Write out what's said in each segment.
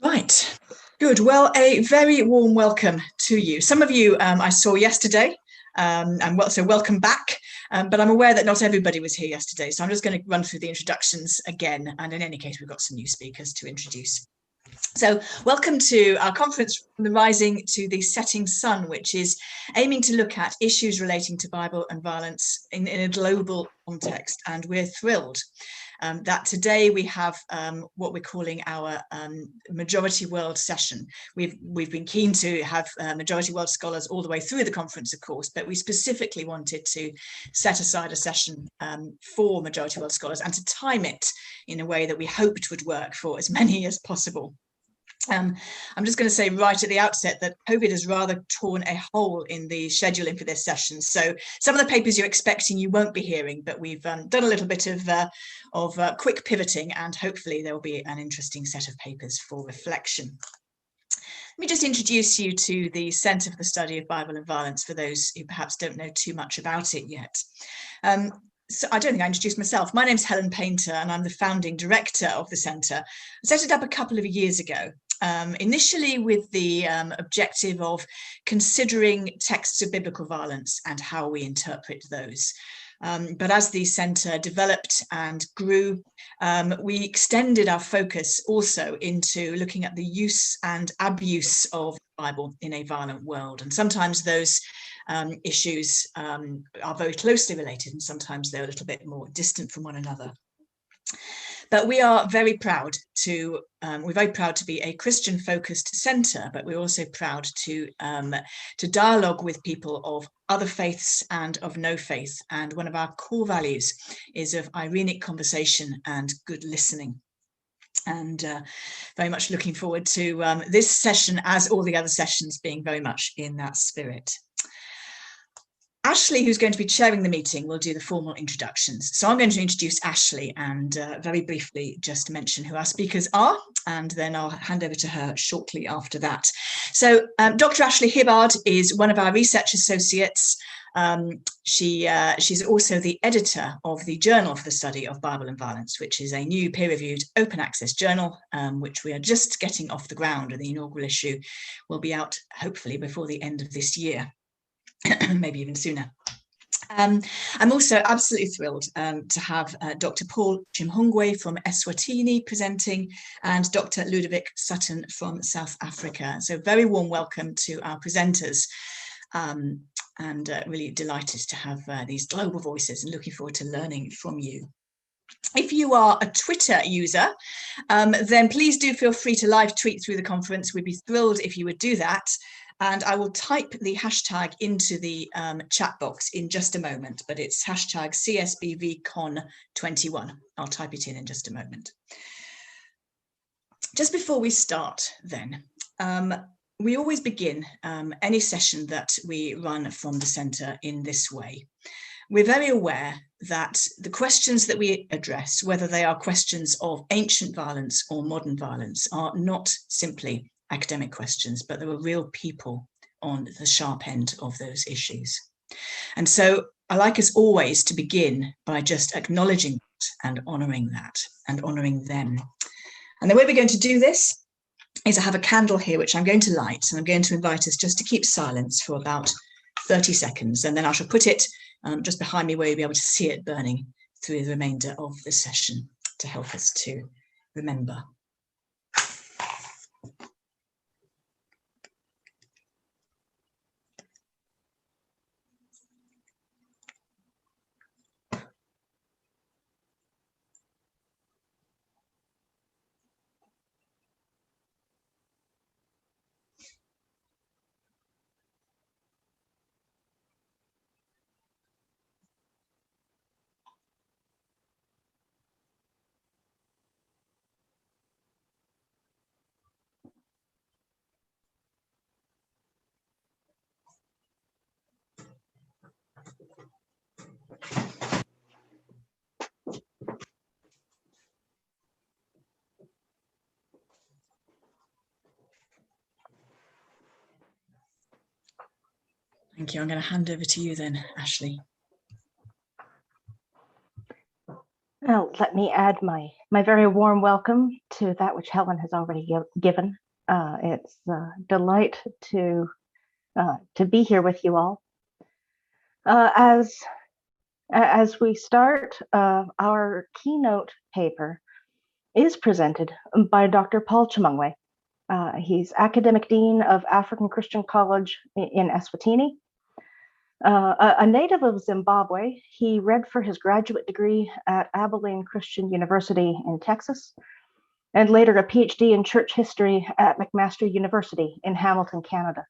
Right, good. Well, a very warm welcome to you. Some of you I saw yesterday, so welcome back. But I'm aware that not everybody was here yesterday, so I'm just going to run through the introductions again. And in any case, we've got some new speakers to introduce. So welcome to our conference from the rising to the setting sun, which is aiming to look at issues relating to Bible and violence in a global context. And we're thrilled that today we have what we're calling our Majority World session. We've been keen to have Majority World scholars all the way through the conference, of course, but we specifically wanted to set aside a session for Majority World scholars and to time it in a way that we hoped would work for as many as possible. I'm just going to say right at the outset that COVID has rather torn a hole in the scheduling for this session. So some of the papers you're expecting you won't be hearing, but we've done a little bit of quick pivoting, and hopefully there will be an interesting set of papers for reflection. Let me just introduce you to the Centre for the Study of Bible and Violence for those who perhaps don't know too much about it yet. So I don't think I introduced myself. My name's Helen Paynter and I'm the founding director of the centre. I set it up a couple of years ago, initially with the objective of considering texts of biblical violence and how we interpret those. But as the centre developed and grew, we extended our focus also into looking at the use and abuse of the Bible in a violent world. And sometimes those issues are very closely related, and sometimes they're a little bit more distant from one another. But we are very proud to be a Christian-focused centre, but we're also proud to dialogue with people of other faiths and of no faith. And one of our core values is of irenic conversation and good listening. And very much looking forward to this session, as all the other sessions, being very much in that spirit. Ashley, who's going to be chairing the meeting, will do the formal introductions. So I'm going to introduce Ashley and very briefly just mention who our speakers are, and then I'll hand over to her shortly after that. So Dr. Ashley Hibbard is one of our research associates. She's also the editor of the Journal for the Study of Bible and Violence, which is a new peer-reviewed open access journal, which we are just getting off the ground, and the inaugural issue will be out hopefully before the end of this year. Maybe even sooner. I'm also absolutely thrilled to have Dr. Paul Chimhungwe from Eswatini presenting, and Dr. Lodewyk Sutton from South Africa. So very warm welcome to our presenters, and really delighted to have these global voices and looking forward to learning from you. If you are a Twitter user, then please do feel free to live tweet through the conference. We'd be thrilled if you would do that. And I will type the hashtag into the chat box in just a moment, but it's hashtag CSBVCon21. I'll type it in just a moment. Just before we start then, we always begin any session that we run from the centre in this way. We're very aware that the questions that we address, whether they are questions of ancient violence or modern violence, are not simply academic questions, but there are real people on the sharp end of those issues. And so I like us always to begin by just acknowledging and honouring that and honouring them. And the way we're going to do this is I have a candle here which I'm going to light, and I'm going to invite us just to keep silence for about 30 seconds, and then I shall put it just behind me where you'll be able to see it burning through the remainder of the session to help us to remember. Thank you. I'm going to hand over to you then, Ashley. Well, Let me add my very warm welcome to that which Helen has already given. It's a delight to be here with you all. As we start, our keynote paper is presented by Dr. Paul Chimhungwe. He's Academic Dean of African Christian College in Eswatini. A native of Zimbabwe, he read for his graduate degree at Abilene Christian University in Texas, and later a PhD in church history at McMaster University in Hamilton, Canada.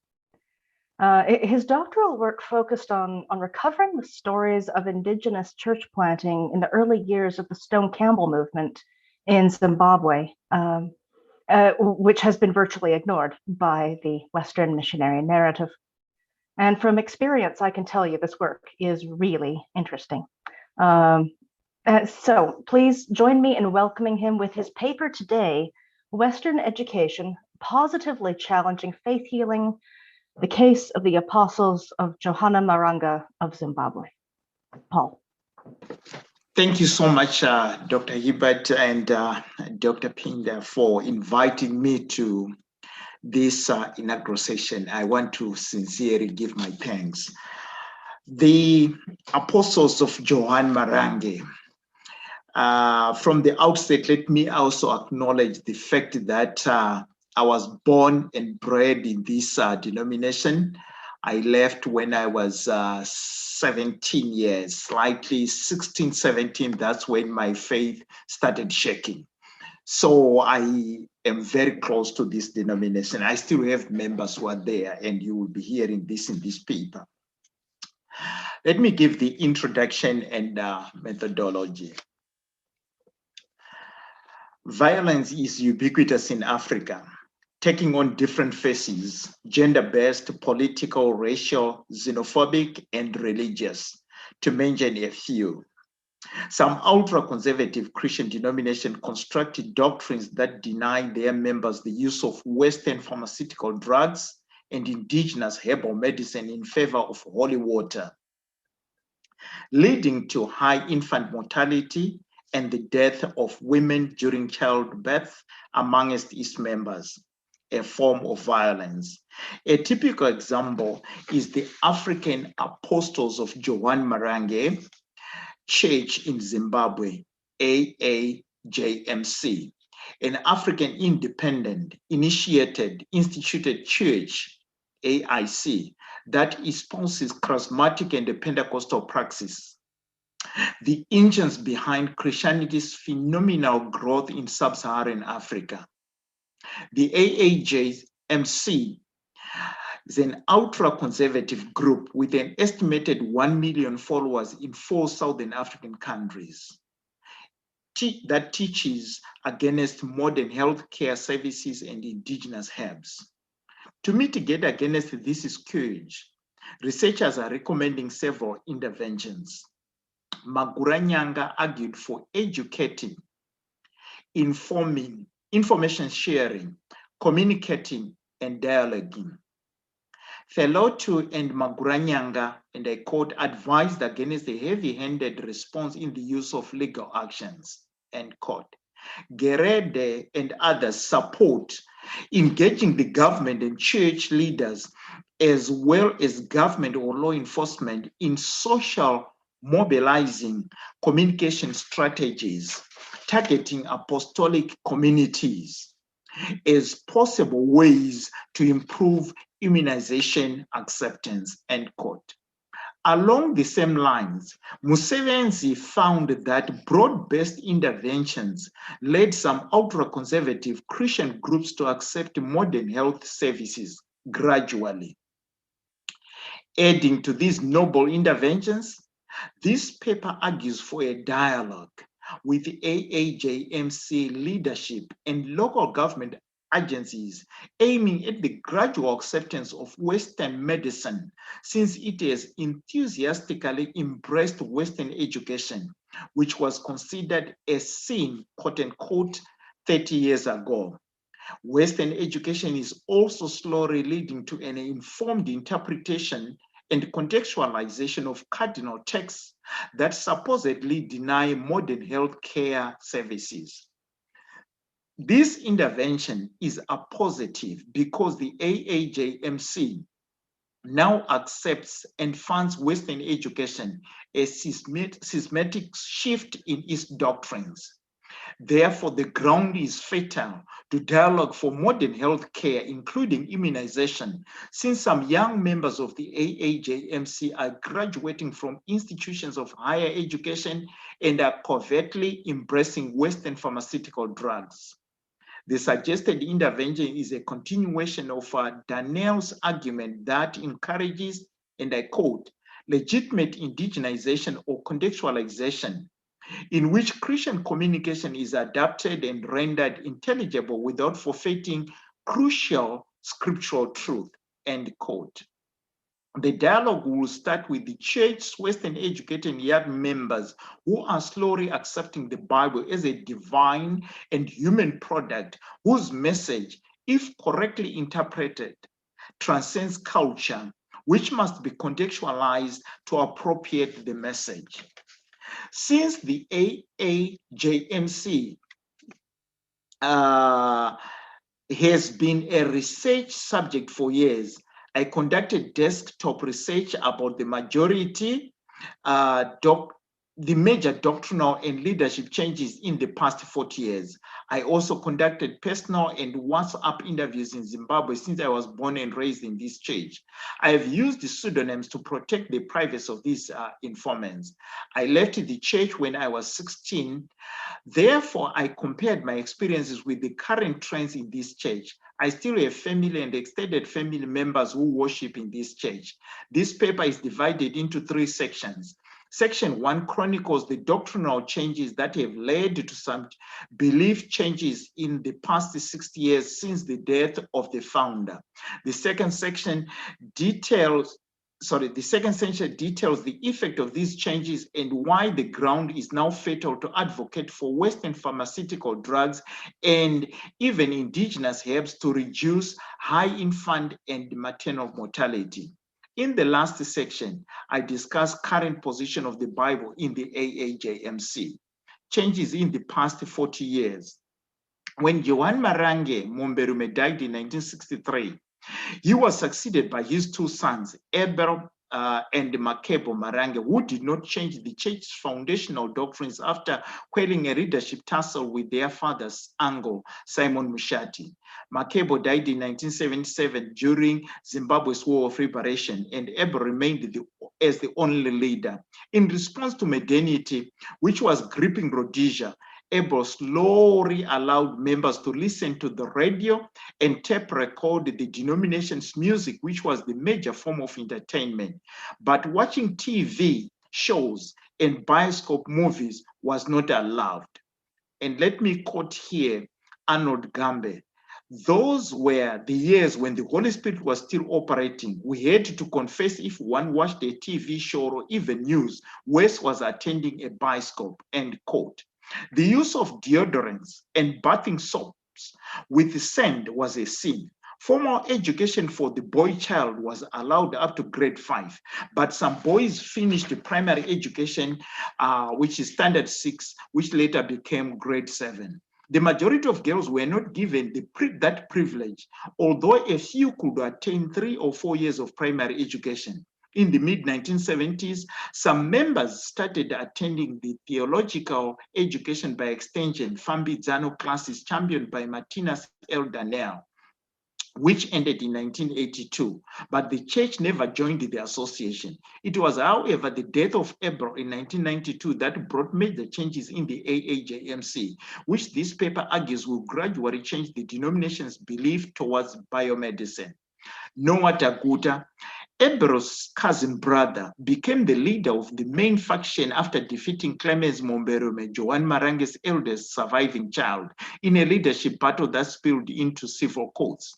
His doctoral work focused on recovering the stories of indigenous church planting in the early years of the Stone Campbell movement in Zimbabwe, which has been virtually ignored by the Western missionary narrative. And from experience, I can tell you this work is really interesting. So please join me in welcoming him with his paper today, Western Education, Positively Challenging Faith Healing, the Case of the Apostles of Johanne Marange of Zimbabwe. Paul. Thank you so much, Dr. Hibbard and Dr. Paynter, for inviting me to this inaugural session. I want to sincerely give my thanks. The Apostles of Johanne Marange. From the outset, let me also acknowledge the fact that I was born and bred in this denomination. I left when I was 17 years, slightly 16, 17. That's when my faith started shaking. So I am very close to this denomination. I still have members who are there, and you will be hearing this in this paper. Let me give the introduction and methodology. Violence is ubiquitous in Africa, taking on different faces: gender-based, political, racial, xenophobic, and religious, to mention a few. Some ultra-conservative Christian denominations constructed doctrines that deny their members the use of Western pharmaceutical drugs and indigenous herbal medicine in favor of holy water, leading to high infant mortality and the death of women during childbirth amongst its members, a form of violence. A typical example is the African Apostles of Johanne Marange Church in Zimbabwe, AAJMC, an African independent, instituted church, AIC, that espouses charismatic and Pentecostal praxis. The engines behind Christianity's phenomenal growth in sub-Saharan Africa. The AAJMC is an ultra-conservative group with an estimated 1 million followers in 4 Southern African countries that teaches against modern healthcare services and indigenous herbs. To mitigate against this scourge, researchers are recommending several interventions. Maguranyanga argued for educating, informing, information sharing, communicating, and dialoguing. Felotu and Maguranyanga, and I quote, advised against a heavy-handed response in the use of legal actions, end quote. Gerede and others support engaging the government and church leaders, as well as government or law enforcement, in social mobilizing communication strategies, targeting apostolic communities as possible ways to improve immunization acceptance, end quote. Along the same lines, Museveni found that broad-based interventions led some ultra-conservative Christian groups to accept modern health services gradually. Adding to these noble interventions, this paper argues for a dialogue with the AAJMC leadership and local government agencies aiming at the gradual acceptance of Western medicine, since it has enthusiastically embraced Western education, which was considered a sin, quote unquote, 30 years ago. Western education is also slowly leading to an informed interpretation and contextualization of cardinal texts that supposedly deny modern health care services. This intervention is a positive because the AAJMC now accepts and funds Western education, a systematic shift in its doctrines. Therefore, the ground is fertile to dialogue for modern health care, including immunization, since some young members of the AAJMC are graduating from institutions of higher education and are covertly embracing Western pharmaceutical drugs. The suggested intervention is a continuation of Daniel's argument that encourages, and I quote, legitimate indigenization or contextualization, in which Christian communication is adapted and rendered intelligible without forfeiting crucial scriptural truth, end quote. The dialogue will start with the church's Western educated young members who are slowly accepting the Bible as a divine and human product whose message, if correctly interpreted, transcends culture, which must be contextualized to appropriate the message. Since the AAJMC has been a research subject for years, I conducted desktop research about the major doctrinal and leadership changes in the past 40 years. I also conducted personal and WhatsApp interviews in Zimbabwe since I was born and raised in this church. I have used the pseudonyms to protect the privacy of these informants. I left the church when I was 16. Therefore, I compared my experiences with the current trends in this church. I still have family and extended family members who worship in this church. This paper is divided into 3 sections. Section 1 chronicles the doctrinal changes that have led to some belief changes in the past 60 years since the death of the founder. The second section details the effect of these changes and why the ground is now fertile to advocate for Western pharmaceutical drugs and even indigenous herbs to reduce high infant and maternal mortality. In the last section, I discuss current position of the Bible in the AAJMC, changes in the past 40 years. When Johanne Marange Momberume died in 1963, he was succeeded by his 2 sons, Hibbard and Makebo Marange, who did not change the church's foundational doctrines after quelling a leadership tussle with their father's uncle, Simon Mushati. Makebo died in 1977 during Zimbabwe's War of Liberation, and Hibbard remained as the only leader. In response to modernity, which was gripping Rhodesia, Hibbard slowly allowed members to listen to the radio and tape record the denomination's music, which was the major form of entertainment. But watching TV shows and bioscope movies was not allowed. And let me quote here Arnold Gambe. Those were the years when the Holy Spirit was still operating. We had to confess if one watched a TV show or even news, West was attending a bioscope, end quote. The use of deodorants and bathing soaps with sand was a sin. Formal education for the boy child was allowed up to grade 5, but some boys finished primary education, which is standard 6, which later became grade 7. The majority of girls were not given that privilege, although a few could attain 3 or 4 years of primary education. In the mid-1970s, some members started attending the theological education by extension, Fambidzano classes championed by Martinez L. Daniel, which ended in 1982, but the church never joined the association. It was, however, the death of Hibbard in 1992 that brought major changes in the AAJMC, which this paper argues will gradually change the denomination's belief towards biomedicine. Noah Taguta, Hibbard's cousin brother, became the leader of the main faction after defeating Clemens Momberume, Johanne Marange's eldest surviving child, in a leadership battle that spilled into civil courts.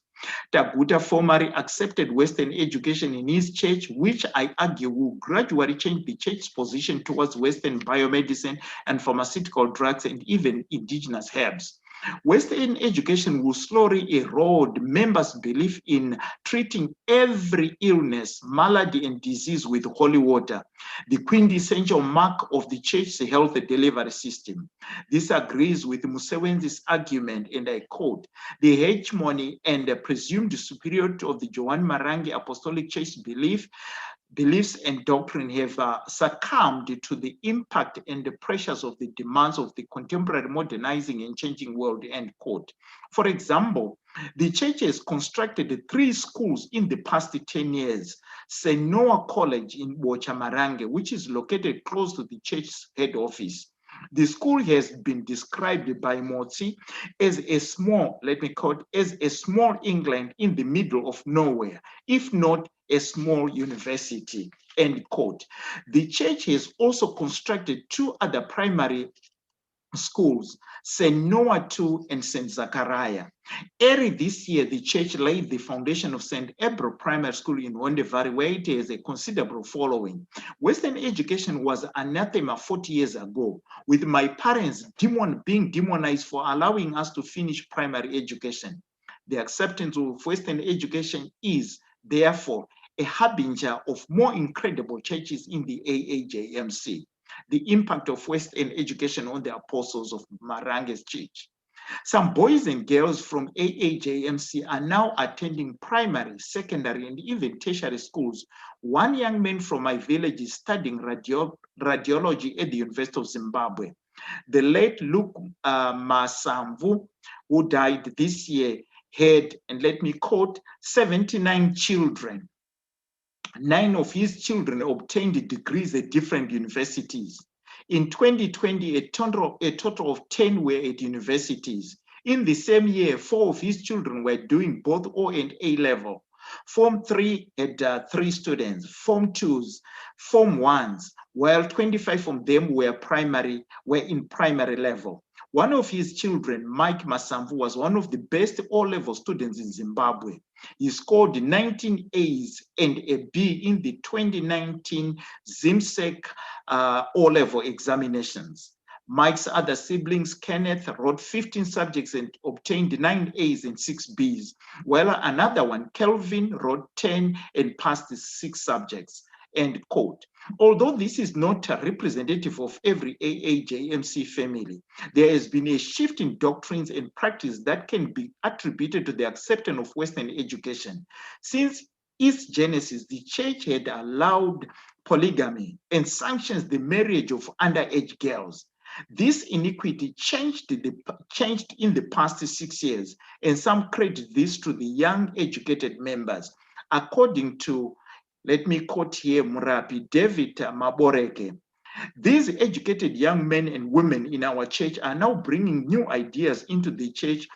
Taguta formally accepted Western education in his church, which I argue will gradually change the church's position towards Western biomedicine and pharmaceutical drugs and even indigenous herbs. Western education will slowly erode members' belief in treating every illness, malady, and disease with holy water, the quintessential mark of the church's health delivery system. This agrees with Musewenzi's argument, and I quote, "The hegemony and the presumed superiority of the Johanne Marange Apostolic Church beliefs and doctrine have succumbed to the impact and the pressures of the demands of the contemporary modernizing and changing world," end quote. For example, the church has constructed 3 schools in the past 10 years. St. Noah College in Bochamarange, which is located close to the church's head office. The school has been described by Motsi as a small, let me quote, as a small England in the middle of nowhere, if not a small university, end quote. The church has also constructed 2 other primary schools, St. Noah II and St. Zachariah. Early this year, the church laid the foundation of St. Ebro Primary School in Wondevari, where it has a considerable following. Western education was anathema 40 years ago, with my parents being demonized for allowing us to finish primary education. The acceptance of Western education is, therefore, a harbinger of more incredible churches in the AAJMC. The impact of Western education on the apostles of Marange's church. Some boys and girls from AAJMC are now attending primary, secondary, and even tertiary schools. One young man from my village is studying radiology at the University of Zimbabwe. The late Luke Masamvu, who died this year, had, and let me quote, 79 children. 9 of his children obtained degrees at different universities. In 2020, a total of 10 were at universities. In the same year, 4 of his children were doing both O and A level. Form 3 had 3 students, Form 2s, Form 1s, while 25 of them were in primary level. One of his children, Mike Masamvu, was one of the best O-level students in Zimbabwe. He scored 19 A's and a B in the 2019 ZimSec O-level examinations. Mike's other siblings, Kenneth, wrote 15 subjects and obtained 9 A's and 6 B's, while another one, Kelvin, wrote 10 and passed 6 subjects, end quote. Although this is not representative of every AAJMC family, there has been a shift in doctrines and practice that can be attributed to the acceptance of Western education. Since its genesis, the church had allowed polygamy and sanctions the marriage of underage girls. This iniquity changed in the past 6 years, and some credit this to the young educated members. According to, let me quote here, Murapi David Maboreke, these educated young men and women in our church are now bringing new ideas into the church,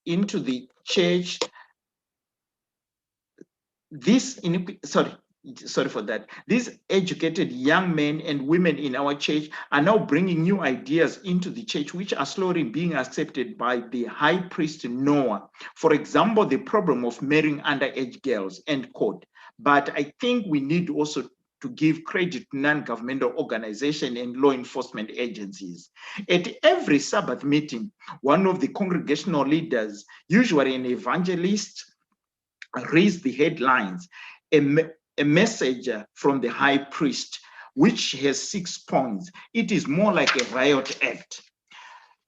into the church. Sorry for that. These educated young men and women in our church are now bringing new ideas into the church, which are slowly being accepted by the high priest Noah. For example, the problem of marrying underage girls, end quote. But I think we need also to give credit to non-governmental organizations and law enforcement agencies. At every Sabbath meeting, one of the congregational leaders, usually an evangelist, reads the headlines, a message from the high priest, which has 6 points. It is more like a riot act.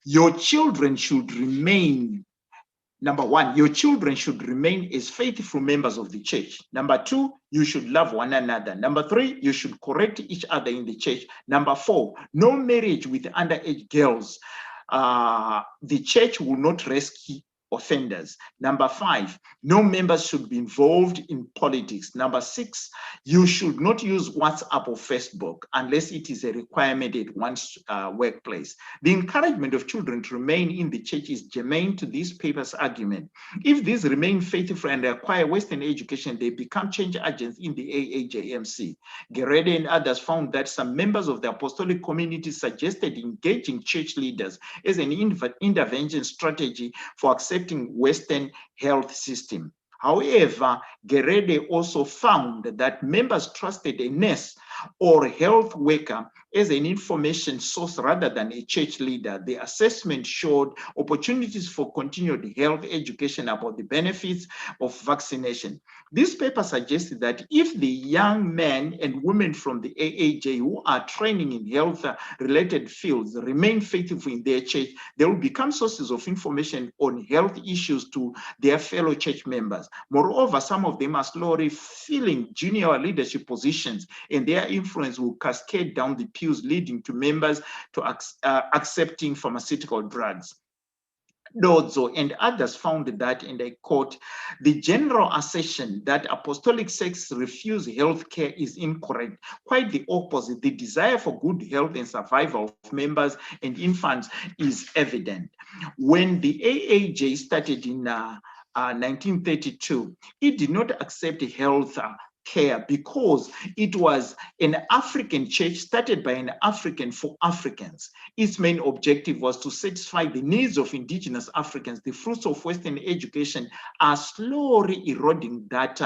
Your children should remain, number 1, your children should remain as faithful members of the church. Number 2, you should love one another. Number 3, you should correct each other in the church. Number 4, no marriage with underage girls. The church will not rescue offenders. Number 5, no members should be involved in politics. Number 6, you should not use WhatsApp or Facebook unless it is a requirement at one's workplace. The encouragement of children to remain in the church is germane to this paper's argument. If these remain faithful and acquire Western education, they become change agents in the AAJMC. Gerede and others found that some members of the apostolic community suggested engaging church leaders as an intervention strategy for accepting Western health system. However, Gerede also found that members trusted a nurse or health worker as an information source rather than a church leader. The assessment showed opportunities for continued health education about the benefits of vaccination. This paper suggested that if the young men and women from the AAJ who are training in health-related fields remain faithful in their church, they will become sources of information on health issues to their fellow church members. Moreover, some of them are slowly filling junior leadership positions, and their influence will cascade down the pews, leading to members to accepting pharmaceutical drugs. Dodzo and others found that, and I quote, the general assertion that apostolic sects refuse health care is incorrect. Quite the opposite. The desire for good health and survival of members and infants is evident. When the AAJ started in 1932, it did not accept health care because it was an African church started by an African for Africans. Its main objective was to satisfy the needs of indigenous Africans. The fruits of Western education are slowly eroding that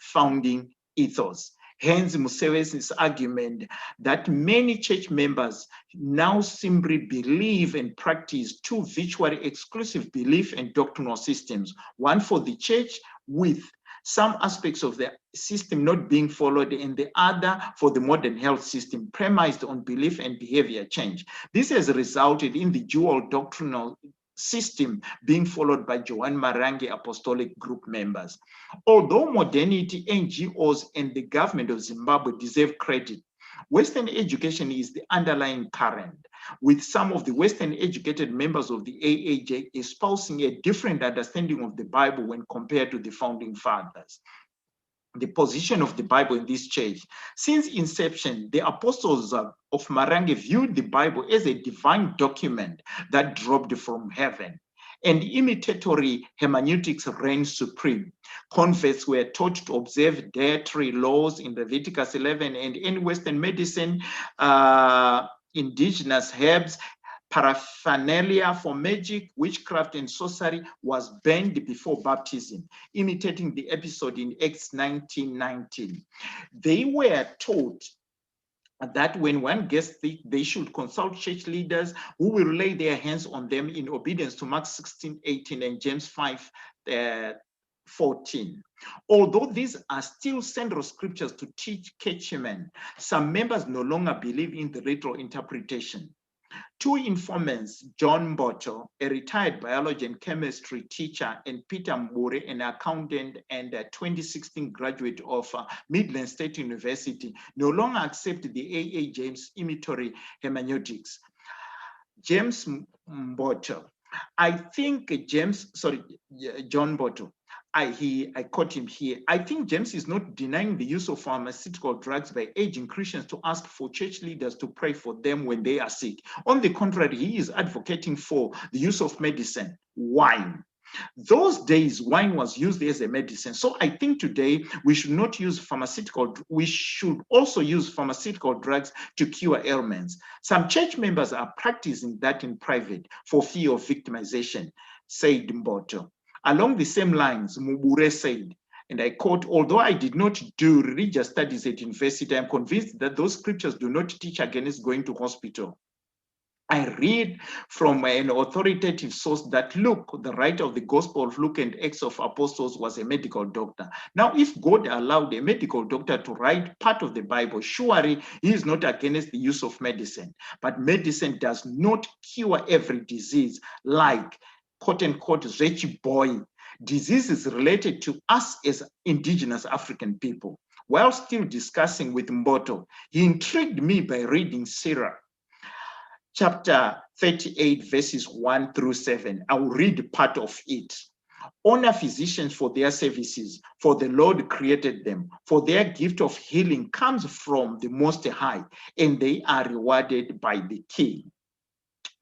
founding ethos. Hence, Museve's argument that many church members now simply believe and practice two virtually exclusive belief and doctrinal systems, one for the church with some aspects of the system not being followed, and the other for the modern health system premised on belief and behavior change. This has resulted in the dual doctrinal system being followed by Johanne Marange apostolic group members. Although modernity, NGOs, and the government of Zimbabwe deserve credit, Western education is the underlying current, with some of the Western educated members of the AAJ espousing a different understanding of the Bible when compared to the founding fathers. The position of the Bible in this church. Since inception, the apostles of Marange viewed the Bible as a divine document that dropped from heaven, and imitatory hermeneutics reigned supreme. Converts were taught to observe dietary laws in Leviticus 11, and in Western medicine, indigenous herbs, paraphernalia for magic, witchcraft, and sorcery was banned before baptism, imitating the episode in Acts 19:19. They were taught that when one gets sick, they should consult church leaders who will lay their hands on them in obedience to Mark 16:18 and James 5:14. Although these are still central scriptures to teach catechism, some members no longer believe in the literal interpretation. Two informants, John Mboto, a retired biology and chemistry teacher, and Peter Mbure, an accountant and a 2016 graduate of Midland State University, no longer accept the AAJ's imitatory hermeneutics. James Mboto, John Mboto, I caught him here. I think James is not denying the use of pharmaceutical drugs by urging Christians to ask for church leaders to pray for them when they are sick. On the contrary, he is advocating for the use of medicine, wine. Those days, wine was used as a medicine. So I think today we should not use we should also use pharmaceutical drugs to cure ailments. Some church members are practicing that in private for fear of victimization, said Mboto. Along the same lines, Mbure said, and I quote, although I did not do religious studies at university, I'm convinced that those scriptures do not teach against going to hospital. I read from an authoritative source that Luke, the writer of the Gospel of Luke and Acts of Apostles, was a medical doctor. Now, if God allowed a medical doctor to write part of the Bible, surely he is not against the use of medicine. But medicine does not cure every disease, like quote unquote Rechi boy. Diseases related to us as indigenous African people. While still discussing with Mboto, he intrigued me by reading Sirach, chapter 38, verses 1 through 7. I will read part of it. Honor physicians for their services, for the Lord created them. For their gift of healing comes from the Most High, and they are rewarded by the King.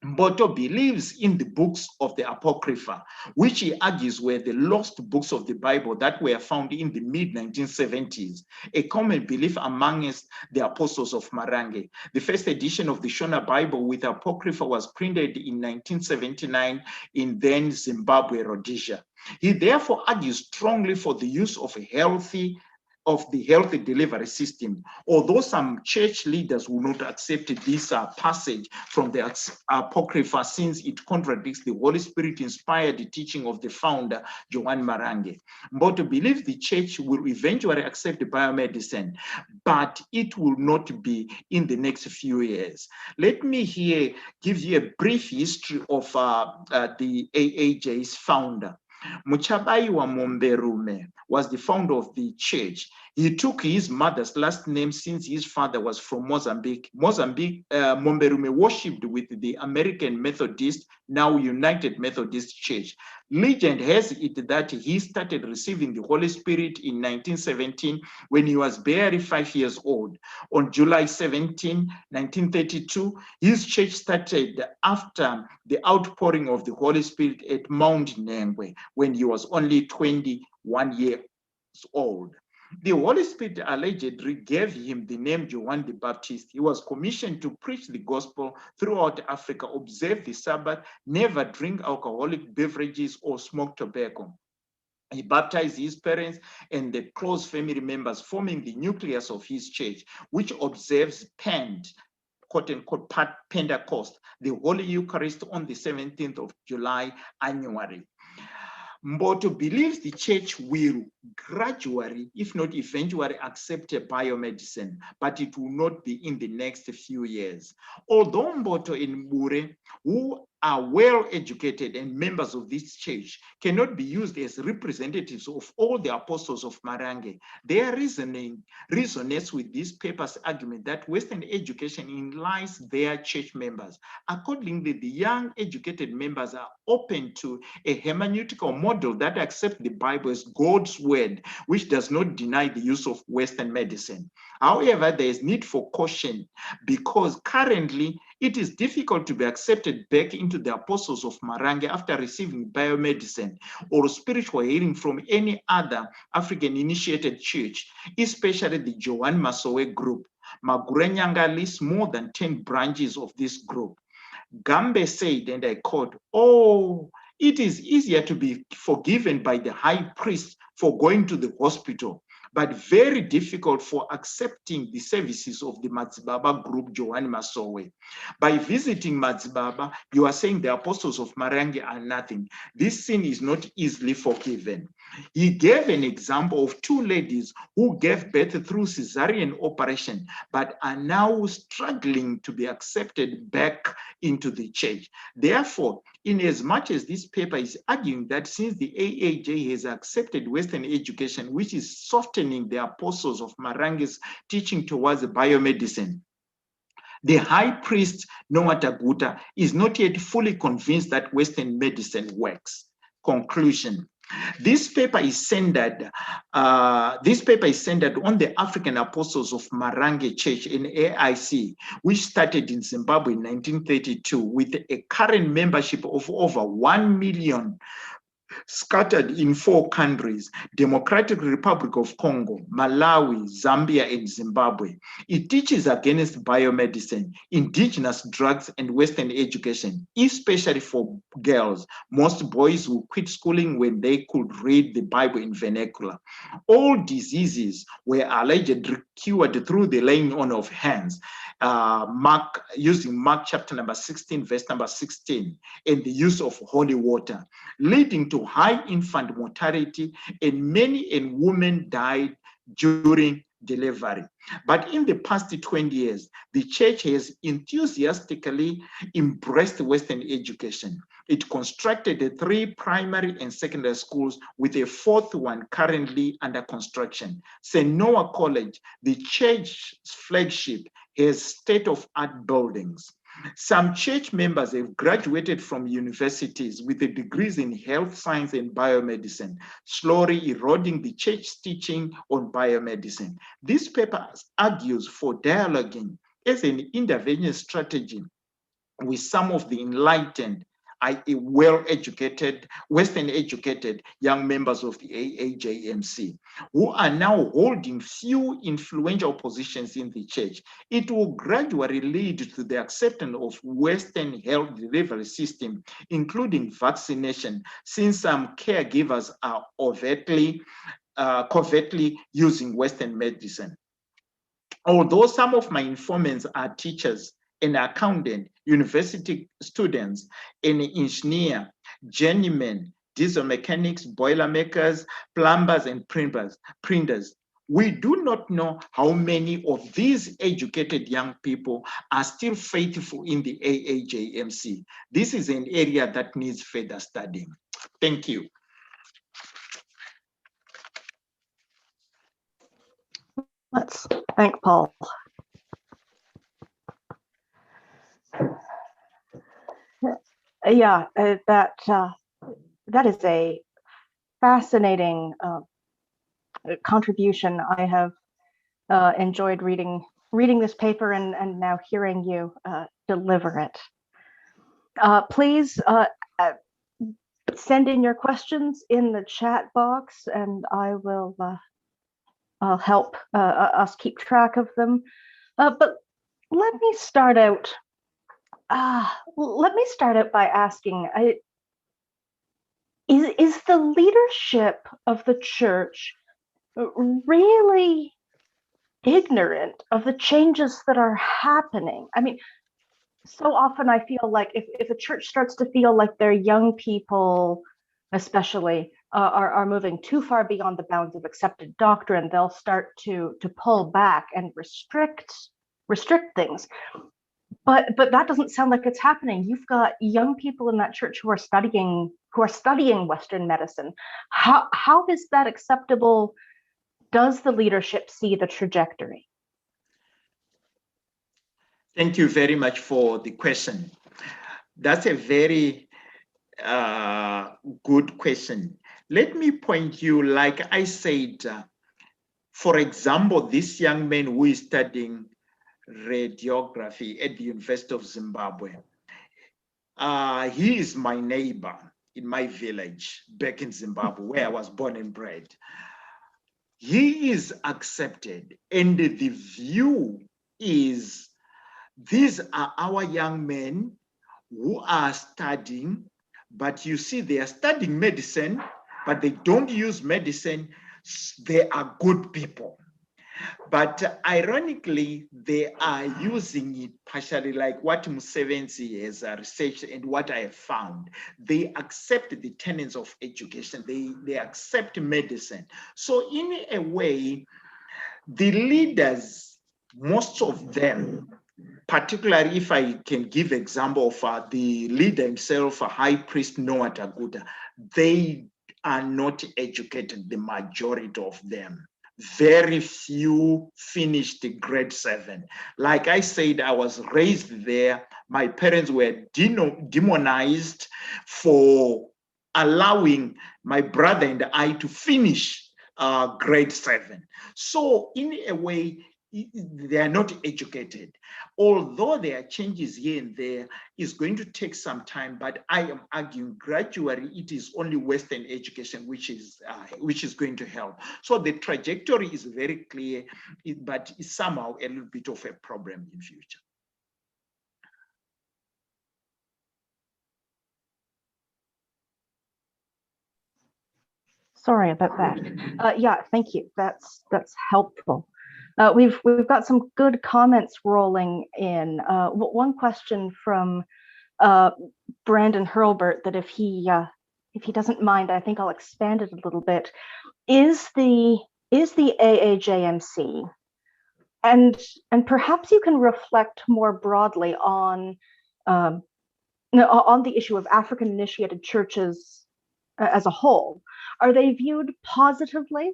Mboto believes in the books of the Apocrypha, which he argues were the lost books of the Bible that were found in the mid-1970s, a common belief amongst the apostles of Marange. The first edition of the Shona Bible with Apocrypha was printed in 1979 in then Zimbabwe, Rhodesia. He therefore argues strongly for the use of healthy of the health delivery system. Although some church leaders will not accept this passage from the Apocrypha, since it contradicts the Holy Spirit-inspired teaching of the founder, Johanne Marange. Mboto believes the church will eventually accept biomedicine, but it will not be in the next few years. Let me here give you a brief history of the AAJ's founder. Muchabaiwa Momberume was the founder of the church. He took his mother's last name since his father was from Mozambique. Momberume worshipped with the American Methodist, now United Methodist Church. Legend has it that he started receiving the Holy Spirit in 1917 when he was barely 5 years old. On July 17, 1932, his church started after the outpouring of the Holy Spirit at Mount Nengwe when he was only 21 years old. The Holy Spirit allegedly gave him the name Johanne the Baptist. He was commissioned to preach the gospel throughout Africa, observe the Sabbath, never drink alcoholic beverages or smoke tobacco. He baptized his parents and the close family members, forming the nucleus of his church, which observes quote-unquote Pentecost, the Holy Eucharist, on the 17th of July annually. Mboto believes the church will gradually, if not eventually, accept biomedicine, but it will not be in the next few years. Although Mboto and Mbure, who are well educated and members of this church, cannot be used as representatives of all the apostles of Marange, their reasoning resonates with this paper's argument that Western education enlies their church members. Accordingly, the young educated members are open to a hermeneutical model that accepts the Bible as God's word, which does not deny the use of Western medicine. However, there is need for caution because currently it is difficult to be accepted back into the apostles of Marange after receiving biomedicine or spiritual healing from any other African initiated church, especially the Johanne Masowe group. Maguranyanga lists more than 10 branches of this group. Gambe said, and I quote, "Oh, it is easier to be forgiven by the high priest for going to the hospital, but very difficult for accepting the services of the Madzibaba group, Johanne Masowe. By visiting Madzibaba, you are saying the apostles of Marange are nothing. This sin is not easily forgiven." He gave an example of 2 ladies who gave birth through cesarean operation, but are now struggling to be accepted back into the church. Therefore, in as much as this paper is arguing that since the AAJ has accepted Western education, which is softening the apostles of Marange's teaching towards biomedicine, the high priest, Noah Taguta, is not yet fully convinced that Western medicine works. Conclusion. This paper is centered on the African Apostles of Marange Church in AIC, which started in Zimbabwe in 1932 with a current membership of over 1 million, scattered in 4 countries: Democratic Republic of Congo, Malawi, Zambia, and Zimbabwe. It teaches against biomedicine, indigenous drugs, and Western education, especially for girls. Most boys will quit schooling when they could read the Bible in vernacular. All diseases were allegedly cured through the laying on of hands, using Mark chapter number 16, verse number 16, and the use of holy water, leading to high infant mortality, and many women died during delivery. But in the past 20 years, the church has enthusiastically embraced Western education. It constructed 3 primary and secondary schools, with a 4th one currently under construction. St. Noah College, the church's flagship, has state-of-art buildings. Some church members have graduated from universities with degrees in health science and biomedicine, slowly eroding the church's teaching on biomedicine. This paper argues for dialoguing as an intervention strategy with some of the enlightened, well-educated, Western-educated young members of the AAJMC, who are now holding few influential positions in the church. It will gradually lead to the acceptance of Western health delivery system, including vaccination, since some caregivers are overtly covertly using Western medicine. Although some of my informants are teachers, an accountant, university students, an engineer, journeymen, diesel mechanics, boiler makers, plumbers, and printers. We do not know how many of these educated young people are still faithful in the AAJMC. This is an area that needs further studying. Thank you. Let's thank Paul. Yeah, that is a fascinating contribution. I have enjoyed reading this paper and now hearing you deliver it. Please send in your questions in the chat box, and I will I'll help us keep track of them. But let me start out. Let me start out by asking: is the leadership of the church really ignorant of the changes that are happening? I mean, so often I feel like if a church starts to feel like their young people, especially, are moving too far beyond the bounds of accepted doctrine, they'll start to pull back and restrict things. But that doesn't sound like it's happening. You've got young people in that church who are studying Western medicine. How is that acceptable? Does the leadership see the trajectory? Thank you very much for the question. That's a very good question. Let me point you, like I said, for example, this young man who is studying radiography at the University of Zimbabwe. He is my neighbor in my village back in Zimbabwe, where I was born and bred. He is accepted, and the view is these are our young men who are studying, but you see, they are studying medicine, but they don't use medicine. They are good people. But ironically, they are using it partially, like what Musevenzi has researched and what I have found. They accept the tenets of education. They accept medicine. So in a way, the leaders, most of them, particularly if I can give example of the leader himself, High Priest Noah Taguta, they are not educated, the majority of them. Very few finished grade 7. Like I said, I was raised there. My parents were demonized for allowing my brother and I to finish grade 7. So in a way, they are not educated. Although there are changes here and there, it's going to take some time, but I am arguing gradually it is only Western education which is going to help. So the trajectory is very clear, but it's somehow a little bit of a problem in future. Sorry about that. Yeah, thank you. That's helpful. We've got some good comments rolling in. One question from Brandon Hurlbert that if he doesn't mind, I think I'll expand it a little bit. Is the AAJMC, and perhaps you can reflect more broadly on the issue of African initiated churches as a whole. Are they viewed positively?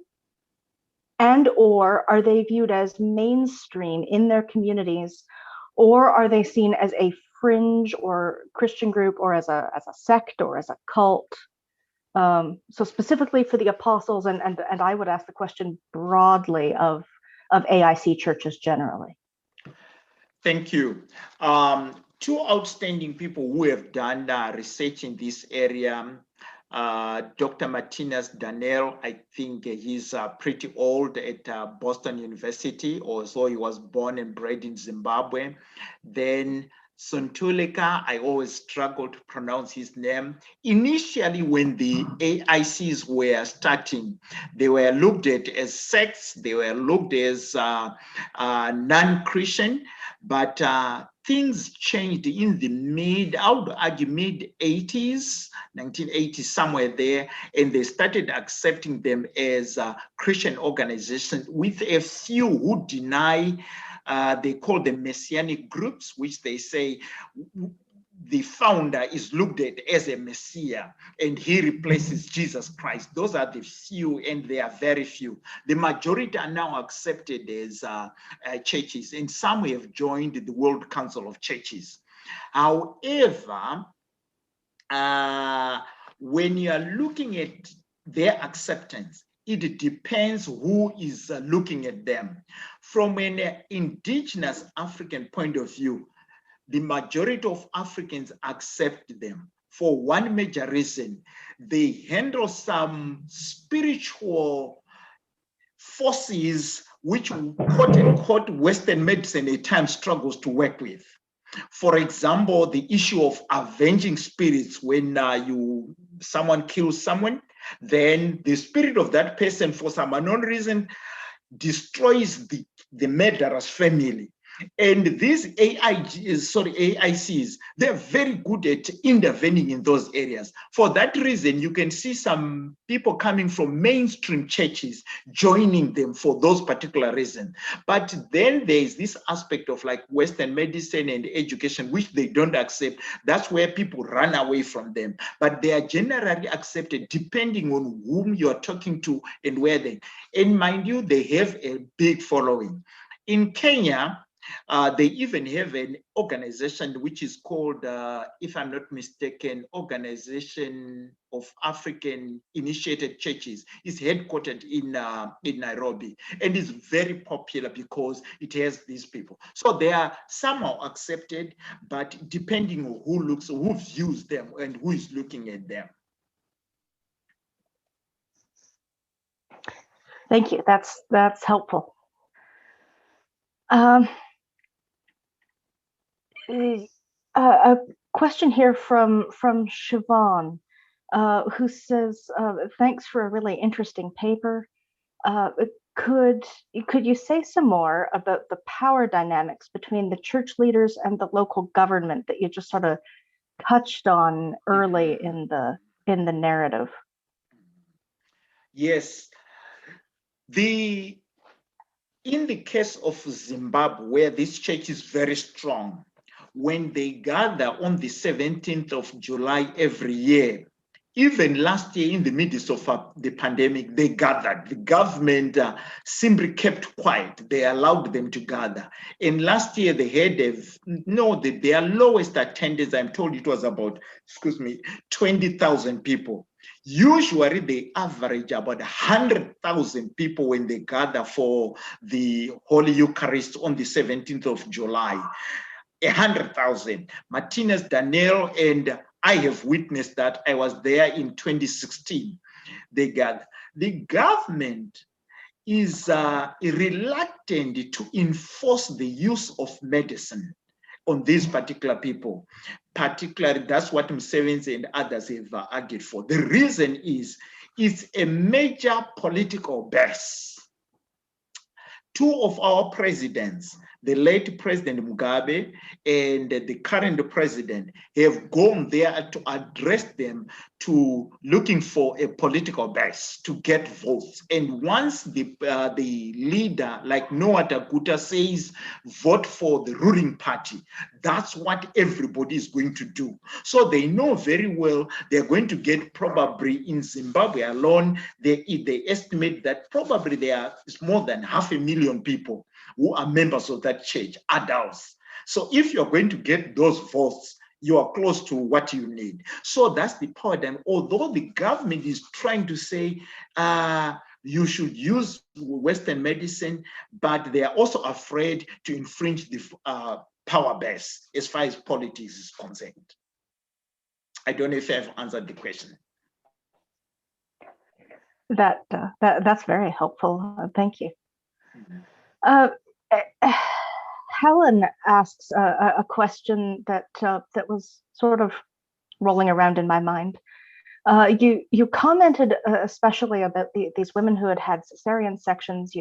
And or are they viewed as mainstream in their communities, or are they seen as a fringe or Christian group, or as a sect, or as a cult? So specifically for the apostles, and I would ask the question broadly of AIC churches generally. Thank you. Two outstanding people who have done research in this area. Dr. Martinez Daniel, I think he's pretty old at Boston University, although he was born and bred in Zimbabwe. Then Sontuleka, I always struggle to pronounce his name. Initially, when the AICs were starting, they were looked at as sects, they were looked as non-Christian, but things changed in the mid-80s, 1980s, somewhere there, and they started accepting them as Christian organizations, with a few who deny. They call them messianic groups, which they say the founder is looked at as a messiah and he replaces Jesus Christ. Those are the few, and they are very few. The majority are now accepted as churches, and some have joined the World Council of Churches. However, when you are looking at their acceptance, it depends who is looking at them. From an indigenous African point of view, the majority of Africans accept them for one major reason. They handle some spiritual forces which, quote unquote, Western medicine at times struggles to work with. For example, the issue of avenging spirits. When someone kills someone, then the spirit of that person, for some unknown reason, destroys the murderer's family. And these AICs, they're very good at intervening in those areas. For that reason, you can see some people coming from mainstream churches joining them for those particular reasons. But then there's this aspect of like Western medicine and education, which they don't accept. That's where people run away from them. But they are generally accepted depending on whom you're talking to and where they. And mind you, they have a big following. In Kenya, they even have an organization which is called, if I'm not mistaken, Organization of African Initiated Churches. It's headquartered in Nairobi, and it's very popular because it has these people. So they are somehow accepted, but depending on who views them and who is looking at them. Thank you. That's helpful. A question here from Siobhan, who says, thanks for a really interesting paper. Could you say some more about the power dynamics between the church leaders and the local government that you just sort of touched on early in the narrative? Yes. In the case of Zimbabwe, where this church is very strong, when they gather on the 17th of July every year, even last year in the midst of the pandemic, they gathered. The government simply kept quiet. They allowed them to gather. And last year they had their lowest attendance, I'm told it was about, 20,000 people. Usually they average about 100,000 people when they gather for the Holy Eucharist on the 17th of July. 100,000. Martinez, Daniel, and I have witnessed that. I was there in 2016. They gather. The government is reluctant to enforce the use of medicine on these particular people. Particularly, that's what Museveni and others have argued for. The reason is it's a major political base. Two of our presidents, the late President Mugabe and the current president, have gone there to address them to looking for a political base to get votes. And once the leader, like Noah Taguta, says, vote for the ruling party, that's what everybody is going to do. So they know very well they're going to get, probably in Zimbabwe alone, they estimate that probably there is more than 500,000 people who are members of that church, adults. So if you're going to get those votes, you are close to what you need. So that's the paradigm. Although the government is trying to say you should use Western medicine, but they are also afraid to infringe the power base as far as politics is concerned. I don't know if I've answered the question. That's very helpful. Thank you. Helen asks a question that that was sort of rolling around in my mind. You commented especially about these women who had cesarean sections.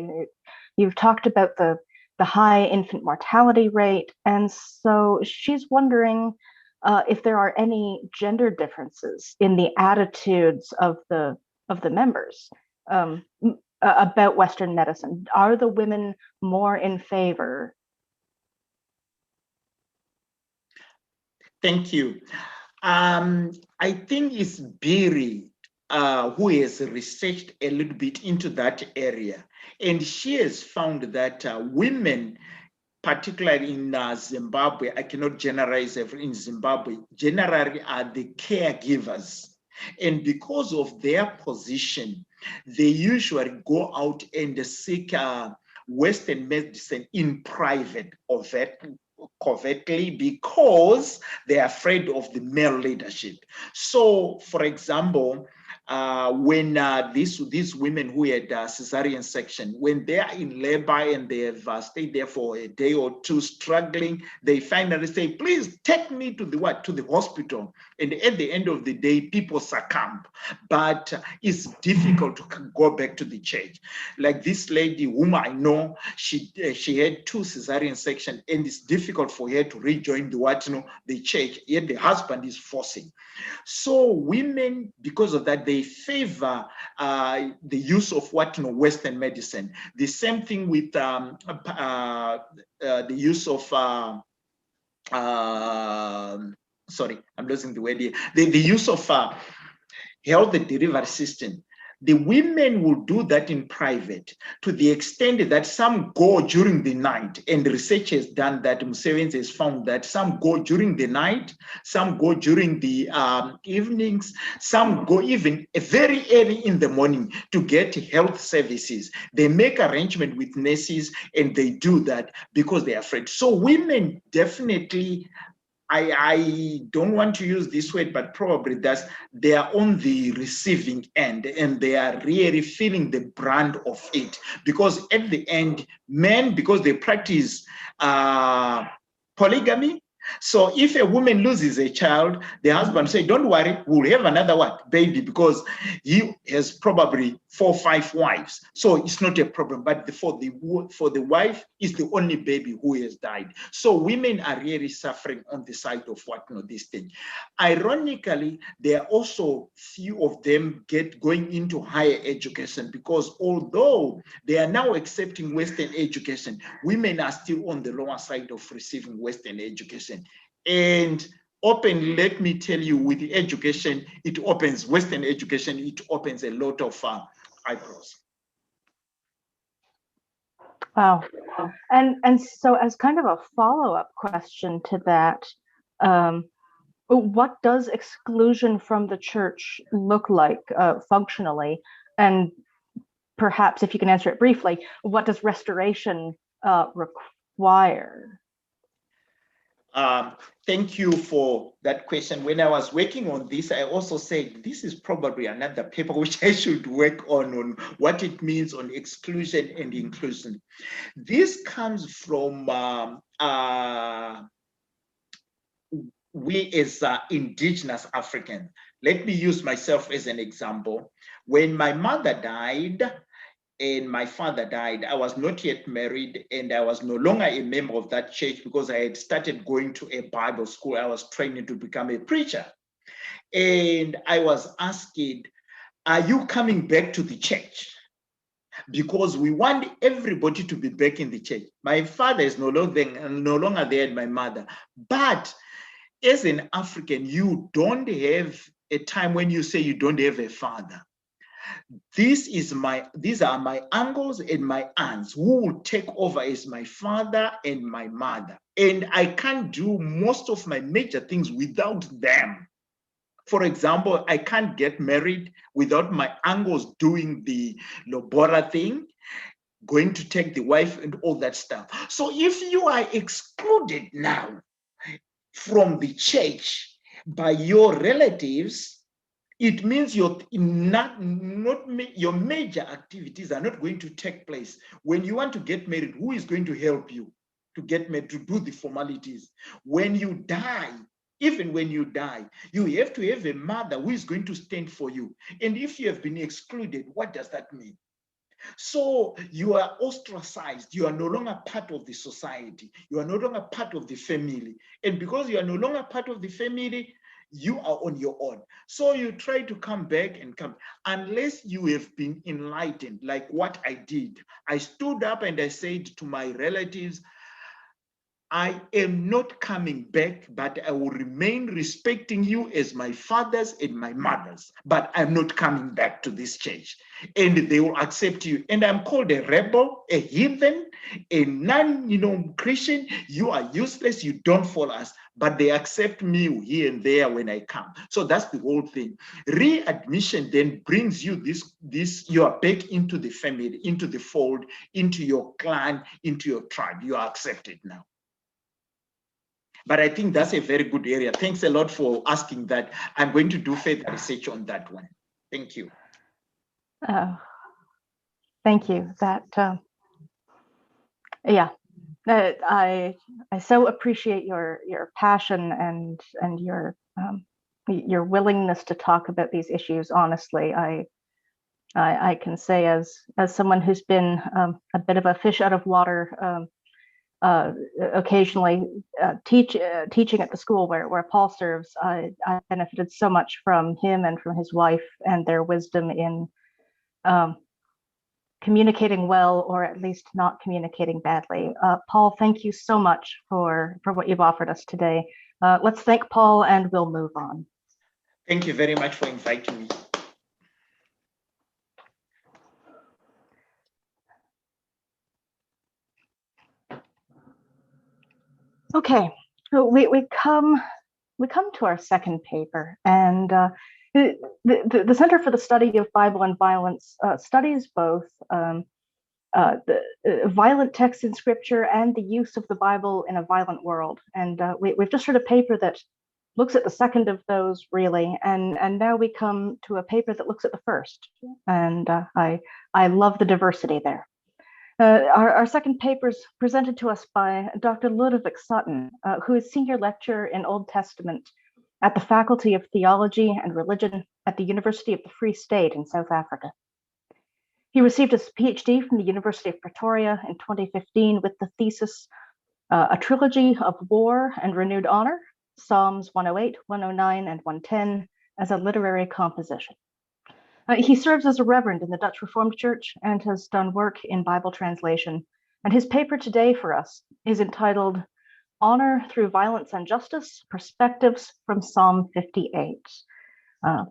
You've talked about the high infant mortality rate, and so she's wondering if there are any gender differences in the attitudes of the members about Western medicine. Are the women more in favor? Thank you. I think it's Biri who has researched a little bit into that area, and she has found that women, particularly in Zimbabwe, I cannot generalize in Zimbabwe, generally are the caregivers. And because of their position, they usually go out and seek Western medicine in private covertly because they're afraid of the male leadership. So, for example, when these women who had cesarean section, when they are in labor and they have stayed there for a day or two struggling, they finally say, please take me to the hospital. And at the end of the day, people succumb. But it's difficult to go back to the church. Like this lady whom I know, she had 2 cesarean sections, and it's difficult for her to rejoin the church, yet the husband is forcing. So women, because of that, they favor the use of Western medicine. The same thing with the use of sorry, I'm losing the word here. The use of health delivery system. The women will do that in private to the extent that some go during the night, and research has done that. Museveni has found that some go during the night, some go during the evenings, some go even very early in the morning to get health services. They make arrangement with nurses, and they do that because they're afraid. So women definitely, I don't want to use this word, but probably they are on the receiving end, and they are really feeling the brand of it. Because at the end, men, because they practice polygamy, so if a woman loses a child, the husband say, don't worry, we'll have another baby, because he has probably 4 or 5 wives. So it's not a problem. But for the wife, it's the only baby who has died. So women are really suffering on the side of this thing. Ironically, there are also few of them going into higher education, because although they are now accepting Western education, women are still on the lower side of receiving Western education. And openly, let me tell you, with the education, it opens, Western education, it opens a lot of eyebrows. Wow. And so as kind of a follow-up question to that, what does exclusion from the church look like functionally? And perhaps if you can answer it briefly, what does restoration require? Thank you for that question. When I was working on this, I also said this is probably another paper which I should work on what it means on exclusion and inclusion. This comes from we as indigenous Africans. Let me use myself as an example. When my mother died and my father died, I was not yet married, and I was no longer a member of that church because I had started going to a Bible school. I was training to become a preacher. And I was asked, are you coming back to the church? Because we want everybody to be back in the church. My father is no longer there, and my mother. But as an African, you don't have a time when you say you don't have a father. These are my uncles and my aunts who will take over as my father and my mother. And I can't do most of my major things without them. For example, I can't get married without my uncles doing the Lobora thing, going to take the wife and all that stuff. So if you are excluded now from the church by your relatives, it means your major activities are not going to take place. When you want to get married, who is going to help you? to get married, to do the formalities. When you die, even when you die, you have to have a mother who is going to stand for you. And if you have been excluded, what does that mean? So you are ostracized. You are no longer part of the society. You are no longer part of the family. And because you are no longer part of the family, you are on your own. So you try to come back and come, unless you have been enlightened, like what I did. I stood up and I said to my relatives, I am not coming back, but I will remain respecting you as my fathers and my mothers, but I'm not coming back to this church. And they will accept you. And I'm called a rebel, a heathen, a non-Christian. You are useless. You don't follow us. But they accept me here and there when I come. So that's the whole thing. Readmission then brings you this, you are back into the family, into the fold, into your clan, into your tribe. You are accepted now. But I think that's a very good area. Thanks a lot for asking that. I'm going to do further research on that one. Thank you. Thank you. I so appreciate your passion and your willingness to talk about these issues honestly. I can say as someone who's been a bit of a fish out of water. Occasionally teaching at the school where Paul serves, I benefited so much from him and from his wife and their wisdom in communicating well, or at least not communicating badly. Paul, thank you so much for what you've offered us today. Let's thank Paul and we'll move on. Thank you very much for inviting me. Okay, so we come to our second paper, and the Center for the Study of Bible and Violence studies both the violent texts in Scripture and the use of the Bible in a violent world. And we've just heard a paper that looks at the second of those, really, and now we come to a paper that looks at the first. And I love the diversity there. Our second paper is presented to us by Dr. Lodewyk Sutton, who is Senior Lecturer in Old Testament at the Faculty of Theology and Religion at the University of the Free State in South Africa. He received his PhD from the University of Pretoria in 2015 with the thesis, A Trilogy of War and Renewed Honor, Psalms 108, 109, and 110 as a literary composition. He serves as a reverend in the Dutch Reformed Church and has done work in Bible translation. And his paper today for us is entitled Honor Through Violence and Justice, Perspectives from Psalm 58.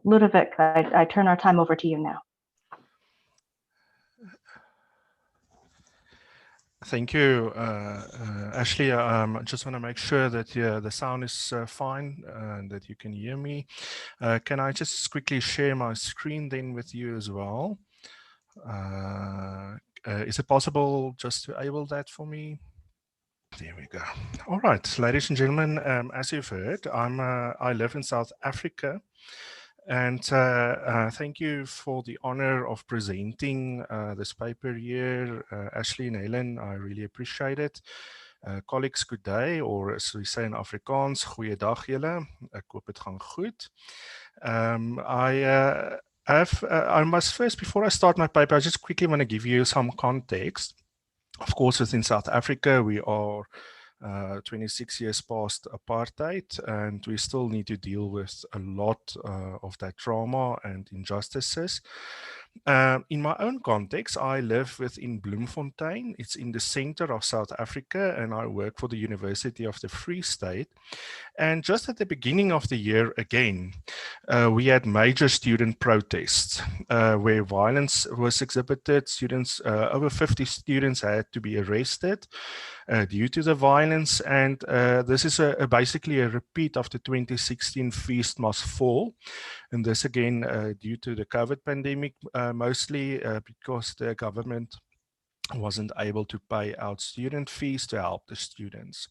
Lodewyk, I turn our time over to you now. Thank you, Ashley. I just want to make sure that the sound is fine and that you can hear me. Can I just quickly share my screen then with you as well? Is it possible just to enable that for me? There we go. All right, ladies and gentlemen, as you've heard, I live in South Africa. And thank you for the honor of presenting this paper here, Ashley and Helen. I really appreciate it. Colleagues, good day, or as we say in Afrikaans, goeiedag julle. Ek hoop het gaan goed. I must first, before I start my paper, I just quickly want to give you some context. Of course, within South Africa, we are 26 years past apartheid, and we still need to deal with a lot of that trauma and injustices. In my own context, I live within Bloemfontein. It's in the center of South Africa, and I work for the University of the Free State. And just at the beginning of the year, again, we had major student protests where violence was exhibited. Students, over 50 students had to be arrested due to the violence. And this is basically a repeat of the 2016 Feast Must Fall. And this again, due to the COVID pandemic, mostly because the government wasn't able to pay out student fees to help the students.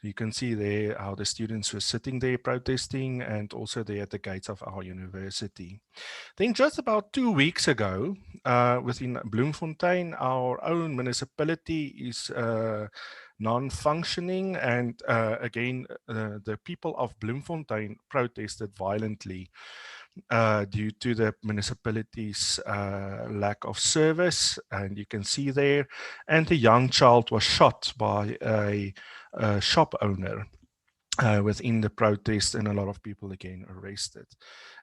You can see there how the students were sitting there protesting, and also there at the gates of our university. Then just about 2 weeks ago, within Bloemfontein, our own municipality is non-functioning, and again, the people of Bloemfontein protested violently due to the municipality's lack of service, and you can see there, and a young child was shot by a shop owner within the protest, and a lot of people again arrested.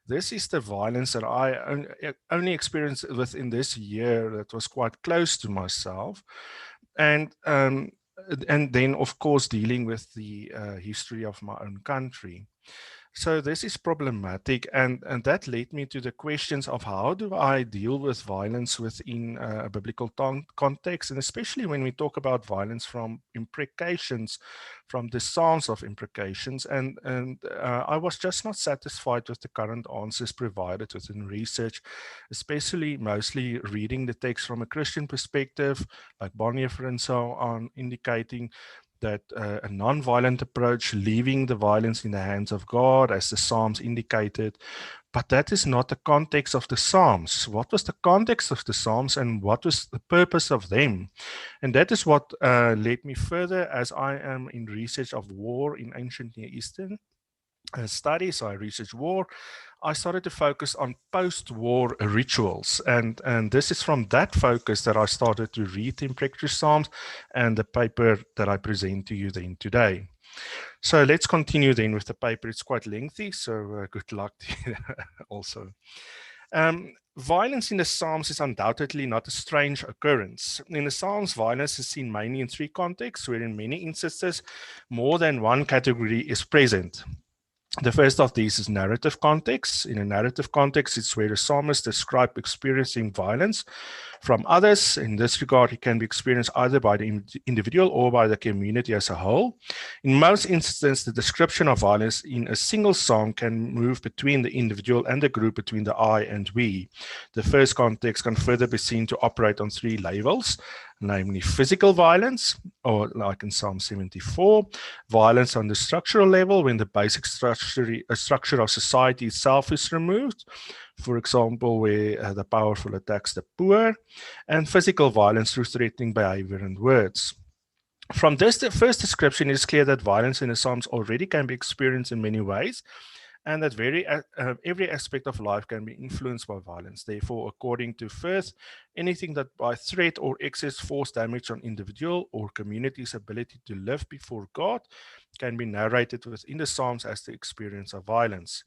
This is the violence that I only experienced within this year that was quite close to myself. And then, of course, dealing with the history of my own country. So this is problematic, and that led me to the questions of how do I deal with violence within a biblical context, and especially when we talk about violence from imprecations, from the Psalms of imprecations, and I was just not satisfied with the current answers provided within research, especially mostly reading the text from a Christian perspective, like Bonhoeffer and so on, indicating that a non-violent approach, leaving the violence in the hands of God, as the Psalms indicated. But that is not the context of the Psalms. What was the context of the Psalms, and what was the purpose of them? And that is what led me further, as I am in research of war in ancient Near Eastern studies. So I research war. I started to focus on post-war rituals, and this is from that focus that I started to read the imprecatory Psalms and the paper that I present to you then today. So let's continue then with the paper. It's quite lengthy, so good luck to you also. Violence in the Psalms is undoubtedly not a strange occurrence. In the Psalms, violence is seen mainly in three contexts, where in many instances more than one category is present. The first of these is narrative context. In a narrative context, it's where the psalmist describes experiencing violence from others. In this regard, it can be experienced either by the individual or by the community as a whole. In most instances, the description of violence in a single psalm can move between the individual and the group, between the I and we. The first context can further be seen to operate on three levels, namely physical violence, or like in Psalm 74, violence on the structural level, when the basic structure of society itself is removed, for example, where the powerful attacks the poor, and physical violence through threatening behavior and words. From this, the first description, it is clear that violence in the Psalms already can be experienced in many ways, and that every aspect of life can be influenced by violence. Therefore, according to Firth, anything that by threat or excess force damage on individual or community's ability to live before God can be narrated within the Psalms as the experience of violence.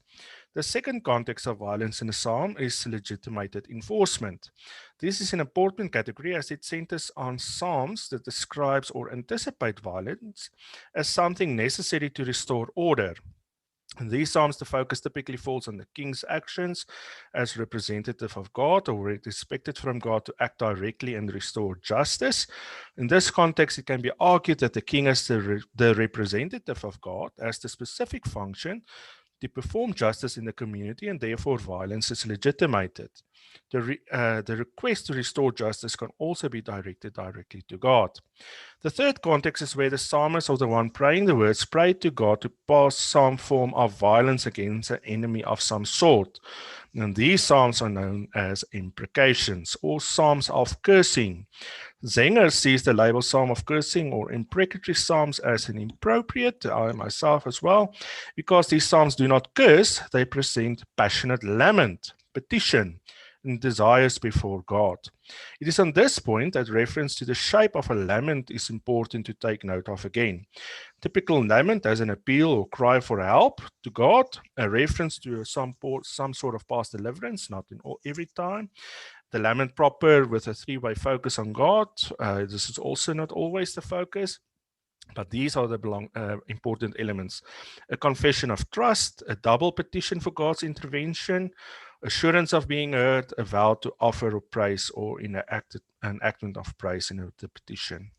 The second context of violence in the Psalm is legitimated enforcement. This is an important category as it centers on Psalms that describes or anticipate violence as something necessary to restore order. In these Psalms, the focus typically falls on the king's actions as representative of God, or it is expected from God to act directly and restore justice. In this context, it can be argued that the king as the representative of God has the specific function to perform justice in the community, and therefore violence is legitimated. The request to restore justice can also be directed directly to God. The third context is where the psalmist, or the one praying the words, prayed to God to pass some form of violence against an enemy of some sort. And these psalms are known as imprecations, or psalms of cursing. Zenger sees the label psalm of cursing or imprecatory psalms as an inappropriate, I myself as well, because these psalms do not curse, they present passionate lament, petition, and desires before God. It is on this point that reference to the shape of a lament is important to take note of again. Typical lament as an appeal or cry for help to God, a reference to some sort of past deliverance, not in every time. The lament proper with a three-way focus on God, this is also not always the focus. But these are the important elements. A confession of trust, a double petition for God's intervention, assurance of being heard, a vow to offer of praise, or an enactment of praise in the petition.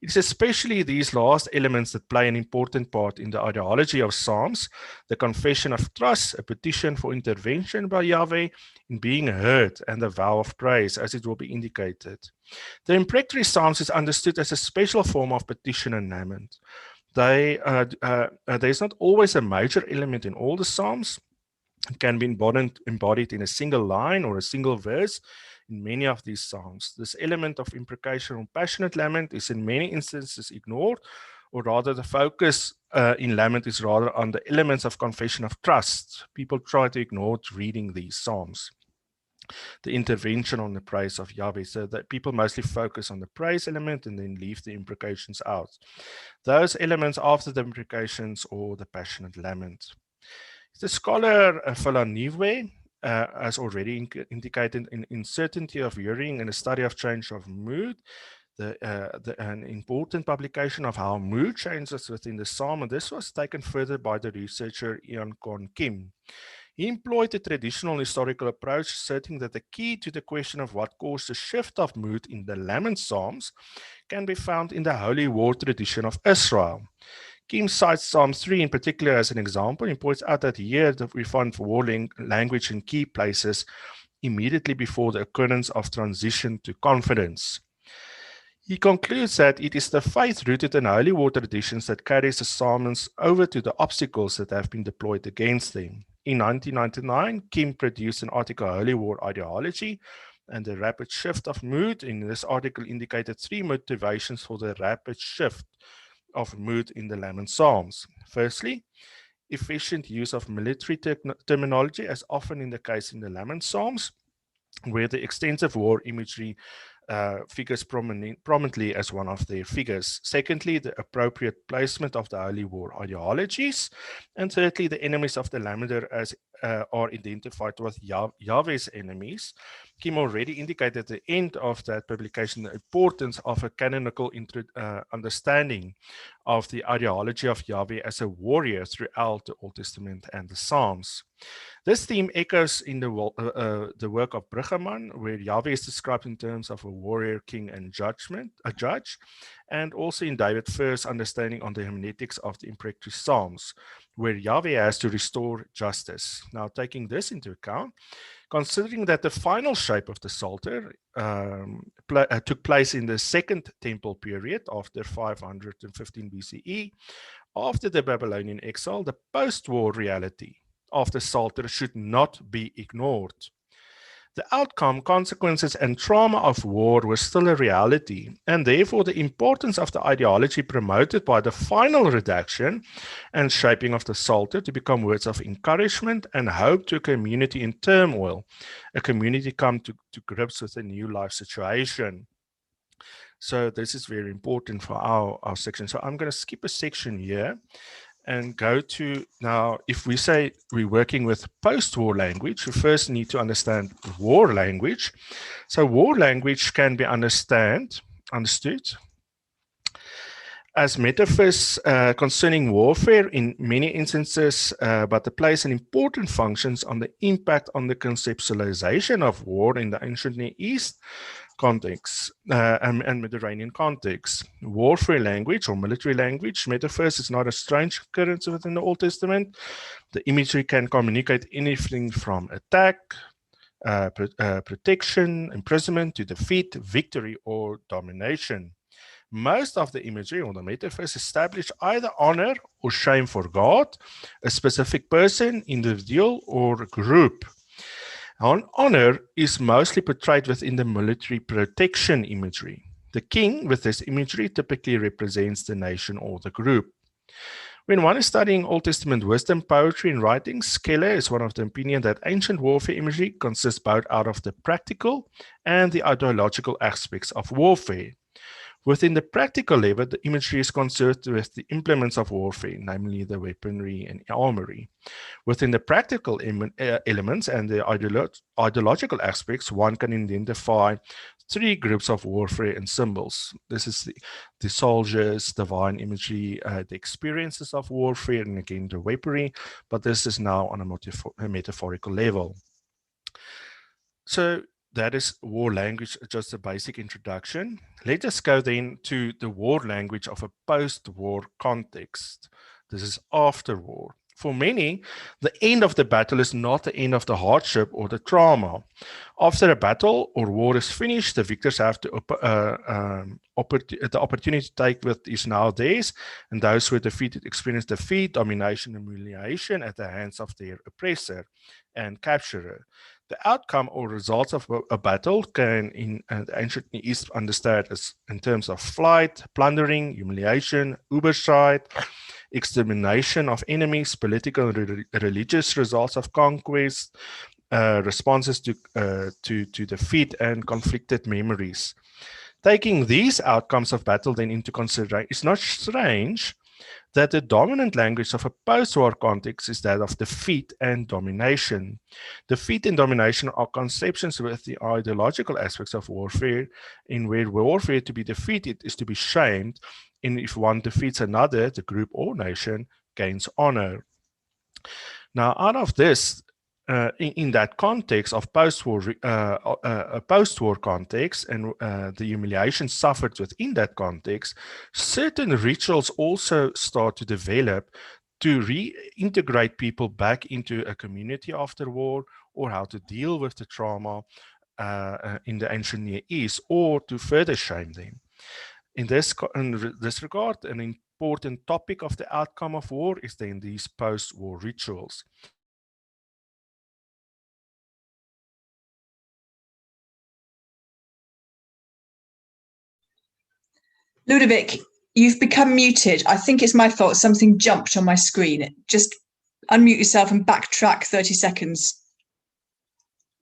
It is especially these last elements that play an important part in the ideology of Psalms, the confession of trust, a petition for intervention by Yahweh in being heard, and the vow of praise, as it will be indicated. The imprecatory Psalms is understood as a special form of petition and lament. There's not always a major element in all the Psalms. It can be embodied in a single line or a single verse. in many of these songs. This element of imprecation or passionate lament is in many instances ignored, or rather the focus in lament is rather on the elements of confession of trust. People try to ignore reading these psalms, the intervention on the praise of Yahweh, so that people mostly focus on the praise element and then leave the imprecations out. Those elements after the imprecations or the passionate lament. The scholar Philaniwe has already indicated in uncertainty of hearing and a study of change of mood, an important publication of how mood changes within the psalm, and this was taken further by the researcher Ian Con Kim. He employed a traditional historical approach, asserting that the key to the question of what caused the shift of mood in the lament psalms can be found in the holy war tradition of Israel. Kim cites Psalm 3 in particular as an example and points out that here that we find war language in key places immediately before the occurrence of transition to confidence. He concludes that it is the faith rooted in holy war traditions that carries the psalms over to the obstacles that have been deployed against them. In 1999, Kim produced an article, Holy War Ideology, and the rapid shift of mood. In this article indicated 3 motivations for the rapid shift of mood in the lament psalms. Firstly, efficient use of military terminology, as often in the case in the lament psalms, where the extensive war imagery figures prominently as one of their figures. Secondly, the appropriate placement of the holy war ideologies. And thirdly, the enemies of the lamenter as are identified with Yahweh's enemies. Kim already indicated at the end of that publication the importance of a canonical understanding of the ideology of Yahweh as a warrior throughout the Old Testament and the Psalms. This theme echoes in the work of Bruggeman, where Yahweh is described in terms of a warrior, king, and a judge, and also in David Firth's understanding on the hermeneutics of the imprecatory Psalms, where Yahweh has to restore justice. Now, taking this into account, considering that the final shape of the Psalter took place in the Second Temple period after 515 BCE, after the Babylonian exile, the post-war reality of the Psalter should not be ignored. The outcome, consequences, and trauma of war was still a reality, and therefore the importance of the ideology promoted by the final redaction and shaping of the Psalter to become words of encouragement and hope to a community in turmoil, a community come to grips with a new life situation. So this is very important for our section. So I'm going to skip a section here and go to, now, if we say we're working with post-war language, we first need to understand war language. So war language can be understood as metaphors concerning warfare in many instances, but it plays an important function on the impact on the conceptualization of war in the ancient Near East context and Mediterranean context. Warfare language or military language metaphors is not a strange occurrence within the Old Testament. The imagery can communicate anything from attack, protection, imprisonment, to defeat, victory, or domination. Most of the imagery or the metaphors establish either honor or shame for God, a specific person, individual, or group. Honor is mostly portrayed within the military protection imagery. The king, with this imagery, typically represents the nation or the group. When one is studying Old Testament wisdom, poetry, and writings, Keller is one of the opinion that ancient warfare imagery consists both out of the practical and the ideological aspects of warfare. Within the practical level, the imagery is concerned with the implements of warfare, namely the weaponry and armory. Within the practical elements and the ideological aspects, one can identify 3 groups of warfare and symbols. This is the soldiers, divine imagery, the experiences of warfare, and again the weaponry, but this is now on a metaphorical level. So that is war language, just a basic introduction. Let us go then to the war language of a post-war context. This is after war. For many, the end of the battle is not the end of the hardship or the trauma. After a battle or war is finished, the victors have the opportunity to take what is now theirs, and those who are defeated experience defeat, domination, and humiliation at the hands of their oppressor and capturer. The outcome or results of a battle can in the ancient Near East understood as in terms of flight, plundering, humiliation, uberstride, extermination of enemies, political and religious results of conquest, responses to defeat, and conflicted memories. Taking these outcomes of battle then into consideration, it's not strange that the dominant language of a post-war context is that of defeat and domination. Defeat and domination are conceptions with the ideological aspects of warfare, in where warfare to be defeated is to be shamed, and if one defeats another, the group or nation gains honor. Now, out of this, in that context of post-war context and the humiliation suffered within that context, certain rituals also start to develop to reintegrate people back into a community after war, or how to deal with the trauma in the ancient Near East, or to further shame them. In this regard, an important topic of the outcome of war is then these post-war rituals. Lodewyk, you've become muted. I think it's my fault. Something jumped on my screen. Just unmute yourself and backtrack 30 seconds.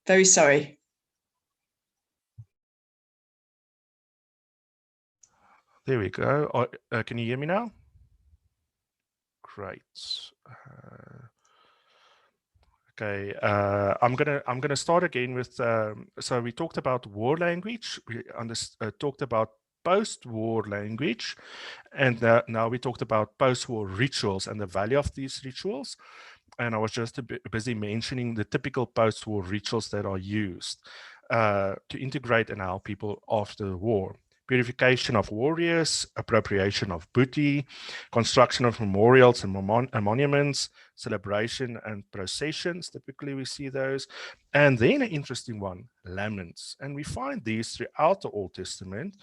Very sorry. There we go. Can you hear me now? Great. Okay, I'm gonna start again with. So we talked about war language. We talked about post-war language, and now we talked about post-war rituals and the value of these rituals. And I was just a bit busy mentioning the typical post-war rituals that are used to integrate and help people after the war. Purification of warriors, appropriation of booty, construction of memorials and monuments, celebration and processions. Typically we see those. And then an interesting one, laments. And we find these throughout the Old Testament.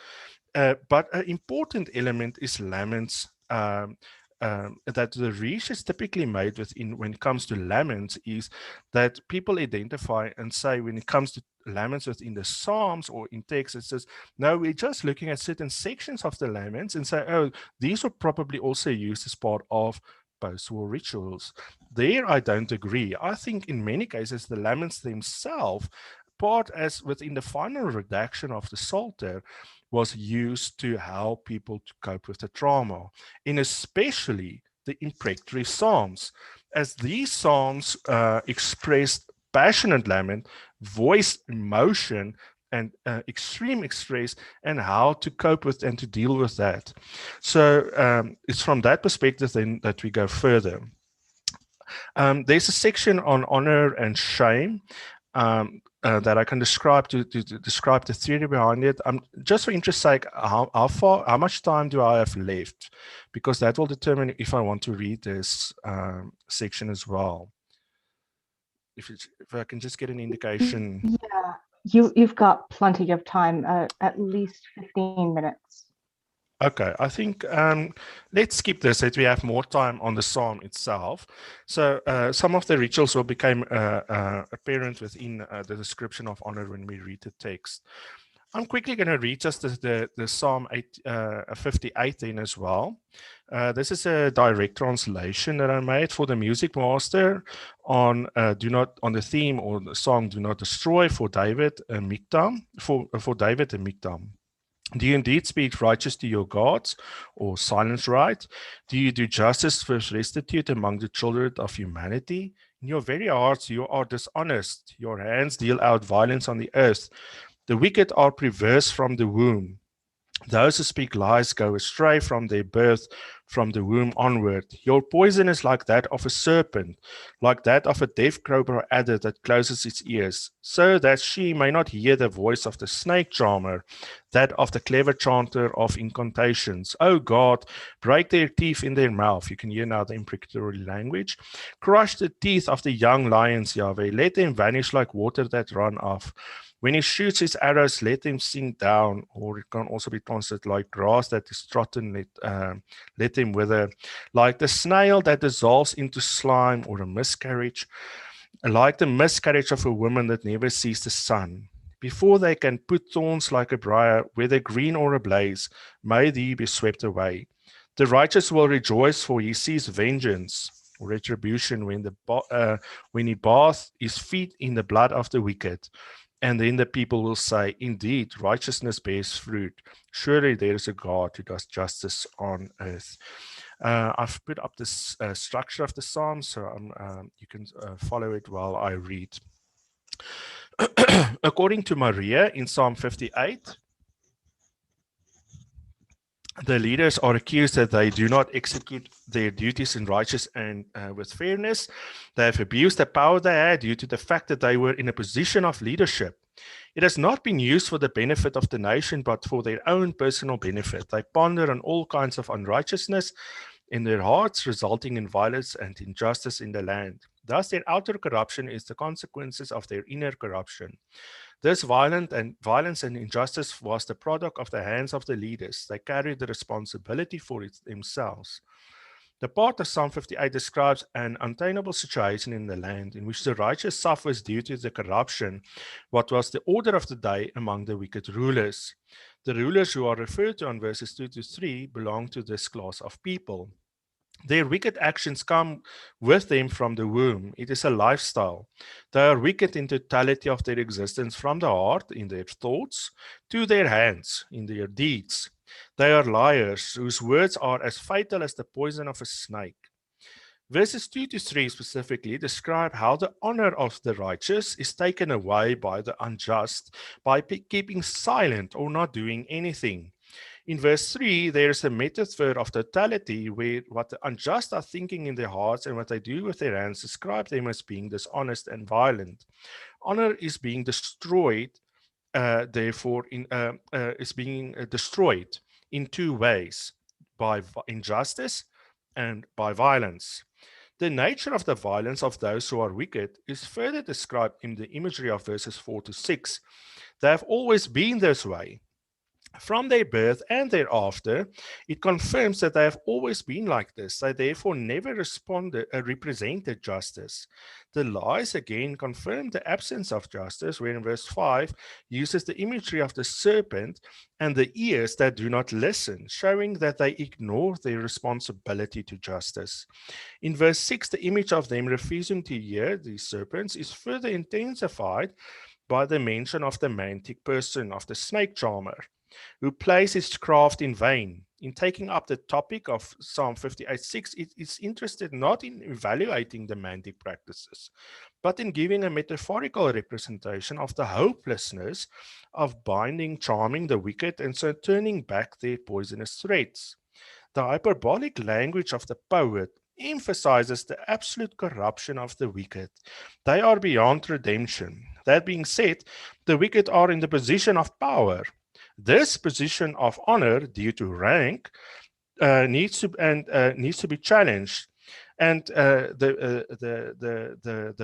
But an important element is laments that the reach is typically made within when it comes to laments is that people identify and say when it comes to laments within the Psalms or in text, it says, no, we're just looking at certain sections of the laments and say, oh, these were probably also used as part of post-war rituals. There, I don't agree. I think in many cases, the laments themselves, part as within the final redaction of the Psalter, was used to help people to cope with the trauma, and especially the imprecatory psalms, as these psalms expressed passionate lament, voiced emotion, and extreme stress, and how to cope with and to deal with that. So it's from that perspective then that we go further. There's a section on honor and shame. That I can describe to describe the theory behind it. Just for interest's sake, how much time do I have left? Because that will determine if I want to read this section as well. If I can just get an indication. Yeah, you've got plenty of time, at least 15 minutes. Okay, I think let's skip this so that we have more time on the psalm itself. So some of the rituals will become apparent within the description of honor when we read the text. I'm quickly going to read just the Psalm 58 then as well. This is a direct translation that I made for the music master on the theme or the song "Do Not Destroy" for David and Miktam, for David and Miktam. Do you indeed speak righteous to your gods, or silence right? Do you do justice first restitute among the children of humanity? In your very hearts you are dishonest. Your hands deal out violence on the earth. The wicked are perverse from the womb. Those who speak lies go astray from their birth, from the womb onward. Your poison is like that of a serpent, like that of a deaf crow or adder that closes its ears, so that she may not hear the voice of the snake charmer, that of the clever chanter of incantations. O God, break their teeth in their mouth. You can hear now the imprecatory language. Crush the teeth of the young lions, Yahweh. Let them vanish like water that run off. When he shoots his arrows, let them sink down, or it can also be translated like grass that is trodden, let them wither. Like the snail that dissolves into slime, or a miscarriage. like the miscarriage of a woman that never sees the sun. Before they can put thorns like a briar, whether green or ablaze, may thee be swept away. The righteous will rejoice, for he sees vengeance, or retribution, when he bathes his feet in the blood of the wicked. And then the people will say, indeed, righteousness bears fruit. Surely there is a God who does justice on earth. I've put up this structure of the psalm, so you can follow it while I read. According to Maria in Psalm 58, the leaders are accused that they do not execute their duties in righteous and with fairness. They have abused the power they had due to the fact that they were in a position of leadership. It has not been used for the benefit of the nation, but for their own personal benefit. They ponder on all kinds of unrighteousness in their hearts, resulting in violence and injustice in the land. Thus, their outer corruption is the consequences of their inner corruption. This violence and injustice was the product of the hands of the leaders. They carried the responsibility for it themselves. The part of Psalm 58 describes an untenable situation in the land in which the righteous suffers due to the corruption, what was the order of the day among the wicked rulers. The rulers who are referred to in verses 2 to 3 belong to this class of people. Their wicked actions come with them from the womb. It is a lifestyle. They are wicked in totality of their existence, from the heart, in their thoughts, to their hands, in their deeds. They are liars, whose words are as fatal as the poison of a snake. Verses 2 to 3 specifically describe how the honor of the righteous is taken away by the unjust by keeping silent or not doing anything. In verse 3, there is a metaphor of totality where what the unjust are thinking in their hearts and what they do with their hands describe them as being dishonest and violent. Honor is being destroyed, is being destroyed in two ways, by injustice and by violence. The nature of the violence of those who are wicked is further described in the imagery of verses 4 to 6. They have always been this way. From their birth and thereafter, it confirms that they have always been like this. They therefore never represented justice. The lies again confirm the absence of justice, where in verse 5 uses the imagery of the serpent and the ears that do not listen, showing that they ignore their responsibility to justice. In verse 6, the image of them refusing to hear these serpents is further intensified by the mention of the mantic person, of the snake charmer, who plays his craft in vain. In taking up the topic of Psalm 58:6, it is interested not in evaluating the mantic practices, but in giving a metaphorical representation of the hopelessness of charming the wicked, and so turning back their poisonous threats. The hyperbolic language of the poet emphasizes the absolute corruption of the wicked. They are beyond redemption. That being said, the wicked are in the position of power. This position of honor due to rank needs to be challenged, and the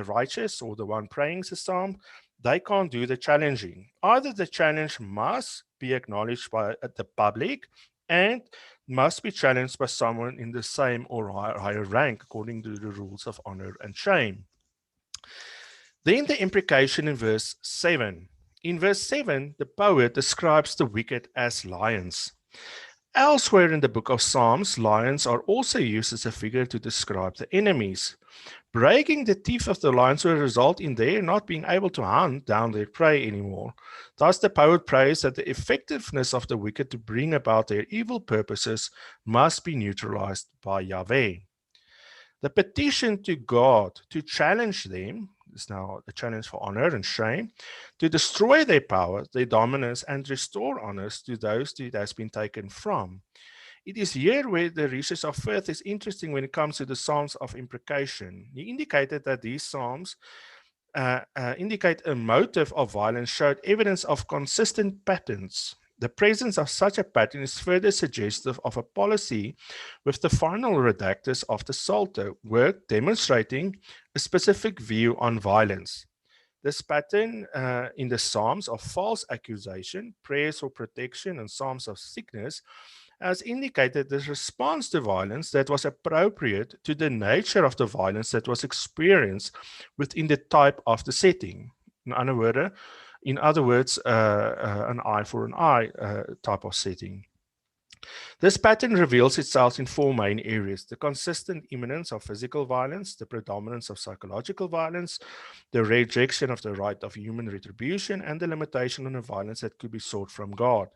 righteous, or the one praying the psalm, they can't do the challenging. Either the challenge must be acknowledged by the public and must be challenged by someone in the same or higher rank according to the rules of honor and shame. Then the imprecation in verse 7. In verse 7, the poet describes the wicked as lions. Elsewhere in the book of Psalms, lions are also used as a figure to describe the enemies. Breaking the teeth of the lions will result in their not being able to hunt down their prey anymore. Thus, the poet prays that the effectiveness of the wicked to bring about their evil purposes must be neutralized by Yahweh. The petition to God to challenge them is now a challenge for honor and shame, to destroy their power, their dominance, and restore honors to those that it has been taken from. It is here where the research of Firth is interesting when it comes to the Psalms of imprecation. He indicated that these Psalms indicate a motive of violence showed evidence of consistent patterns. The presence of such a pattern is further suggestive of a policy with the final redactors of the Psalter work demonstrating a specific view on violence. This pattern in the Psalms of false accusation, prayers for protection, and Psalms of sickness as indicated, the response to violence that was appropriate to the nature of the violence that was experienced within the type of the setting. In other words, an eye for an eye type of setting. This pattern reveals itself in four main areas: the consistent imminence of physical violence, the predominance of psychological violence, the rejection of the right of human retribution, and the limitation on the violence that could be sought from God.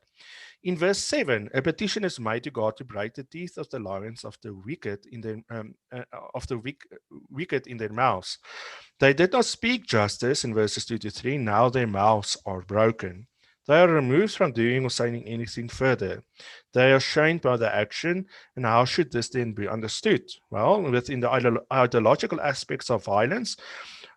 In verse 7, a petition is made to God to break the teeth of the lions of the wicked in their mouths. They did not speak justice in verses 2 to 3. Now their mouths are broken. They are removed from doing or saying anything further. They are shamed by the action, and how should this then be understood? Well, within the ideological aspects of violence,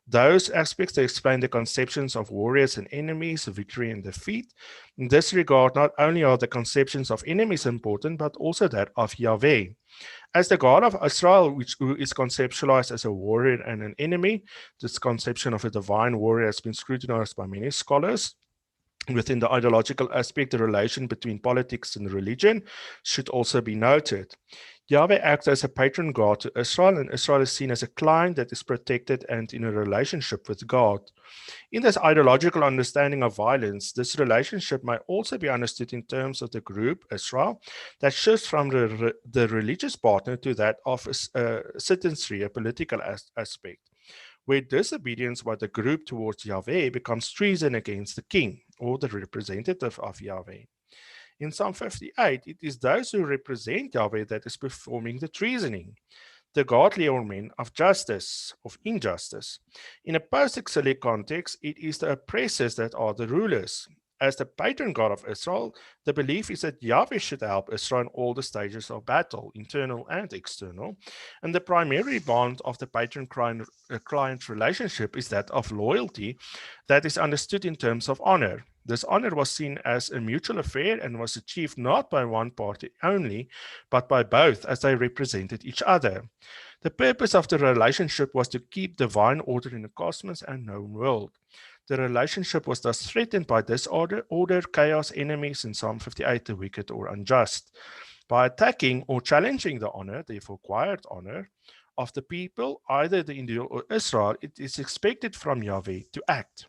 those aspects that explain the conceptions of warriors and enemies, victory and defeat. In this regard, not only are the conceptions of enemies important, but also that of Yahweh. As the God of Israel, who is conceptualized as a warrior and an enemy, this conception of a divine warrior has been scrutinized by many scholars. Within the ideological aspect, the relation between politics and religion should also be noted. Yahweh acts as a patron God to Israel, and Israel is seen as a client that is protected and in a relationship with God. In this ideological understanding of violence, this relationship may also be understood in terms of the group, Israel, that shifts from the religious partner to that of citizenry, a political aspect, where disobedience by the group towards Yahweh becomes treason against the king, or the representative of Yahweh. In Psalm 58, it is those who represent Yahweh that is performing the treasoning, the godly or men of justice, of injustice. In a post-exilic context, it is the oppressors that are the rulers. As the patron God of Israel, the belief is that Yahweh should help Israel in all the stages of battle, internal and external. And the primary bond of the patron-client relationship is that of loyalty that is understood in terms of honor. This honor was seen as a mutual affair and was achieved not by one party only, but by both as they represented each other. The purpose of the relationship was to keep divine order in the cosmos and known world. The relationship was thus threatened by disorder, chaos, enemies, in Psalm 58, the wicked or unjust. By attacking or challenging the honor, therefore acquired honor, of the people, either the individual or Israel, it is expected from Yahweh to act.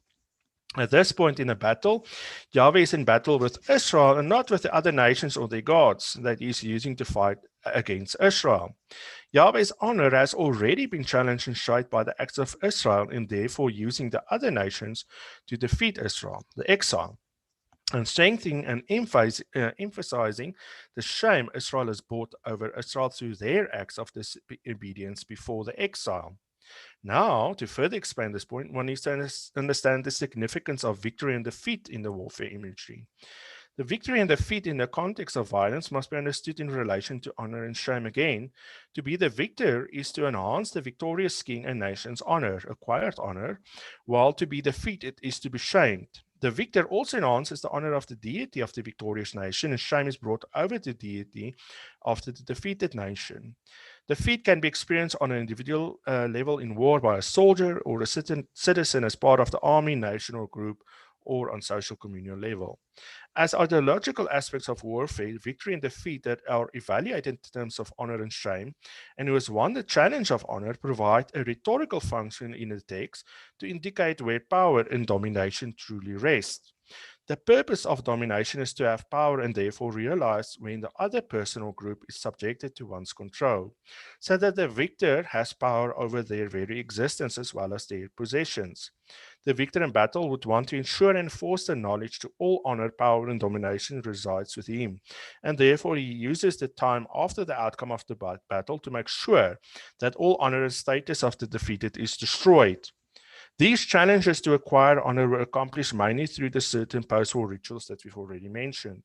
At this point in a battle, Yahweh is in battle with Israel and not with the other nations or their gods that he is using to fight against Israel. Yahweh's honor has already been challenged and shaped by the acts of Israel, and therefore using the other nations to defeat Israel, the exile, and strengthening and emphasizing the shame Israel has brought over Israel through their acts of disobedience before the exile. Now, to further explain this point, one needs to understand the significance of victory and defeat in the warfare imagery. The victory and defeat in the context of violence must be understood in relation to honor and shame again. To be the victor is to enhance the victorious king and nation's honor, acquired honor, while to be defeated is to be shamed. The victor also enhances the honor of the deity of the victorious nation, and shame is brought over the deity of the defeated nation. Defeat can be experienced on an individual level in war by a soldier or a citizen as part of the army, nation, or group, or on social communal level. As ideological aspects of warfare, victory and defeat that are evaluated in terms of honor and shame, and who has won the challenge of honor, provide a rhetorical function in the text to indicate where power and domination truly rest. The purpose of domination is to have power and therefore realize when the other person or group is subjected to one's control, so that the victor has power over their very existence as well as their possessions. The victor in battle would want to ensure and enforce the knowledge to all honor, power, and domination resides with him, and therefore he uses the time after the outcome of the battle to make sure that all honor and status of the defeated is destroyed. These challenges to acquire honor were accomplished mainly through the certain post-war rituals that we've already mentioned.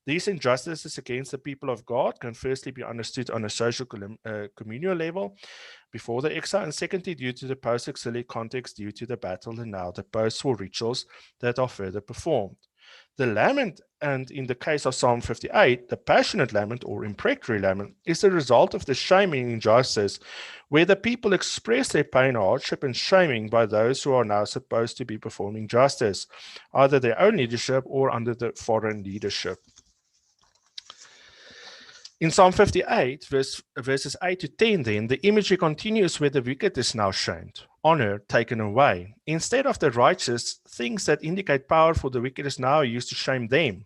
These injustices against the people of God can firstly be understood on a social communal level before the exile, and secondly due to the post-exilic context due to the battle and now the post-war rituals that are further performed. The lament, and in the case of Psalm 58, the passionate lament or imprecatory lament, is the result of the shaming injustice, where the people express their pain, hardship, and shaming by those who are now supposed to be performing justice, either their own leadership or under the foreign leadership. In Psalm 58, verses 8 to 10, then, the imagery continues where the wicked is now shamed, honor taken away. Instead of the righteous, things that indicate power for the wicked is now used to shame them.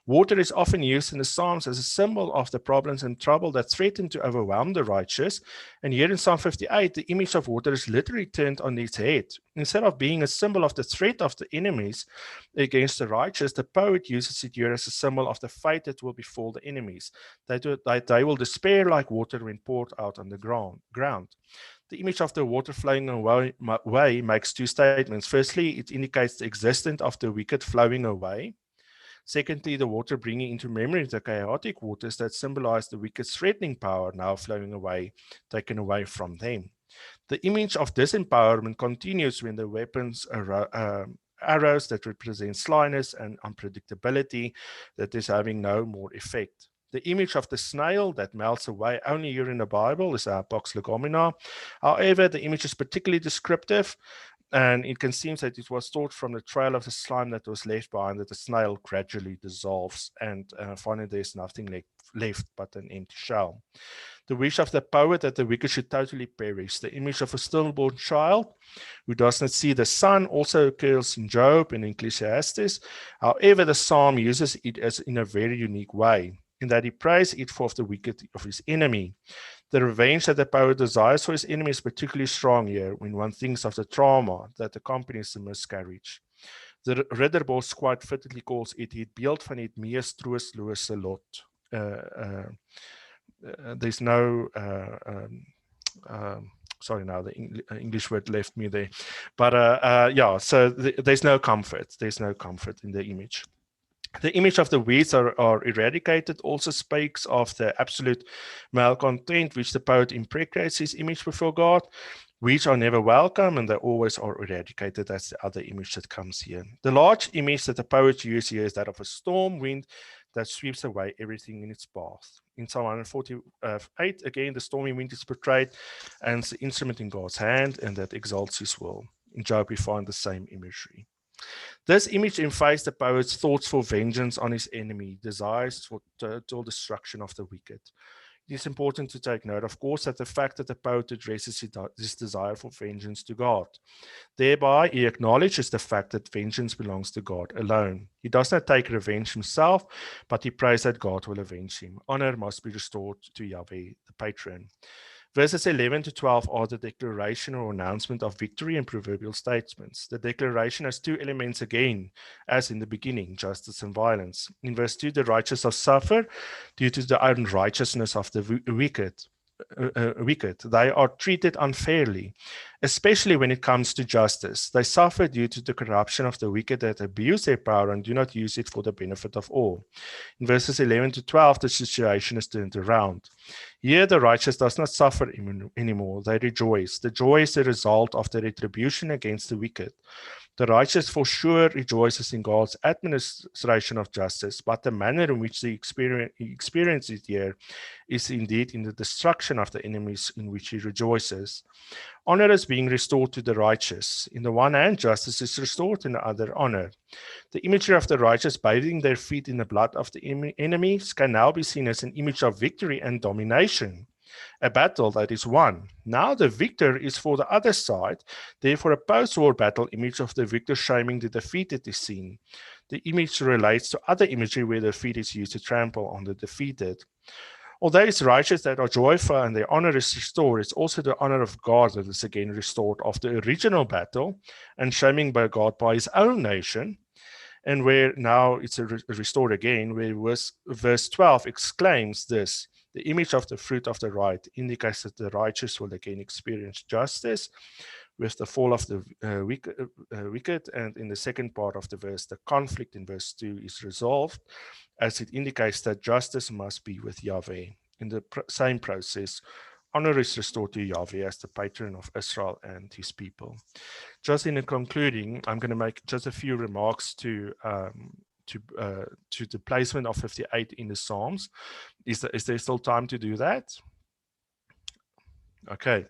Water is often used in the Psalms as a symbol of the problems and trouble that threaten to overwhelm the righteous. And here in Psalm 58, the image of water is literally turned on its head. Instead of being a symbol of the threat of the enemies against the righteous, the poet uses it here as a symbol of the fate that will befall the enemies. They will despair like water when poured out on the ground. The image of the water flowing away makes two statements. Firstly, it indicates the existence of the wicked flowing away. Secondly, the water bringing into memory the chaotic waters that symbolize the wicked's threatening power now flowing away, taken away from them. The image of disempowerment continues when the weapons arrows that represent slyness and unpredictability that is having no more effect. The image of the snail that melts away only here in the Bible is Pox legomena. However, the image is particularly descriptive, and it can seem that it was thought from the trail of the slime that was left behind that the snail gradually dissolves, and finally there's nothing left but an empty shell. The wish of the poet that the wicked should totally perish. The image of a stillborn child who does not see the sun also occurs in Job and Ecclesiastes. However, the psalm uses it as in a very unique way, in that he prays it for the wicked of his enemy. The revenge that the poet desires for his enemy is particularly strong here when one thinks of the trauma that accompanies the miscarriage. The Ridderbos quite fittingly calls it het beeld van het mees troostlose lot. There's no sorry, now the English word left me there, but yeah, so there's no comfort. There's no comfort in the image. The image of the weeds are eradicated also speaks of the absolute malcontent which the poet imprecates his image before God. Weeds are never welcome and they always are eradicated. That's the other image that comes here. The large image that the poet uses here is that of a storm wind that sweeps away everything in its path. In Psalm 148, again, the stormy wind is portrayed as the instrument in God's hand and that exalts his will. In Job, we find the same imagery. This image emphasizes the poet's thoughts for vengeance on his enemy, desires for total destruction of the wicked. It is important to take note, of course, that the fact that the poet addresses his desire for vengeance to God. Thereby, he acknowledges the fact that vengeance belongs to God alone. He does not take revenge himself, but he prays that God will avenge him. Honor must be restored to Yahweh, the patron. Verses 11 to 12 are the declaration or announcement of victory and proverbial statements. The declaration has two elements again, as in the beginning, justice and violence. In verse 2, the righteous shall suffer due to the unrighteousness of the wicked. They are treated unfairly, especially when it comes to justice. They suffer due to the corruption of the wicked that abuse their power and do not use it for the benefit of all. In verses 11 to 12, the situation is turned around. Here, the righteous does not suffer anymore. They rejoice. The joy is the result of the retribution against the wicked. The righteous for sure rejoices in God's administration of justice, but the manner in which he experiences it here is indeed in the destruction of the enemies in which he rejoices. Honor is being restored to the righteous. In the one hand, justice is restored, in the other, honor. The imagery of the righteous bathing their feet in the blood of the enemies can now be seen as an image of victory and domination. A battle that is won. Now the victor is for the other side. Therefore, a post-war battle image of the victor shaming the defeated is seen. The image relates to other imagery where the feet is used to trample on the defeated. Although it's righteous that are joyful and their honor is restored, it's also the honor of God that is again restored of the original battle and shaming by God by his own nation. And where now it's restored again, where verse 12 exclaims this: the image of the fruit of the right indicates that the righteous will again experience justice with the fall of the wicked. And in the second part of the verse, the conflict in verse 2 is resolved, as it indicates that justice must be with Yahweh. In the same process, honor is restored to Yahweh as the patron of Israel and his people. Just in concluding, I'm going to make just a few remarks to the placement of 58 in the Psalms. Is there still time to do that? Okay.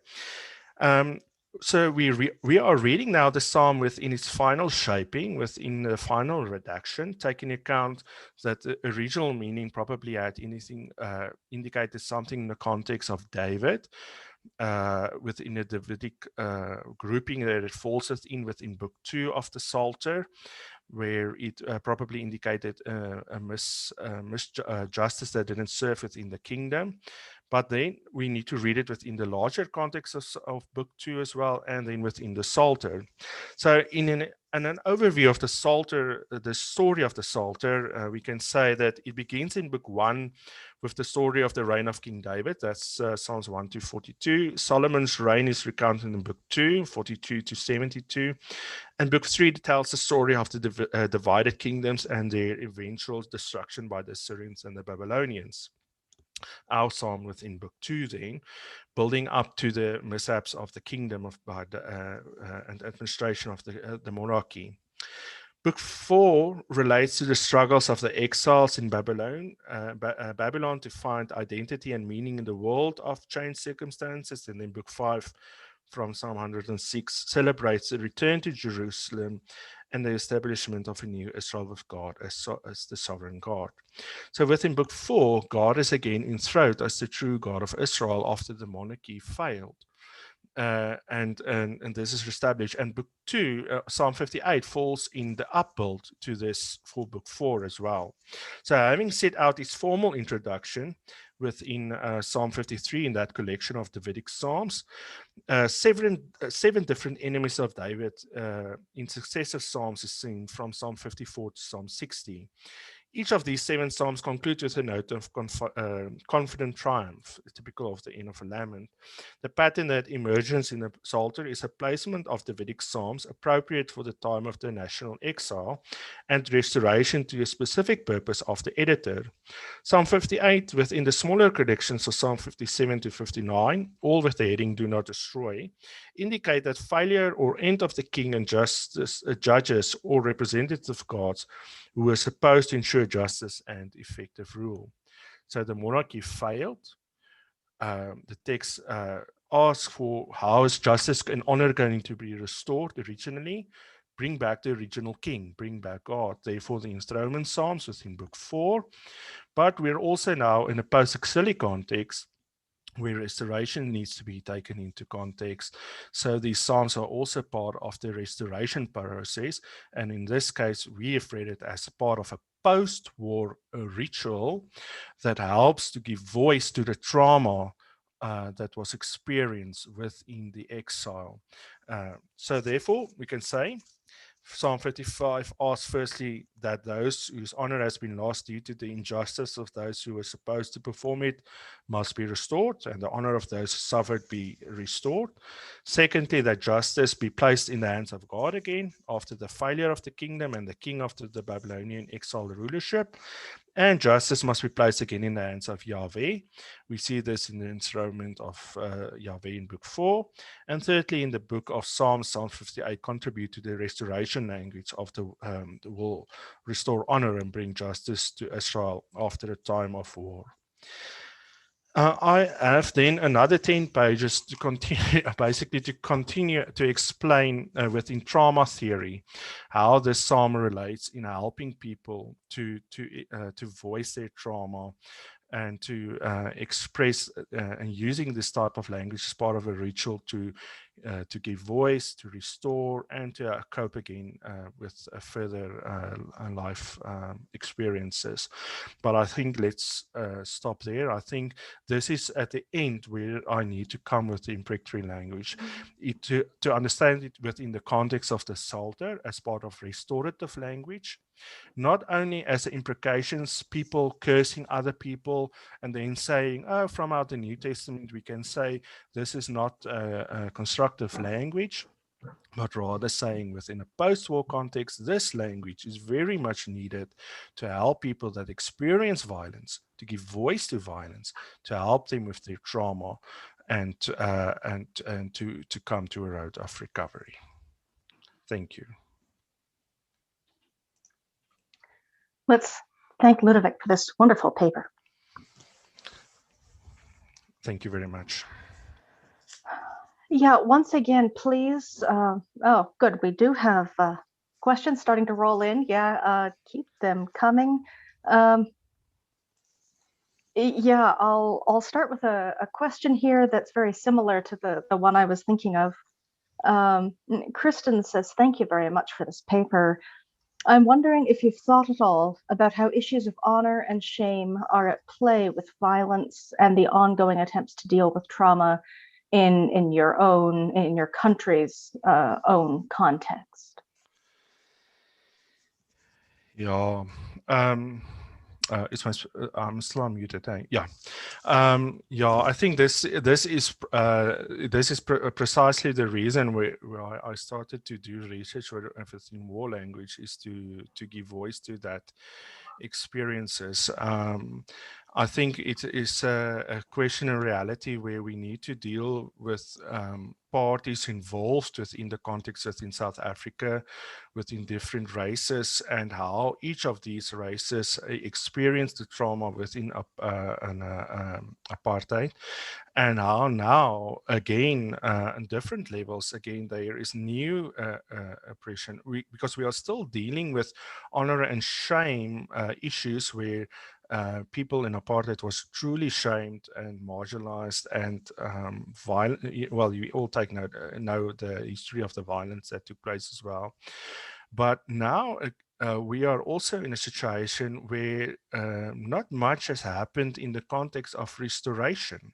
So we are reading now the psalm within its final shaping, within the final redaction, taking account that the original meaning probably had anything indicated something in the context of David, within the Davidic grouping that it falls within Book 2 of the Psalter, where it probably indicated a misjustice that didn't serve within the kingdom. But then we need to read it within the larger context of Book 2 as well, and then within the Psalter. So in an overview of the Psalter, the story of the Psalter, we can say that it begins in Book 1 with the story of the reign of King David. That's Psalms 1 to 42. Solomon's reign is recounted in Book 2, 42 to 72. And Book 3 tells the story of the divided kingdoms and their eventual destruction by the Assyrians and the Babylonians. Our psalm within Book 2 then, building up to the mishaps of the kingdom and administration of the monarchy. Book 4 relates to the struggles of the exiles in Babylon to find identity and meaning in the world of changed circumstances. And then Book 5 from Psalm 106 celebrates the return to Jerusalem and the establishment of a new Israel with God as the sovereign God. So within Book 4, God is again enthroned as the true God of Israel after the monarchy failed. And this is established. And Book 2, Psalm 58, falls in the upbuild to this for Book 4 as well. So having set out its formal introduction within Psalm 53 in that collection of Davidic Psalms, seven different enemies of David in successive Psalms is seen from Psalm 54 to Psalm 60. Each of these 7 Psalms concludes with a note of confident triumph, typical of the end of a lament. The pattern that emerges in the Psalter is a placement of Davidic Psalms appropriate for the time of the national exile and restoration to a specific purpose of the editor. Psalm 58 within the smaller collections of Psalm 57 to 59, all with the heading Do Not Destroy, indicate that failure or end of the king and judges or representative gods who were supposed to ensure justice and effective rule. So the monarchy failed. The text asks for how is justice and honor going to be restored originally. Bring back the original king, bring back God. Therefore, the enthronement Psalms within Book 4. But we're also now in a post-exilic context where restoration needs to be taken into context. So these Psalms are also part of the restoration process. And in this case, we have read it as part of a post-war ritual that helps to give voice to the trauma that was experienced within the exile. So therefore, we can say, Psalm 55 asks firstly that those whose honor has been lost due to the injustice of those who were supposed to perform it must be restored, and the honor of those who suffered be restored. Secondly, that justice be placed in the hands of God again after the failure of the kingdom and the king after the Babylonian exile rulership. And justice must be placed again in the hands of Yahweh. We see this in the enthronement of Yahweh in Book 4. And thirdly, in the book of Psalms, Psalm 58 contribute to the restoration language of the will restore honor and bring justice to Israel after a time of war. I have then another 10 pages to continue, basically to continue to explain within trauma theory how this psalm relates in helping people to voice their trauma and to express and using this type of language as part of a ritual to give voice, to restore, and to cope again with further life experiences. But I think let's stop there. I think this is at the end where I need to come with the imprecatory language, to understand it within the context of the Psalter as part of restorative language, not only as the imprecations, people cursing other people and then saying, oh, from out the New Testament, we can say this is not a constructive language, but rather saying within a post-war context, this language is very much needed to help people that experience violence, to give voice to violence, to help them with their trauma and to come to a road of recovery. Thank you. Let's thank Lodewyk for this wonderful paper. Thank you very much. Yeah, once again, please. Oh, good. We do have questions starting to roll in. Yeah, keep them coming. Yeah, I'll start with a question here that's very similar to the one I was thinking of. Kristen says, thank you very much for this paper. I'm wondering if you've thought at all about how issues of honor and shame are at play with violence and the ongoing attempts to deal with trauma in your country's own context. Yeah. I'm still unmuted. Eh? Yeah. Yeah, I think this is precisely the reason where I started to do research within war language, is to give voice to that experiences. I think it is a question in reality where we need to deal with parties involved within the context within South Africa, within different races, and how each of these races experience the trauma within apartheid, and how now again on different levels again there is new oppression, because we are still dealing with honor and shame issues where people in apartheid was truly shamed and marginalized and violent. Well, you all know the history of the violence that took place as well. But now we are also in a situation where not much has happened in the context of restoration.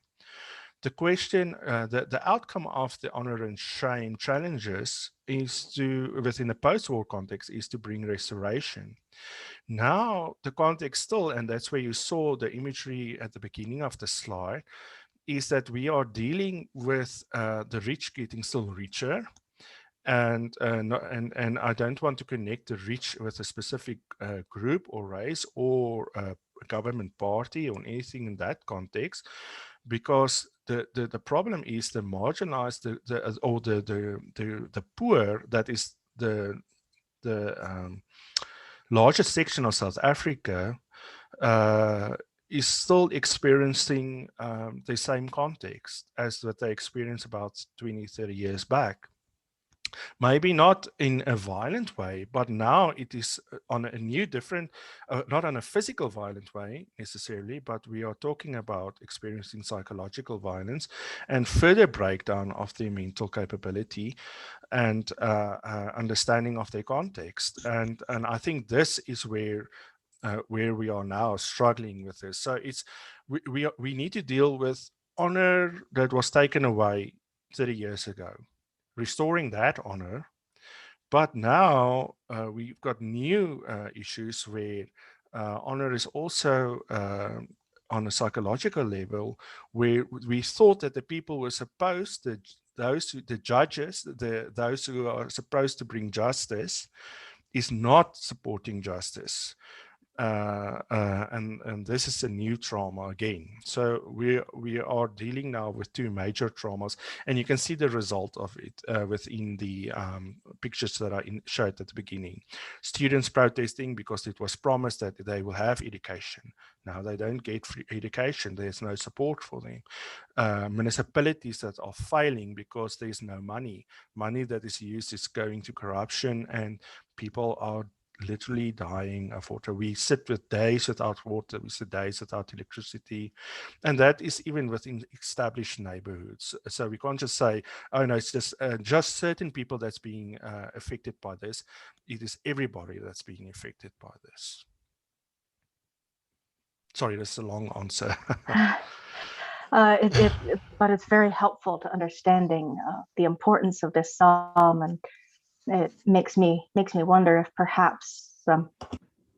The question, the outcome of the honor and shame challenges is to, within the post-war context, is to bring restoration. Now, the context still, and that's where you saw the imagery at the beginning of the slide, is that we are dealing with the rich getting still richer. And I don't want to connect the rich with a specific group or race or a government party or anything in that context, because the problem is the marginalized, the poor, that is the largest section of South Africa, is still experiencing the same context as what they experienced about 20, 30 years back. Maybe not in a violent way, but now it is on a new different, not on a physical violent way necessarily, but we are talking about experiencing psychological violence and further breakdown of their mental capability and understanding of their context. And I think this is where we are now struggling with this. So it's we need to deal with honor that was taken away 30 years ago, restoring that honor. But now we've got new issues where honor is also on a psychological level, where we thought that the people were supposed to, the judges, those who are supposed to bring justice, is not supporting justice. And this is a new trauma again. So we are dealing now with two major traumas, and you can see the result of it within the pictures that I showed at the beginning. Students protesting because it was promised that they will have education. Now they don't get free education. There's no support for them. Municipalities that are failing because there's no money. Money that is used is going to corruption, and people are literally dying of water. We sit with days without water, we sit days without electricity, and that is even within established neighborhoods. So we can't just say, oh no, it's just certain people that's being affected by this. It is everybody that's being affected by this. Sorry, that's a long answer. But it's very helpful to understanding the importance of this psalm, and it makes me wonder if perhaps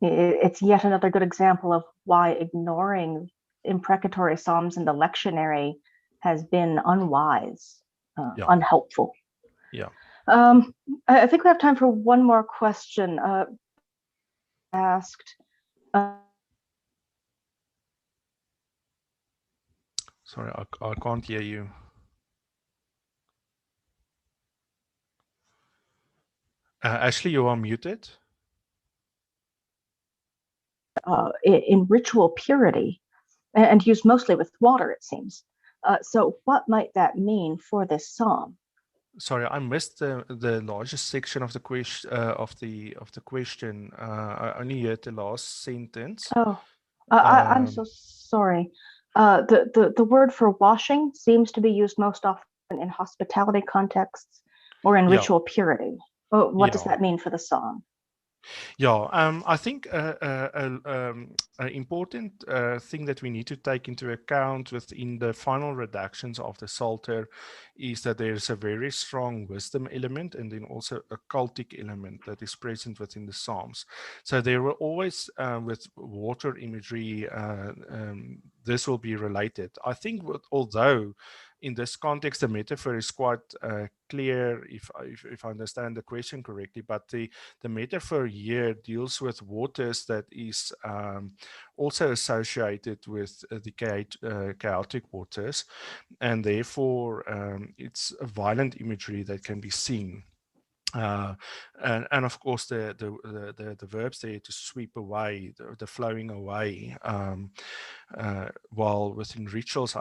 it's yet another good example of why ignoring imprecatory psalms in the lectionary has been unwise, unhelpful. Yeah. I think we have time for one more question. Asked. Sorry, I can't hear you. Ashley, you are muted. In ritual purity, and used mostly with water, it seems. So what might that mean for this psalm? Sorry, I missed the largest section of the question. I only heard the last sentence. Oh, I'm so sorry. The word for washing seems to be used most often in hospitality contexts or in ritual purity. What does that mean for the psalm? Yeah, I think an important thing that we need to take into account within the final redactions of the Psalter is that there's a very strong wisdom element and then also a cultic element that is present within the Psalms. So there will always, with water imagery, this will be related. I think although in this context, the metaphor is quite clear, if I understand the question correctly, but the metaphor here deals with waters that is also associated with the chaotic waters, and therefore it's a violent imagery that can be seen. And of course the verbs there to sweep away, the flowing away, while within rituals,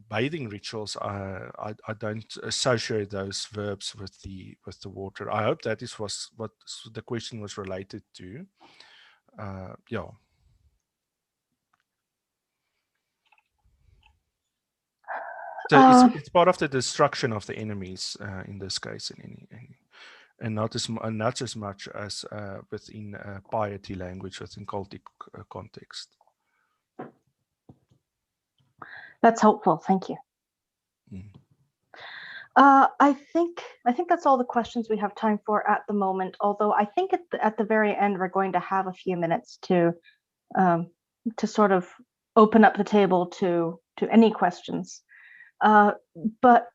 bathing rituals, I don't associate those verbs with the water. I hope that is what the question was related to. Yeah. So it's part of the destruction of the enemies in this case, and not as much as within piety language, within cultic context. That's helpful. Thank you. I think that's all the questions we have time for at the moment. Although I think at the very end we're going to have a few minutes to sort of open up the table to any questions. But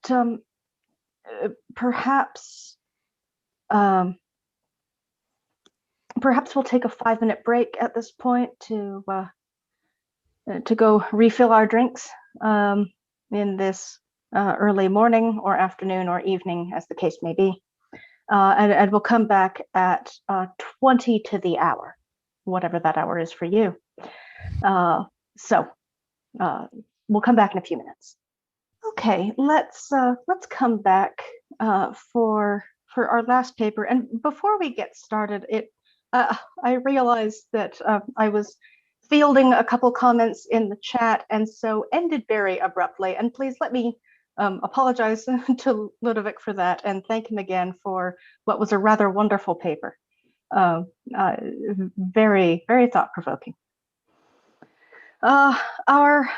perhaps we'll take a 5-minute break at this point to go refill our drinks in this early morning or afternoon or evening, as the case may be, and we'll come back at 20 to the hour, whatever that hour is for you. So we'll come back in a few minutes. Okay, let's come back for our last paper. And before we get started, I realized that I was fielding a couple comments in the chat and so ended very abruptly. And please let me apologize to Lodewyk for that and thank him again for what was a rather wonderful paper. Very, very thought-provoking. Our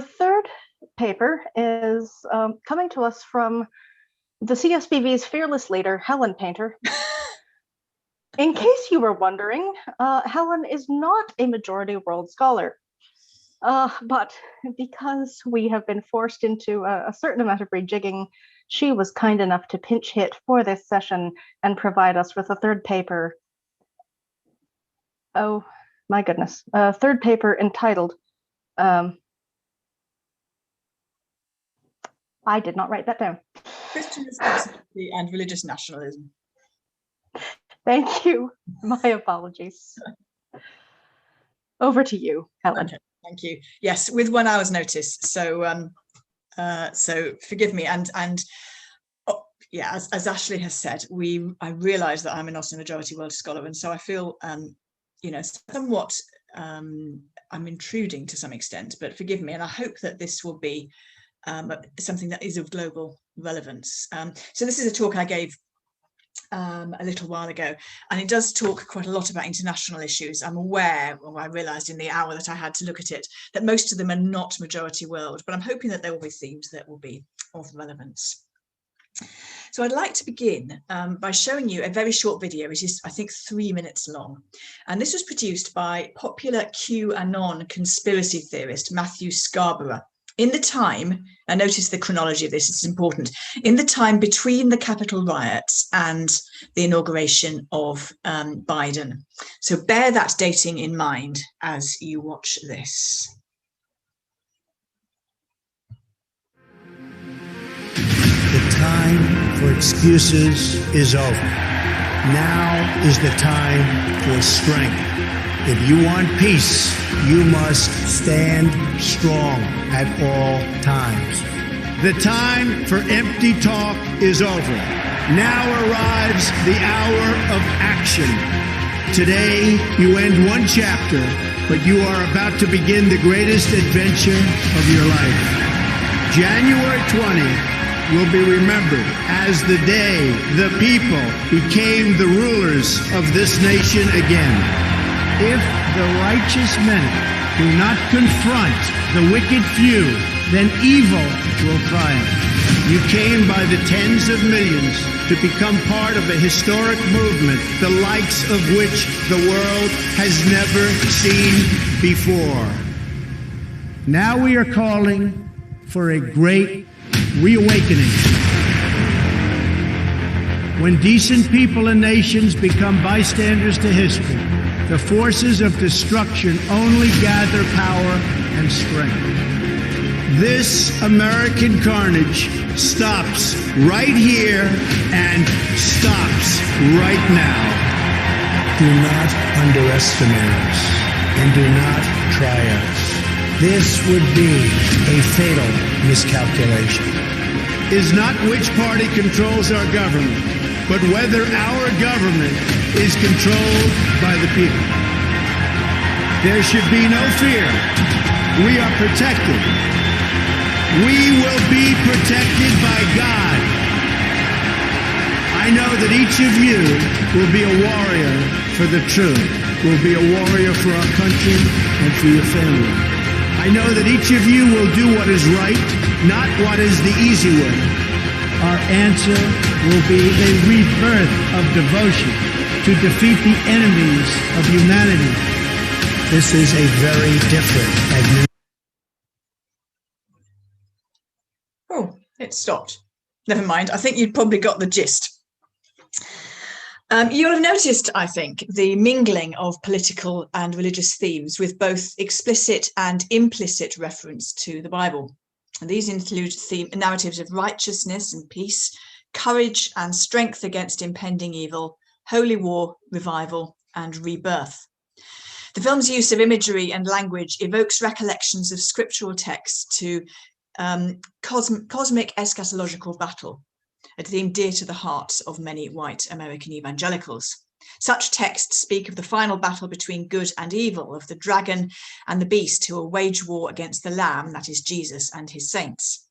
third paper is coming to us from the CSBV's fearless leader, Helen Paynter. In case you were wondering, Helen is not a majority world scholar, but because we have been forced into a certain amount of rejigging, she was kind enough to pinch hit for this session and provide us with a third paper. Oh my goodness, a third paper entitled, I did not write that down. Christian responsibility and religious nationalism. Thank you. My apologies. Over to you, Helen. Okay, thank you. Yes, with 1 hour's notice. So, so forgive me. And oh, yeah, as Ashley has said, I realise that I'm not a majority world scholar, and so I feel, you know, somewhat I'm intruding to some extent. But forgive me, and I hope that this will be something that is of global relevance. So this is a talk I gave a little while ago, and it does talk quite a lot about international issues. I'm aware, or I realised in the hour that I had to look at it, that most of them are not majority world, but I'm hoping that there will be themes that will be of relevance. So I'd like to begin by showing you a very short video. It is, I think, 3 minutes long. And this was produced by popular QAnon conspiracy theorist Matthew Scarborough in the time, and notice the chronology of this, it's important, in the time between the Capitol riots and the inauguration of Biden. So bear that dating in mind as you watch this. The time for excuses is over. Now is the time for strength. If you want peace, you must stand strong at all times. The time for empty talk is over. Now arrives the hour of action. Today, you end one chapter, but you are about to begin the greatest adventure of your life. January 20th will be remembered as the day the people became the rulers of this nation again. If the righteous many do not confront the wicked few, then evil will triumph. You came by the tens of millions to become part of a historic movement, the likes of which the world has never seen before. Now we are calling for a great reawakening. When decent people and nations become bystanders to history, the forces of destruction only gather power and strength. This American carnage stops right here and stops right now. Do not underestimate us and do not try us. This would be a fatal miscalculation. Is not which party controls our government, but whether our government is controlled by the people. There should be no fear. We are protected. We will be protected by God. I know that each of you will be a warrior for the truth, will be a warrior for our country and for your family. I know that each of you will do what is right, not what is the easy way. Our answer will be a rebirth of devotion to defeat the enemies of humanity. This is a very different administration. Oh, it stopped. Never mind. I think you'd probably got the gist. You'll have noticed, I think, the mingling of political and religious themes with both explicit and implicit reference to the Bible. And these include narratives of righteousness and peace, courage and strength against impending evil, holy war, revival, and rebirth. The film's use of imagery and language evokes recollections of scriptural texts to cosmic eschatological battle, a theme dear to the hearts of many white American evangelicals. Such texts speak of the final battle between good and evil, of the dragon and the beast who will wage war against the Lamb, that is Jesus and his saints.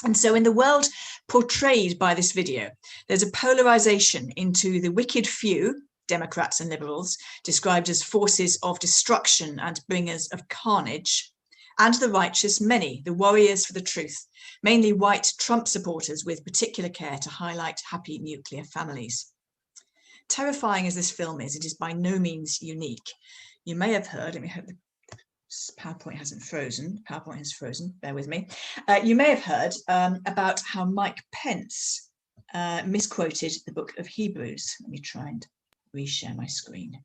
And so in the world portrayed by this video, there's a polarization into the wicked few, Democrats and liberals, described as forces of destruction and bringers of carnage, and the righteous many, the warriors for the truth, mainly white Trump supporters with particular care to highlight happy nuclear families. Terrifying as this film is, it is by no means unique. You may have heard, let me hope the PowerPoint hasn't frozen. PowerPoint has frozen, bear with me. You may have heard about how Mike Pence misquoted the book of Hebrews. Let me try and reshare my screen.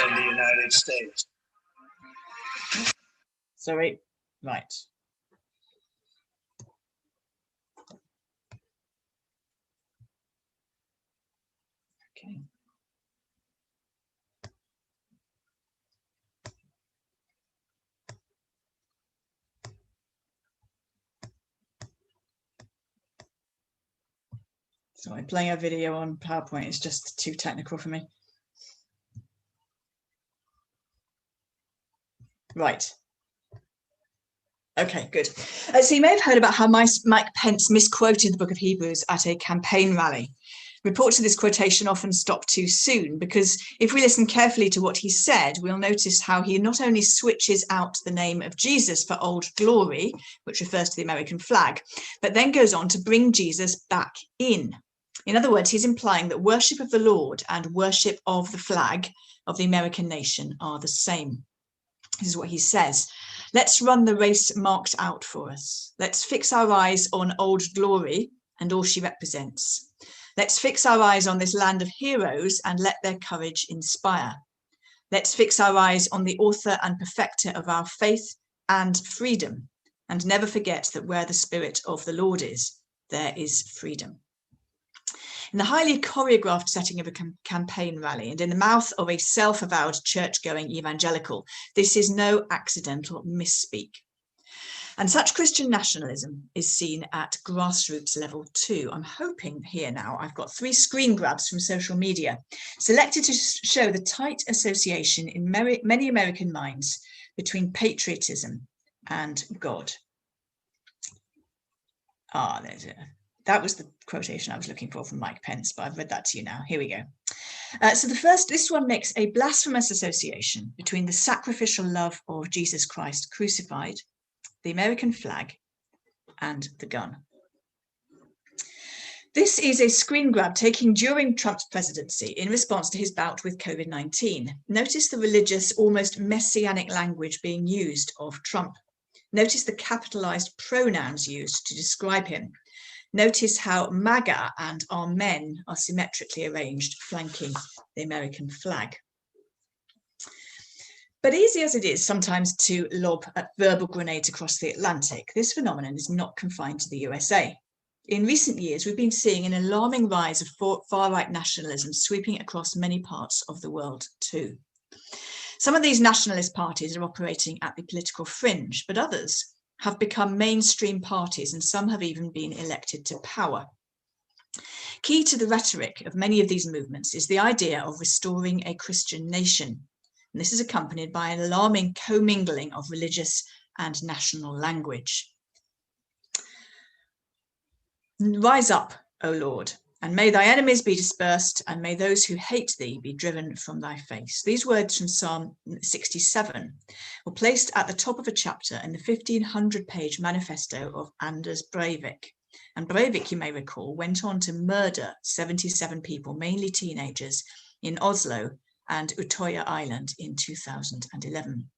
In the United States. Sorry, right. Okay. Sorry, playing a video on PowerPoint is just too technical for me. Right. Okay, good. So you may have heard about how Mike Pence misquoted the book of Hebrews at a campaign rally. Reports of this quotation often stop too soon, because if we listen carefully to what he said, we'll notice how he not only switches out the name of Jesus for Old Glory, which refers to the American flag, but then goes on to bring Jesus back in. In other words, he's implying that worship of the Lord and worship of the flag of the American nation are the same. This is what he says. Let's run the race marked out for us. Let's fix our eyes on Old Glory and all she represents. Let's fix our eyes on this land of heroes and let their courage inspire. Let's fix our eyes on the author and perfecter of our faith and freedom, and never forget that where the Spirit of the Lord is, there is freedom. In the highly choreographed setting of a campaign rally and in the mouth of a self-avowed church-going evangelical, this is no accidental misspeak. And such Christian nationalism is seen at grassroots level too. I'm hoping here now I've got 3 screen grabs from social media, selected to show the tight association in many American minds between patriotism and God. Ah, there's it. That was the quotation I was looking for from Mike Pence, but I've read that to you now. Here we go. So this one makes a blasphemous association between the sacrificial love of Jesus Christ crucified, the American flag, and the gun. This is a screen grab taken during Trump's presidency in response to his bout with COVID-19. Notice the religious, almost messianic language being used of Trump. Notice the capitalized pronouns used to describe him. Notice how MAGA and Amen are symmetrically arranged, flanking the American flag. But easy as it is sometimes to lob verbal grenades across the Atlantic, this phenomenon is not confined to the USA. In recent years, we've been seeing an alarming rise of far-right nationalism sweeping across many parts of the world too. Some of these nationalist parties are operating at the political fringe, but others have become mainstream parties, and some have even been elected to power. Key to the rhetoric of many of these movements is the idea of restoring a Christian nation. And this is accompanied by an alarming commingling of religious and national language. Rise up, O Lord, and may thy enemies be dispersed, and may those who hate thee be driven from thy face. These words from Psalm 67 were placed at the top of a chapter in the 1500-page manifesto of Anders Breivik. And Breivik, you may recall, went on to murder 77 people, mainly teenagers, in Oslo and Utoya Island in 2011.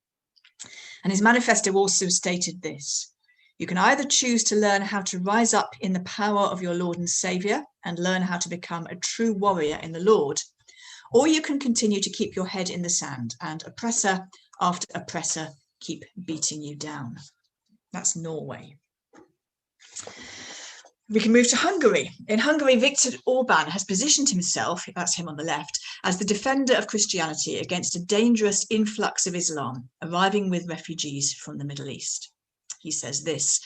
And his manifesto also stated this: you can either choose to learn how to rise up in the power of your Lord and Saviour and learn how to become a true warrior in the Lord, or you can continue to keep your head in the sand and oppressor after oppressor keep beating you down. That's Norway. We can move to Hungary. In Hungary, Viktor Orban has positioned himself, that's him on the left, as the defender of Christianity against a dangerous influx of Islam arriving with refugees from the Middle East. He says this: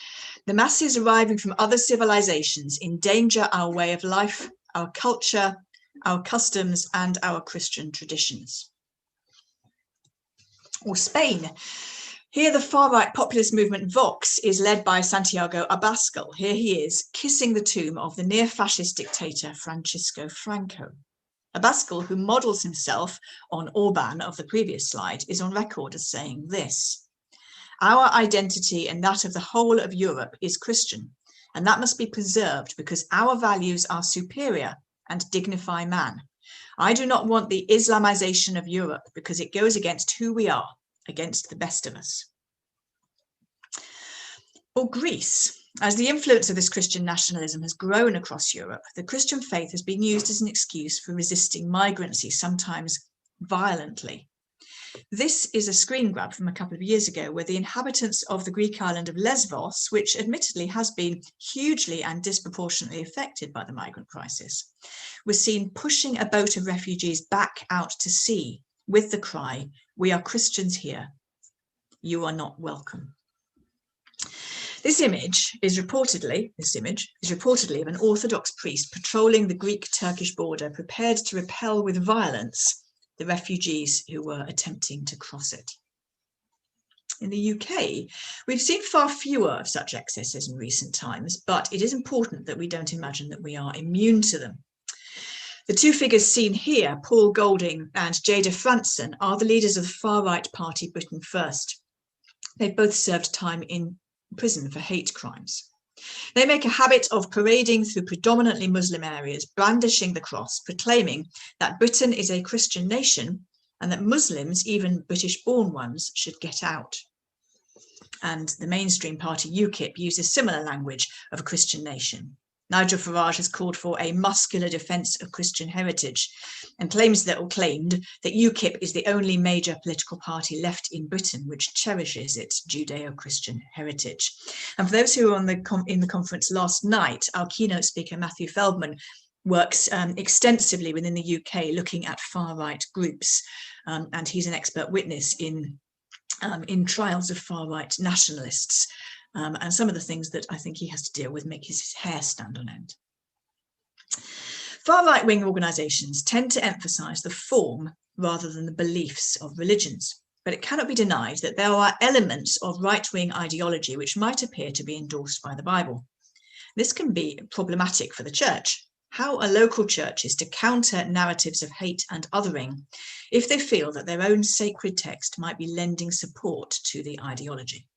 the masses arriving from other civilizations endanger our way of life, our culture, our customs, and our Christian traditions. Or Spain. Here, the far-right populist movement Vox is led by Santiago Abascal. Here he is, kissing the tomb of the near-fascist dictator Francisco Franco. Abascal, who models himself on Orban of the previous slide, is on record as saying this: our identity and that of the whole of Europe is Christian, and that must be preserved because our values are superior and dignify man. I do not want the Islamization of Europe because it goes against who we are, against the best of us. Or Greece. As the influence of this Christian nationalism has grown across Europe, the Christian faith has been used as an excuse for resisting migrancy, sometimes violently. This is a screen grab from a couple of years ago where the inhabitants of the Greek island of Lesbos, which admittedly has been hugely and disproportionately affected by the migrant crisis, were seen pushing a boat of refugees back out to sea with the cry, "We are Christians here. You are not welcome." This image is reportedly of an Orthodox priest patrolling the Greek-Turkish border, prepared to repel with violence the refugees who were attempting to cross it. In the UK, we've seen far fewer of such excesses in recent times, but it is important that we don't imagine that we are immune to them. The two figures seen here, Paul Golding and Jada Franson, are the leaders of the far-right party Britain First. They've both served time in prison for hate crimes. They make a habit of parading through predominantly Muslim areas, brandishing the cross, proclaiming that Britain is a Christian nation and that Muslims, even British-born ones, should get out. And the mainstream party UKIP uses similar language of a Christian nation. Nigel Farage has called for a muscular defence of Christian heritage and claimed that UKIP is the only major political party left in Britain which cherishes its Judeo-Christian heritage. And for those who were in the conference last night, our keynote speaker, Matthew Feldman, works extensively within the UK looking at far-right groups, and he's an expert witness in trials of far-right nationalists, and some of the things that I think he has to deal with make his hair stand on end. Far right-wing organisations tend to emphasise the form rather than the beliefs of religions, but it cannot be denied that there are elements of right-wing ideology which might appear to be endorsed by the Bible. This can be problematic for the church. How are local churches to counter narratives of hate and othering if they feel that their own sacred text might be lending support to the ideology?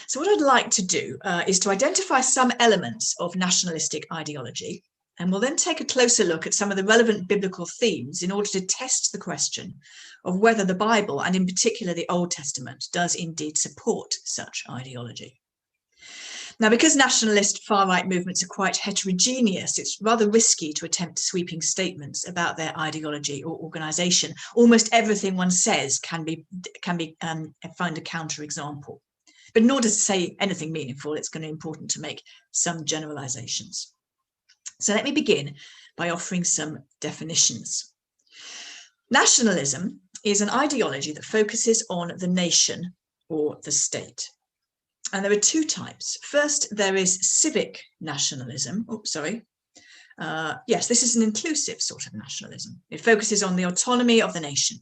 So what I'd like to do is to identify some elements of nationalistic ideology, and we'll then take a closer look at some of the relevant biblical themes in order to test the question of whether the Bible, and in particular the Old Testament, does indeed support such ideology. Now, because nationalist far-right movements are quite heterogeneous, it's rather risky to attempt sweeping statements about their ideology or organisation. Almost everything one says can find a counterexample. But in order to say anything meaningful, it's going to be important to make some generalisations. So let me begin by offering some definitions. Nationalism is an ideology that focuses on the nation or the state. And there are two types. First, there is civic nationalism. Yes, this is an inclusive sort of nationalism. It focuses on the autonomy of the nation,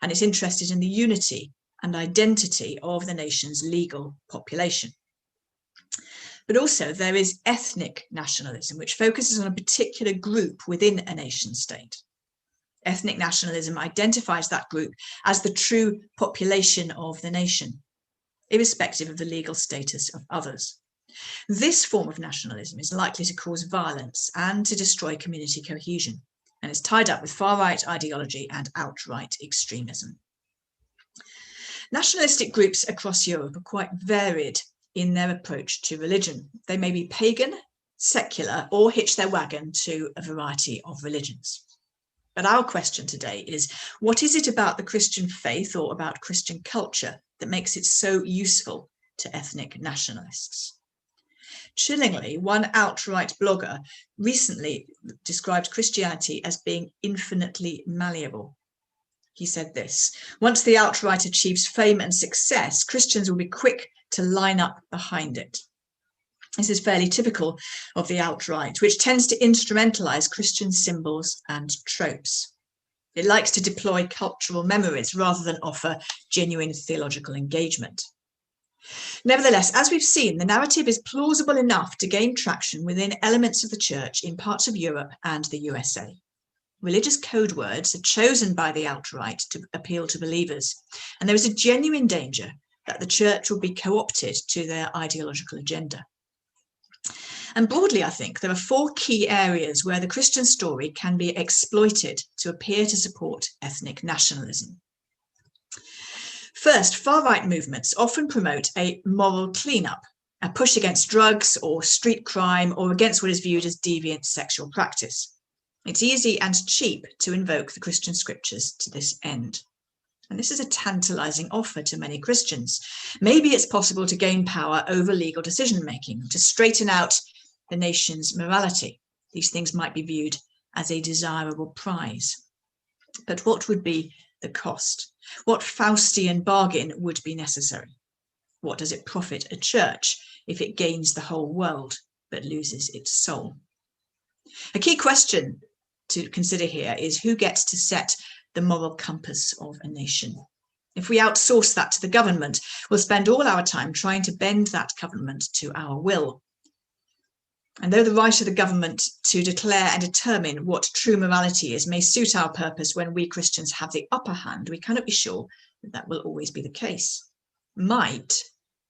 and it's interested in the unity and identity of the nation's legal population. But also there is ethnic nationalism, which focuses on a particular group within a nation state. Ethnic nationalism identifies that group as the true population of the nation, irrespective of the legal status of others. This form of nationalism is likely to cause violence and to destroy community cohesion, and is tied up with far-right ideology and outright extremism. Nationalistic groups across Europe are quite varied in their approach to religion. They may be pagan, secular, or hitch their wagon to a variety of religions. But our question today is, what is it about the Christian faith or about Christian culture that makes it so useful to ethnic nationalists? Chillingly, one outright blogger recently described Christianity as being infinitely malleable. He said this: once the outright achieves fame and success, Christians will be quick to line up behind it. This is fairly typical of the outright, which tends to instrumentalize Christian symbols and tropes. It likes to deploy cultural memories rather than offer genuine theological engagement. Nevertheless, as we've seen, the narrative is plausible enough to gain traction within elements of the church in parts of Europe and the USA. Religious code words are chosen by the outright to appeal to believers, and there is a genuine danger that the church will be co-opted to their ideological agenda. And broadly, I think there are four key areas where the Christian story can be exploited to appear to support ethnic nationalism. First, far-right movements often promote a moral cleanup, a push against drugs or street crime, or against what is viewed as deviant sexual practice. It's easy and cheap to invoke the Christian scriptures to this end. And this is a tantalizing offer to many Christians. Maybe it's possible to gain power over legal decision-making, to straighten out the nation's morality. These things might be viewed as a desirable prize. But what would be the cost? What Faustian bargain would be necessary? What does it profit a church if it gains the whole world but loses its soul? A key question to consider here is who gets to set the moral compass of a nation. If we outsource that to the government, we'll spend all our time trying to bend that government to our will. And though the right of the government to declare and determine what true morality is may suit our purpose when we Christians have the upper hand, we cannot be sure that that will always be the case. Might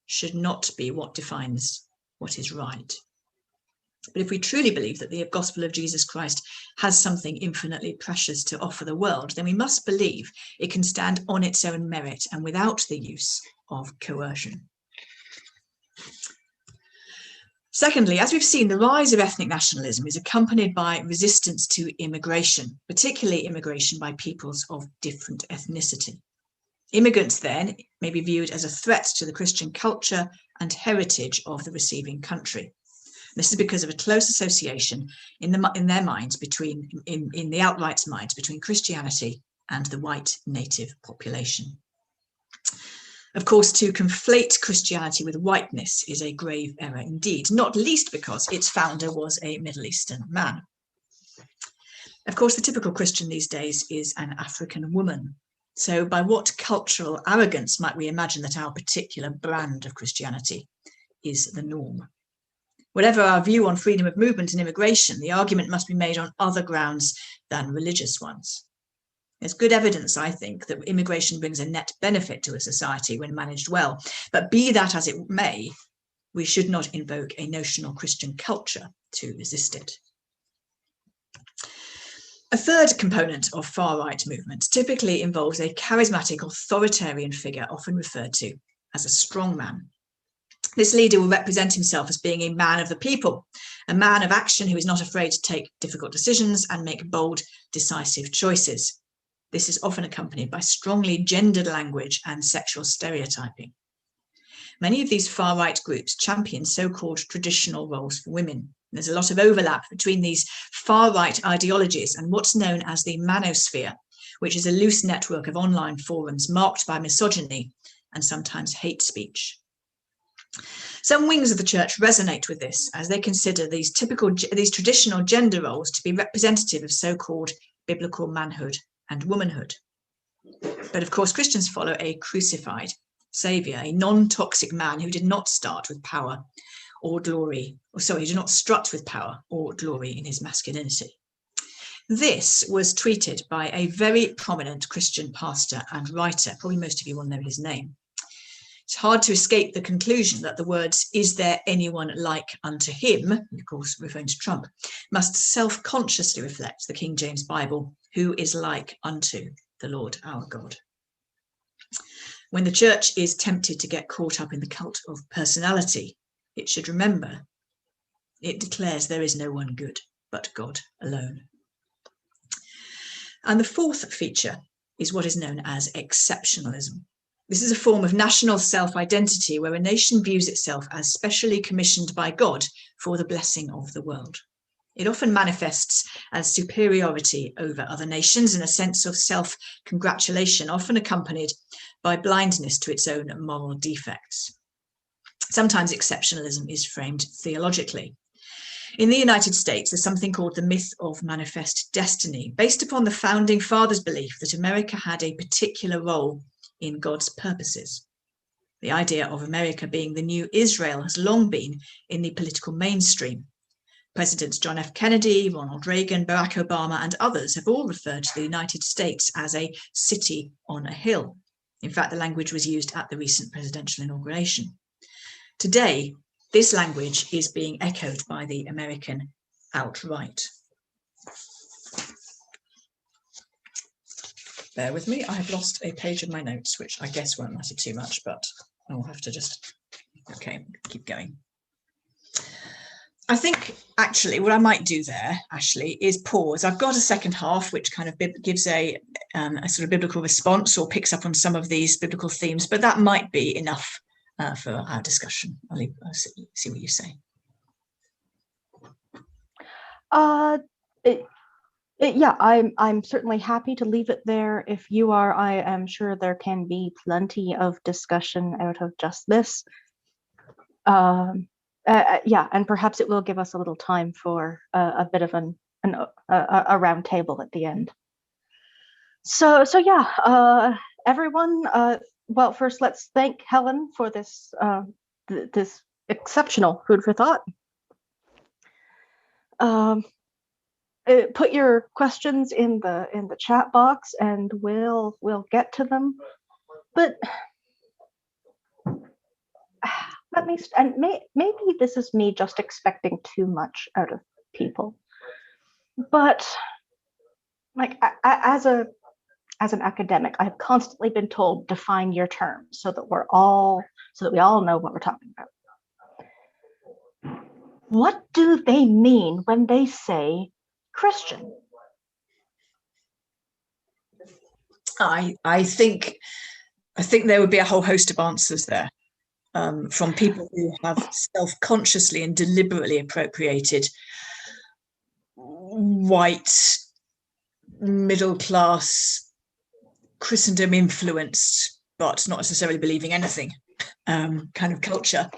should not be what defines what is right. But if we truly believe that the gospel of Jesus Christ has something infinitely precious to offer the world, then we must believe it can stand on its own merit and without the use of coercion. Secondly, as we've seen, the rise of ethnic nationalism is accompanied by resistance to immigration, particularly immigration by peoples of different ethnicity. Immigrants then may be viewed as a threat to the Christian culture and heritage of the receiving country. This is because of a close association in their minds in the outright's minds between Christianity and the white native population. Of course, to conflate Christianity with whiteness is a grave error indeed, not least because its founder was a Middle Eastern man. Of course, the typical Christian these days is an African woman. So by what cultural arrogance might we imagine that our particular brand of Christianity is the norm? Whatever our view on freedom of movement and immigration, the argument must be made on other grounds than religious ones. There's good evidence, I think, that immigration brings a net benefit to a society when managed well. But be that as it may, we should not invoke a notional Christian culture to resist it. A third component of far-right movements typically involves a charismatic authoritarian figure, often referred to as a strongman. This leader will represent himself as being a man of the people, a man of action who is not afraid to take difficult decisions and make bold, decisive choices. This is often accompanied by strongly gendered language and sexual stereotyping. Many of these far-right groups champion so-called traditional roles for women. There's a lot of overlap between these far-right ideologies and what's known as the manosphere, which is a loose network of online forums marked by misogyny and sometimes hate speech. Some wings of the church resonate with this as they consider these traditional gender roles to be representative of so-called biblical manhood and womanhood. But of course, Christians follow a crucified Saviour, a non-toxic man who did not start with power or glory, he did not strut with power or glory in his masculinity. This was tweeted by a very prominent Christian pastor and writer. Probably most of you will know his name. It's hard to escape the conclusion that the words, "Is there anyone like unto him?" of course referring to Trump, must self-consciously reflect the King James Bible, who is like unto the Lord our God. When the church is tempted to get caught up in the cult of personality, it should remember it declares there is no one good but God alone. And the fourth feature is what is known as exceptionalism. This is a form of national self-identity where a nation views itself as specially commissioned by God for the blessing of the world. It often manifests as superiority over other nations and a sense of self-congratulation, often accompanied by blindness to its own moral defects. Sometimes exceptionalism is framed theologically. In the United States, there's something called the myth of manifest destiny, based upon the founding fathers' belief that America had a particular role in God's purposes. The idea of America being the new Israel has long been in the political mainstream. Presidents John F. Kennedy, Ronald Reagan, Barack Obama, and others have all referred to the United States as a city on a hill. In fact, the language was used at the recent presidential inauguration. Today, this language is being echoed by the American alt-right. Bear with me, I have lost a page of my notes, which I guess won't matter too much, but I'll have to just, okay, keep going. I think actually what I might do there, Ashley, is pause. I've got a second half, which kind of gives a sort of biblical response or picks up on some of these biblical themes, but that might be enough for our discussion. I'll see what you say. Yeah, I'm certainly happy to leave it there. If you are, I am sure there can be plenty of discussion out of just this. Yeah, and perhaps it will give us a little time for a bit of a round table at the end. So yeah, everyone. Well, first let's thank Helen for this this exceptional food for thought. Put your questions in the chat box, and we'll get to them. But let me, and maybe this is me just expecting too much out of people. But like as an academic, I've constantly been told define your terms so that we all know what we're talking about. What do they mean when they say Christian? I think there would be a whole host of answers there. from people who have self-consciously and deliberately appropriated white, middle-class, Christendom-influenced, but not necessarily believing anything, kind of culture,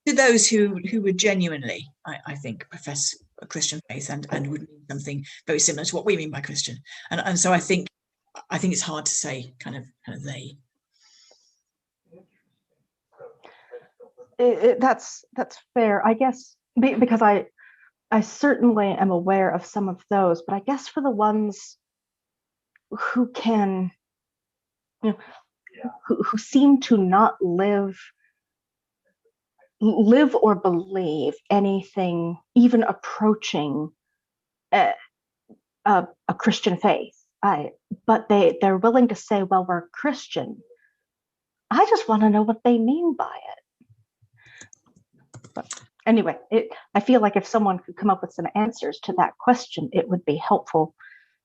to those who would genuinely, I think, profess a Christian faith and would mean something very similar to what we mean by Christian. And so I think it's hard to say kind of they. That's fair, I guess, because I certainly am aware of some of those, but I guess for the ones who can, who seem to not live or believe anything even approaching a Christian faith, but they're willing to say, well, we're Christian. I just want to know what they mean by it. But anyway, I feel like if someone could come up with some answers to that question, it would be helpful.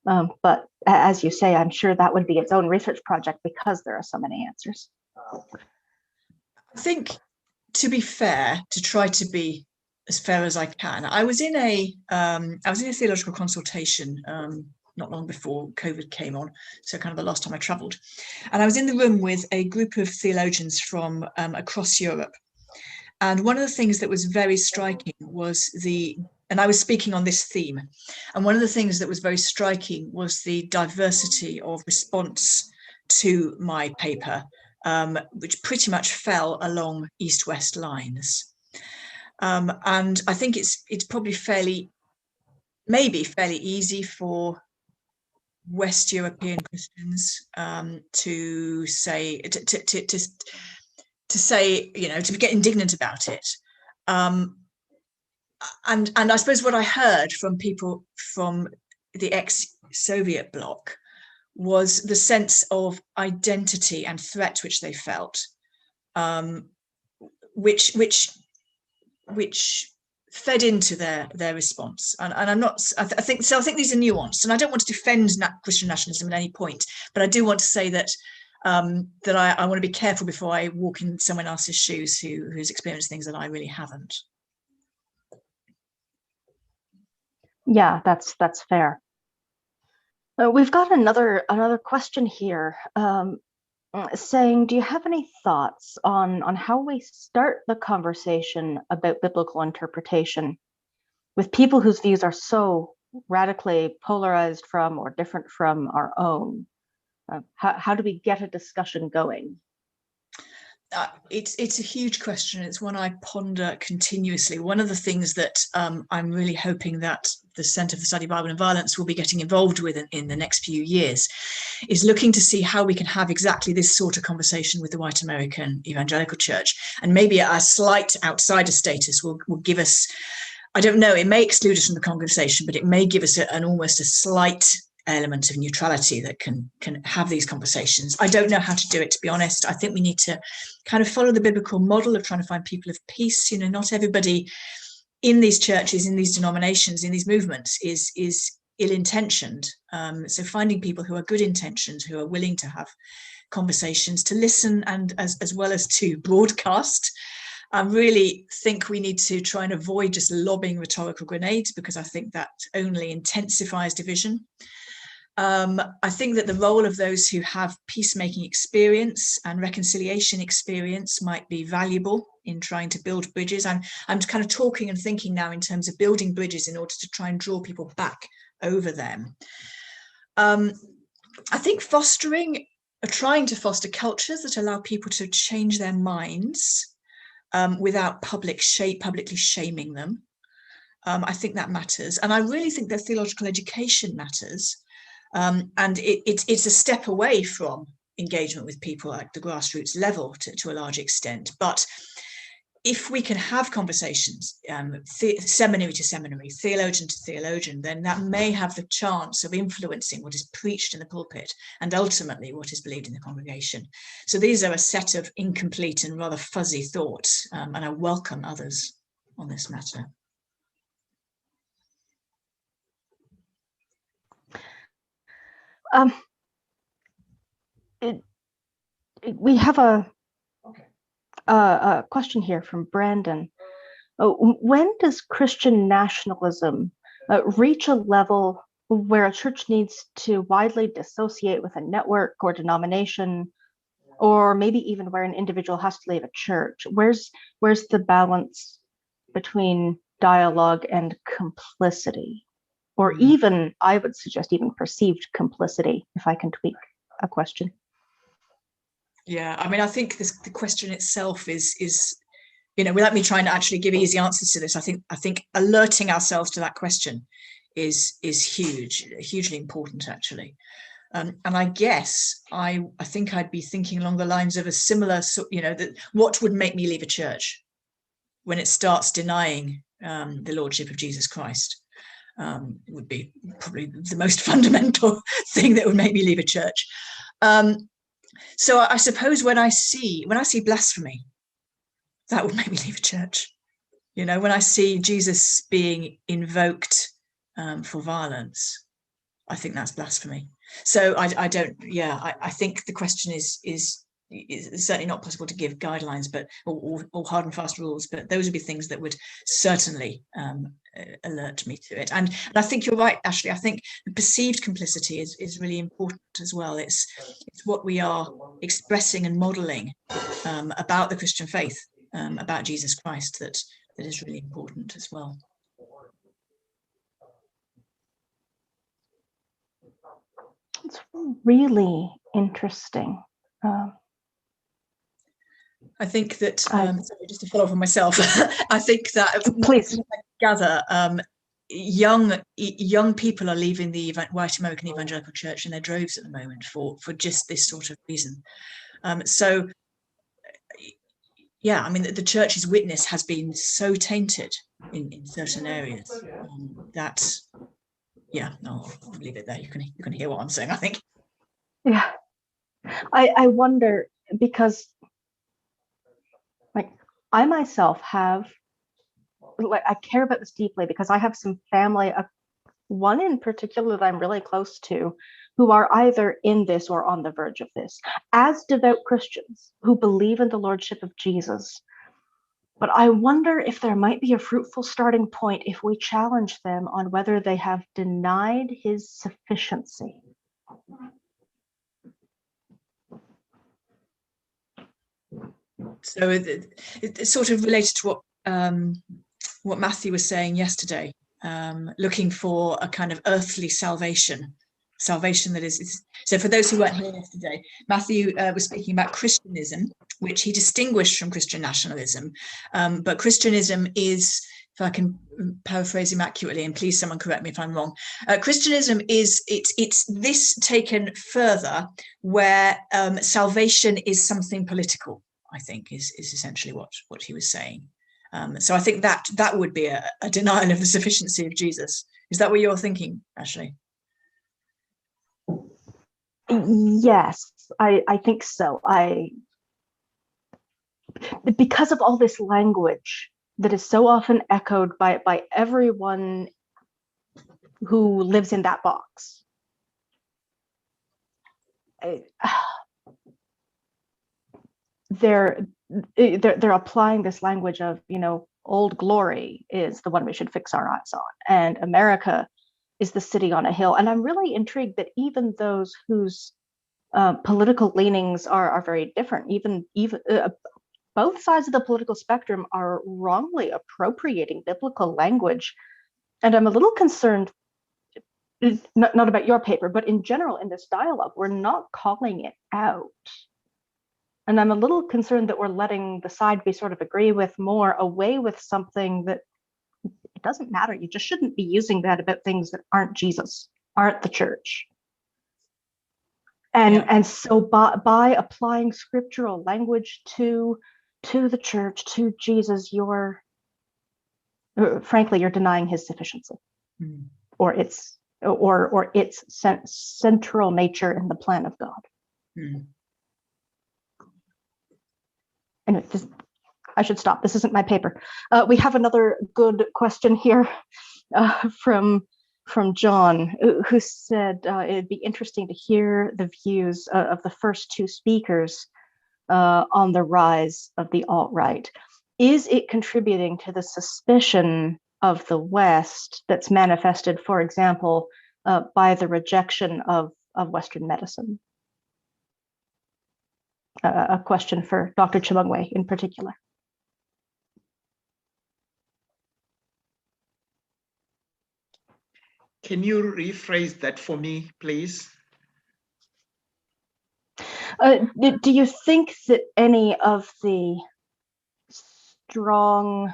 But as you say, I'm sure that would be its own research project because there are so many answers. I think, to be fair, to try to be as fair as I can, I was in a theological consultation not long before COVID came on, so kind of the last time I travelled, and I was in the room with a group of theologians from across Europe. And one of the things that was very striking was and I was speaking on this theme, and one of the things that was very striking was the diversity of response to my paper, which pretty much fell along east-west lines. And I think it's probably maybe fairly easy for West European Christians to say, to get indignant about it. And I suppose what I heard from people from the ex-Soviet bloc was the sense of identity and threat which they felt, which fed into their response. And I'm not, I think these are nuanced, and I don't want to defend Christian nationalism at any point, but I do want to say that that I want to be careful before I walk in someone else's shoes who's experienced things that I really haven't. Yeah, that's fair. We've got another question here saying, do you have any thoughts on how we start the conversation about biblical interpretation with people whose views are so radically polarized from or different from our own? How do we get a discussion going? It's a huge question. It's one I ponder continuously. One of the things that I'm really hoping that the Centre for the Study of Bible and Violence will be getting involved with in the next few years is looking to see how we can have exactly this sort of conversation with the white American evangelical church. And maybe a slight outsider status will give us, I don't know, it may exclude us from the conversation, but it may give us almost a slight element of neutrality that can have these conversations. I don't know how to do it, to be honest. I think we need to kind of follow the biblical model of trying to find people of peace. Not everybody in these churches, in these denominations, in these movements is ill-intentioned. So finding people who are good intentioned, who are willing to have conversations, to listen, and as well as to broadcast. I really think we need to try and avoid just lobbing rhetorical grenades, because I think that only intensifies division. I think that the role of those who have peacemaking experience and reconciliation experience might be valuable in trying to build bridges. I'm kind of talking and thinking now in terms of building bridges in order to try and draw people back over them. I think trying to foster cultures that allow people to change their minds without publicly shaming them. I think that matters. And I really think that theological education matters. And it's a step away from engagement with people at the grassroots level to a large extent. But if we can have conversations, seminary to seminary, theologian to theologian, then that may have the chance of influencing what is preached in the pulpit and ultimately what is believed in the congregation. So these are a set of incomplete and rather fuzzy thoughts, and I welcome others on this matter. We have a A question here from Brandon. When does Christian nationalism reach a level where a church needs to widely dissociate with a network or denomination, or maybe even where an individual has to leave a church? Where's the balance between dialogue and complicity, or even, I would suggest, even perceived complicity, if I can tweak a question? Yeah, I mean, I think the question itself is, you know, without me trying to actually give easy answers to this, I think alerting ourselves to that question is hugely important, actually. And I guess I think I'd be thinking along the lines of a similar, you know, that what would make me leave a church when it starts denying the lordship of Jesus Christ, would be probably the most fundamental thing that would make me leave a church. So I suppose when I see blasphemy, that would make me leave a church. You know, when I see Jesus being invoked for violence, I think that's blasphemy. So I think the question is certainly not possible to give guidelines, but or hard and fast rules, but those would be things that would certainly alert me to it. And I think you're right, Ashley. I think the perceived complicity is really important as well. It's what we are expressing and modeling about the Christian faith, about Jesus Christ, that is really important as well. It's really interesting. I think that, sorry, just to follow up on myself, I think that, please, I gather, young people are leaving the white American evangelical church in their droves at the moment for just this sort of reason. So, yeah, I mean, the church's witness has been so tainted in certain areas that, yeah, no, I'll leave it there. You can hear what I'm saying, I think. Yeah, I wonder, because like I myself have, like, I care about this deeply because I have some family, one in particular that I'm really close to, who are either in this or on the verge of this, as devout Christians who believe in the lordship of Jesus. But I wonder if there might be a fruitful starting point if we challenge them on whether they have denied his sufficiency. So it's sort of related to what Matthew was saying yesterday, looking for a kind of earthly salvation that is. So for those who weren't here yesterday, Matthew was speaking about Christianism, which he distinguished from Christian nationalism. But Christianism is, if I can paraphrase him accurately, and please someone correct me if I'm wrong, Christianism is, it's this taken further, where salvation is something political, I think is essentially what he was saying. So I think that would be a denial of the sufficiency of Jesus. Is that what you're thinking, Ashley? Yes, I think so. Because of all this language that is so often echoed by everyone who lives in that box. They're applying this language of, you know, old glory is the one we should fix our eyes on, and America is the city on a hill. And I'm really intrigued that even those whose political leanings are very different, even both sides of the political spectrum are wrongly appropriating biblical language. And I'm a little concerned, not about your paper, but in general in this dialogue, we're not calling it out. And I'm a little concerned that we're letting the side we sort of agree with more away with something that it doesn't matter. You just shouldn't be using that about things that aren't Jesus, aren't the church. And so by applying scriptural language to the church, to Jesus, you're frankly, you're denying his sufficiency, or its central nature in the plan of God. Anyway, I should stop. This isn't my paper. We have another good question here from John, who said it'd be interesting to hear the views of the first two speakers on the rise of the alt-right? Is it contributing to the suspicion of the West that's manifested, for example, by the rejection of Western medicine? A question for Dr. Chimhungwe in particular. Can you rephrase that for me, please? Do you think that any of the strong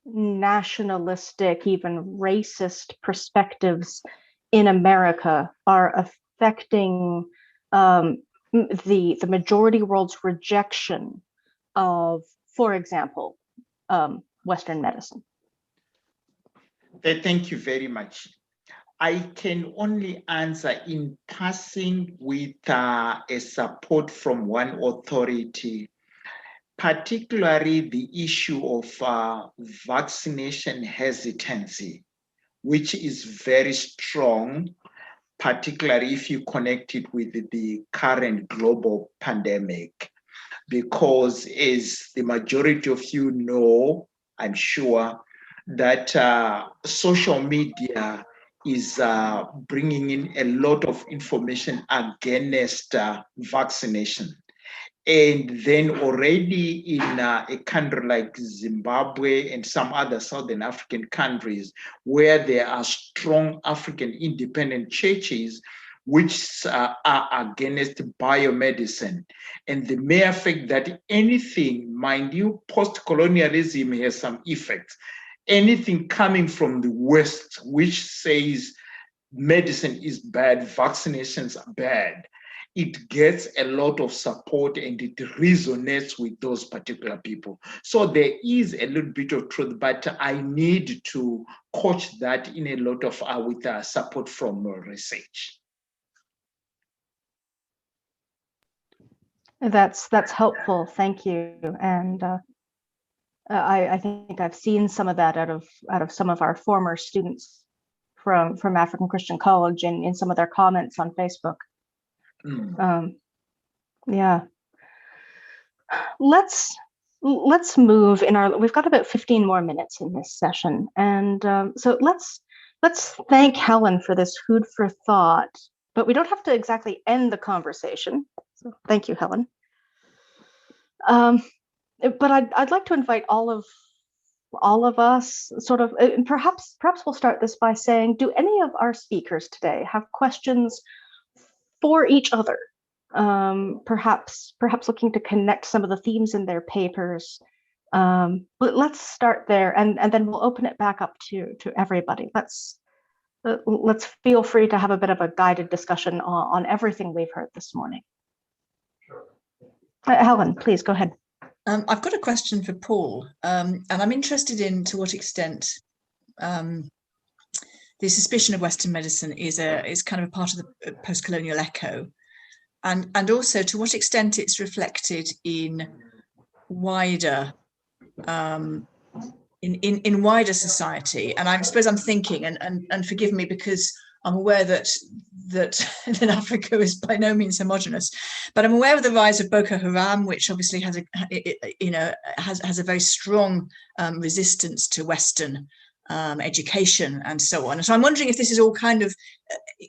nationalistic, even racist perspectives in America are affecting the majority world's rejection of, for example, Western medicine? Thank you very much. I can only answer in passing with a support from one authority, particularly the issue of vaccination hesitancy, which is very strong, particularly if you connect it with the current global pandemic. Because as the majority of you know, I'm sure, that social media is bringing in a lot of information against vaccination. And then already in a country like Zimbabwe and some other Southern African countries where there are strong African independent churches which are against biomedicine. And the mere fact that anything, mind you, post-colonialism has some effects. Anything coming from the West which says medicine is bad, vaccinations are bad, it gets a lot of support and it resonates with those particular people. So there is a little bit of truth, but I need to coach that in a lot of with support from research. That's helpful. Thank you. And I think I've seen some of that out of some of our former students from African Christian College and in some of their comments on Facebook. Yeah. Let's move in we've got about 15 more minutes in this session. And so let's thank Helen for this food for thought, but we don't have to exactly end the conversation. So thank you, Helen. But I'd like to invite all of us sort of, perhaps we'll start this by saying, do any of our speakers today have questions for each other? Perhaps looking to connect some of the themes in their papers. But let's start there, and then we'll open it back up to everybody. Let's feel free to have a bit of a guided discussion on everything we've heard this morning. Helen, please go ahead. I've got a question for Paul, and I'm interested in to what extent the suspicion of Western medicine is kind of a part of the post-colonial echo, and also to what extent it's reflected in wider in wider society. And I suppose I'm thinking, and forgive me because I'm aware that Africa is by no means homogenous, but I'm aware of the rise of Boko Haram, which obviously has a very strong resistance to Western education and so on. And so I'm wondering if this is all kind of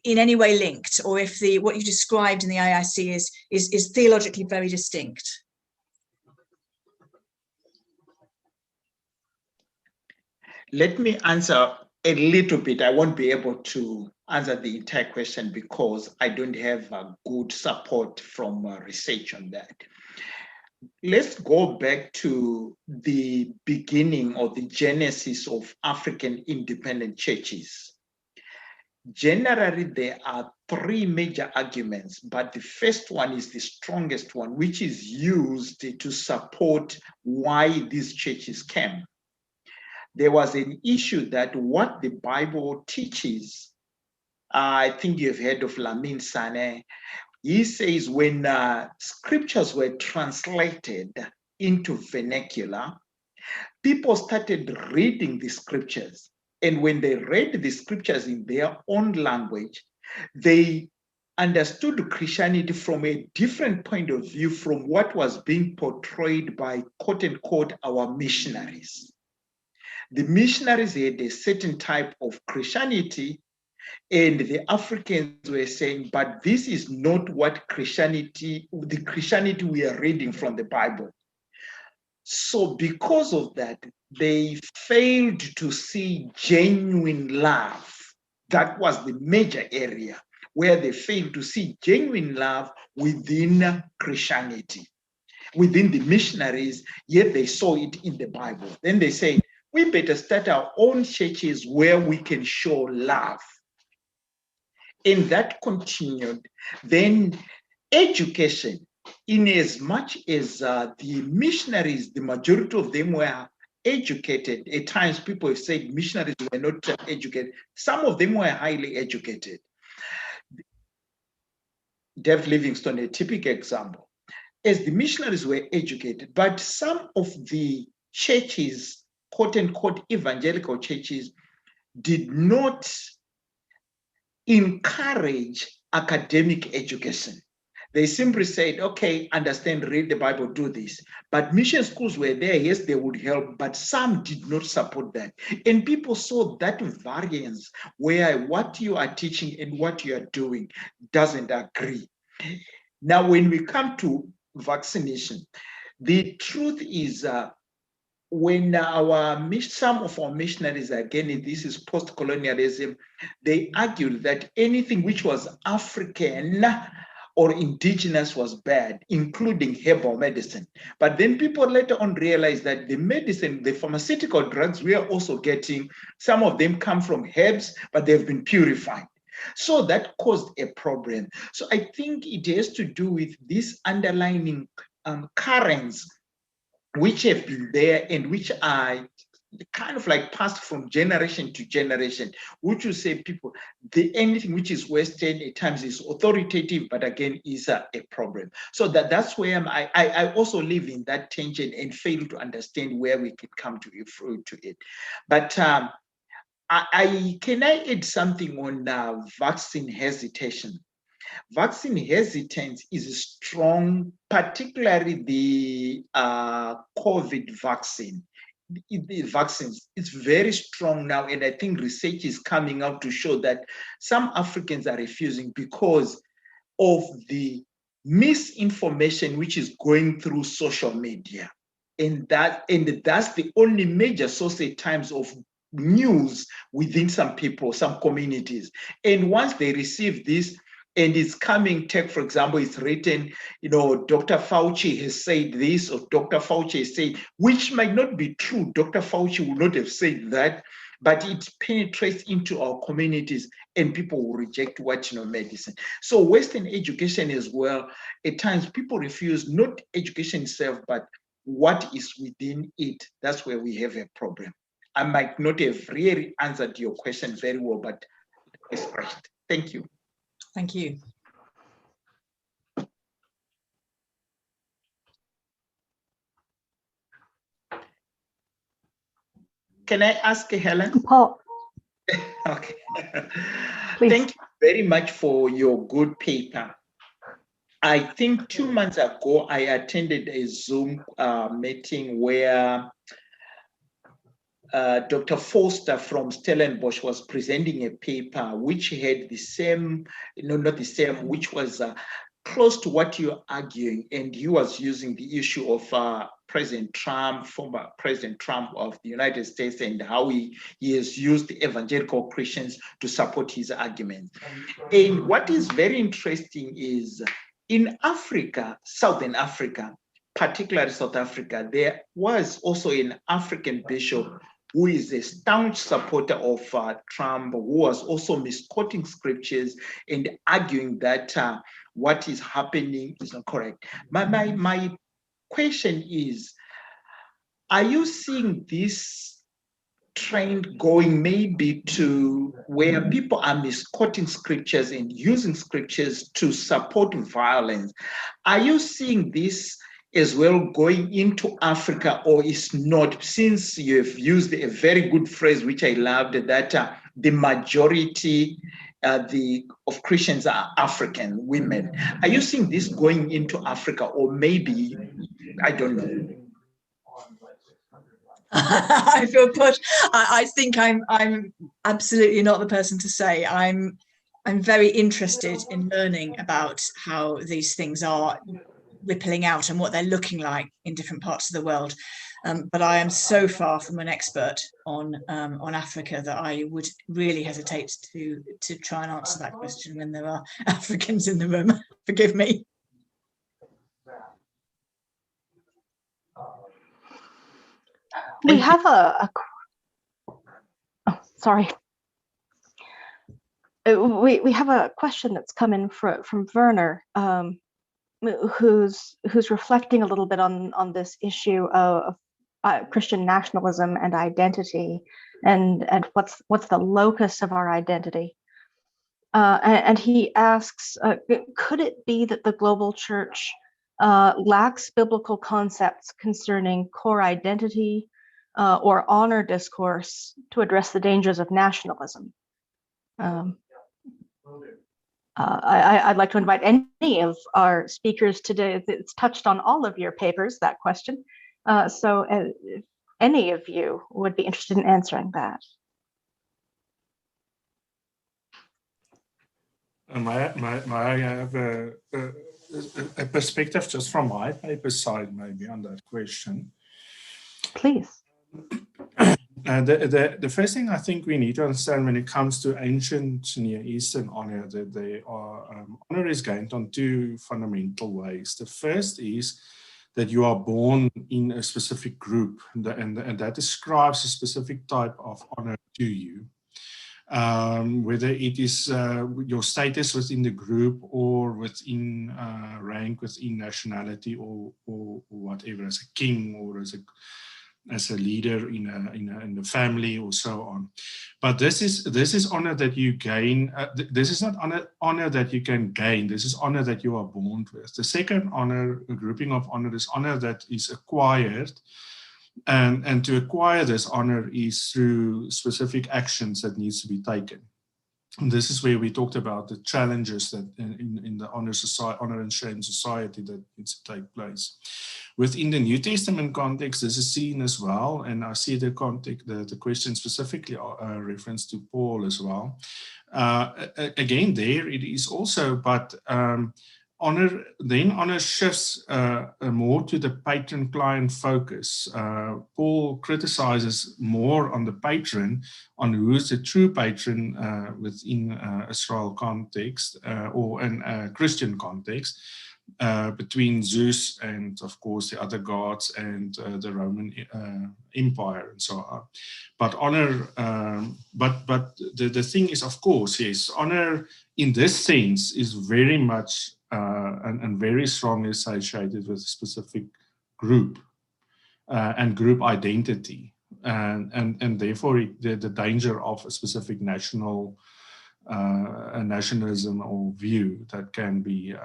in any way linked, or if what you described in the IIC is theologically very distinct. Let me answer a little bit. I won't be able to answer the entire question because I don't have a good support from research on that. Let's go back to the beginning or the genesis of African independent churches. Generally, there are three major arguments, but the first one is the strongest one, which is used to support why these churches came. There was an issue that what the Bible teaches, I think you've heard of Lamin Sane. He says when scriptures were translated into vernacular, people started reading the scriptures. And when they read the scriptures in their own language, they understood Christianity from a different point of view from what was being portrayed by, quote unquote, our missionaries. The missionaries had a certain type of Christianity, and the Africans were saying, but this is not what Christianity, the Christianity we are reading from the Bible. So because of that, they failed to see genuine love. That was the major area where they failed to see genuine love within Christianity, within the missionaries, yet they saw it in the Bible. Then they say, we better start our own churches where we can show love. And that continued. Then education, in as much as the missionaries, the majority of them were educated. At times people have said missionaries were not educated. Some of them were highly educated. Dave Livingstone, a typical example. As the missionaries were educated, but some of the churches, quote unquote, evangelical churches, did not encourage academic education. They simply said, okay, understand, read the Bible, do this. But mission schools were there, yes, they would help, but some did not support that. And people saw that variance where what you are teaching and what you are doing doesn't agree. Now, when we come to vaccination, the truth is when some of our missionaries, again, this is post-colonialism, they argued that anything which was African or indigenous was bad, including herbal medicine. But then people later on realized that the medicine, the pharmaceutical drugs we are also getting, some of them come from herbs, but they've been purified. So that caused a problem. So I think it has to do with these underlying currents which have been there and which are kind of like passed from generation to generation, which will say people, anything which is Western at times is authoritative, but again is a problem. So that's where I also live in that tension and fail to understand where we could come to it. But can I add something on vaccine hesitation? Vaccine hesitance is strong, particularly the COVID vaccine. The vaccines, it's very strong now, and I think research is coming out to show that some Africans are refusing because of the misinformation which is going through social media, and that's the only major source at times of news within some people, some communities. And once they receive this, and it's coming, take for example, it's written, Dr. Fauci has said this, or Dr. Fauci has said, which might not be true. Dr. Fauci would not have said that, but it penetrates into our communities and people will reject medicine. So Western education as well, at times people refuse not education itself, but what is within it. That's where we have a problem. I might not have really answered your question very well, but it's great. Thank you. Thank you. Can I ask Helen? Paul. Okay. Please. Thank you very much for your good paper. I think 2 months ago, I attended a Zoom meeting where Dr. Foster from Stellenbosch was presenting a paper which had the same, not the same, which was close to what you're arguing, and he was using the issue of President Trump, former President Trump of the United States, and how he has used evangelical Christians to support his argument. And what is very interesting is in Africa, Southern Africa, particularly South Africa, there was also an African bishop who is a staunch supporter of Trump, who was also misquoting scriptures and arguing that what is happening is not correct. My question is, are you seeing this trend going maybe to where people are misquoting scriptures and using scriptures to support violence? Are you seeing this as well going into Africa, or is not, since you have used a very good phrase which I loved, that the majority of Christians are African women. Are you seeing this going into Africa, or maybe, I don't know? I feel pushed. I think I'm absolutely not the person to say. I'm very interested in learning about how these things are rippling out and what they're looking like in different parts of the world. But I am so far from an expert on Africa that I would really hesitate to try and answer that question when there are Africans in the room. Forgive me. We have we have a question that's come in from Werner, who's reflecting a little bit on this issue of Christian nationalism and identity, and what's the locus of our identity. And he asks, could it be that the global church lacks biblical concepts concerning core identity or honor discourse to address the dangers of nationalism? I'd like to invite any of our speakers today. It's touched on all of your papers, that question. So if any of you would be interested in answering that. May I have a perspective just from my paper side, maybe, on that question? Please. The first thing I think we need to understand when it comes to ancient Near Eastern honor, that they are honor is gained on two fundamental ways. The first is that you are born in a specific group, and that describes a specific type of honor to you. Whether it is your status within the group or within rank within nationality or whatever, as a king or as a leader in the family or so on. But this is honor that you gain. This is not honor that you can gain. This is honor that you are born with. The second honor, a grouping of honor, is honor that is acquired. And to acquire this honor is through specific actions that needs to be taken. And this is where we talked about the challenges that in the honor and shame society that needs to take place. Within the New Testament context, this is seen as well, and I see the question specifically reference to Paul as well. Again, there it is also, but honor shifts more to the patron-client focus. Paul criticizes more on the patron, on who is the true patron within Israel context or in a Christian context, between Zeus and, of course, the other gods and the Roman Empire and so on. But honor, but the thing is, of course, yes, honor in this sense is very much and very strongly associated with a specific group and group identity, and therefore the danger of a specific nationalism or view that can be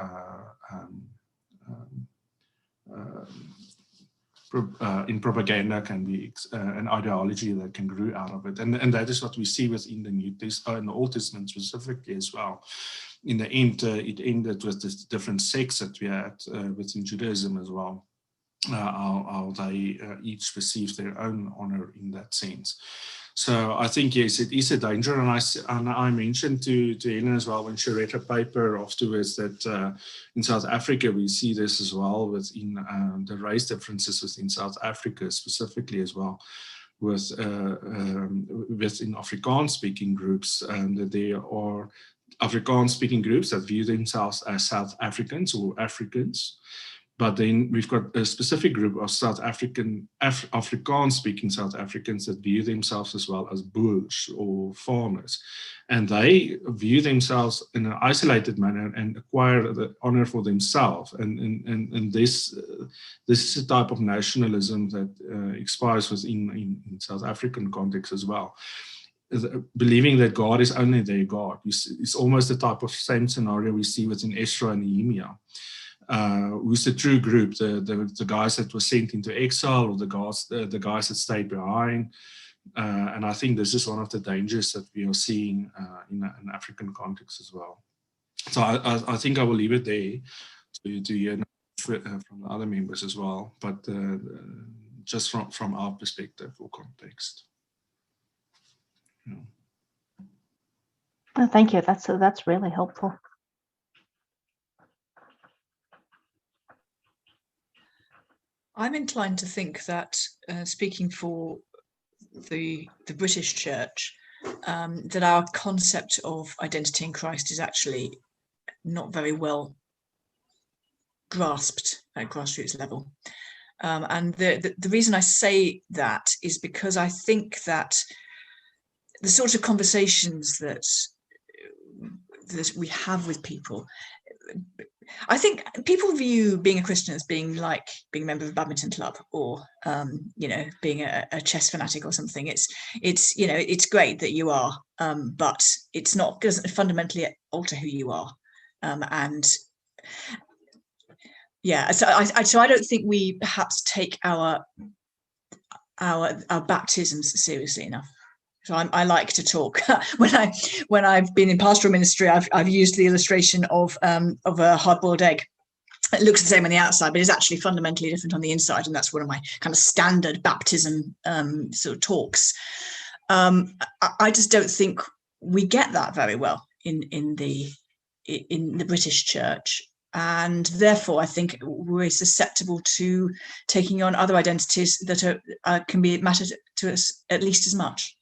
in propaganda, can be an ideology that can grow out of it, and that is what we see within the New Testament, in the Old Testament specifically as well. In the end, it ended with the different sects that we had within Judaism as well, how they each perceive their own honor in that sense. So I think, yes, it is a danger. And I mentioned to Helen as well when she read her paper afterwards that in South Africa, we see this as well within the race differences within South Africa specifically as well, within Afrikaans-speaking groups, that there are Afrikaans-speaking groups that view themselves as South Africans or Africans. But then we've got a specific group of Afrikaans-speaking South Africans that view themselves as well as Boers or farmers. And they view themselves in an isolated manner and acquire the honor for themselves. And this is a type of nationalism that expires within in South African context as well. Believing that God is only their God. It's almost the type of same scenario we see within Ezra and Nehemiah. Who's the true group? The guys that were sent into exile, or the guys that stayed behind? And I think this is one of the dangers that we are seeing in an African context as well. So I think I will leave it there to hear from the other members as well, but just from our perspective or context. Yeah. Oh, thank you. That's really helpful. I'm inclined to think that, speaking for the British Church, that our concept of identity in Christ is actually not very well grasped at grassroots level. And the reason I say that is because I think that the sort of conversations that we have with people, I think people view being a Christian as being like being a member of a badminton club or, being a chess fanatic or something. It's great that you are, but it's not, doesn't fundamentally alter who you are. And yeah, so I don't think we perhaps take our baptisms seriously enough. So I like to talk. when I've been in pastoral ministry, I've used the illustration of a hard-boiled egg. It looks the same on the outside, but it's actually fundamentally different on the inside, and that's one of my kind of standard baptism sort of talks. I just don't think we get that very well in the British Church, and therefore I think we're susceptible to taking on other identities that can be matter to us at least as much.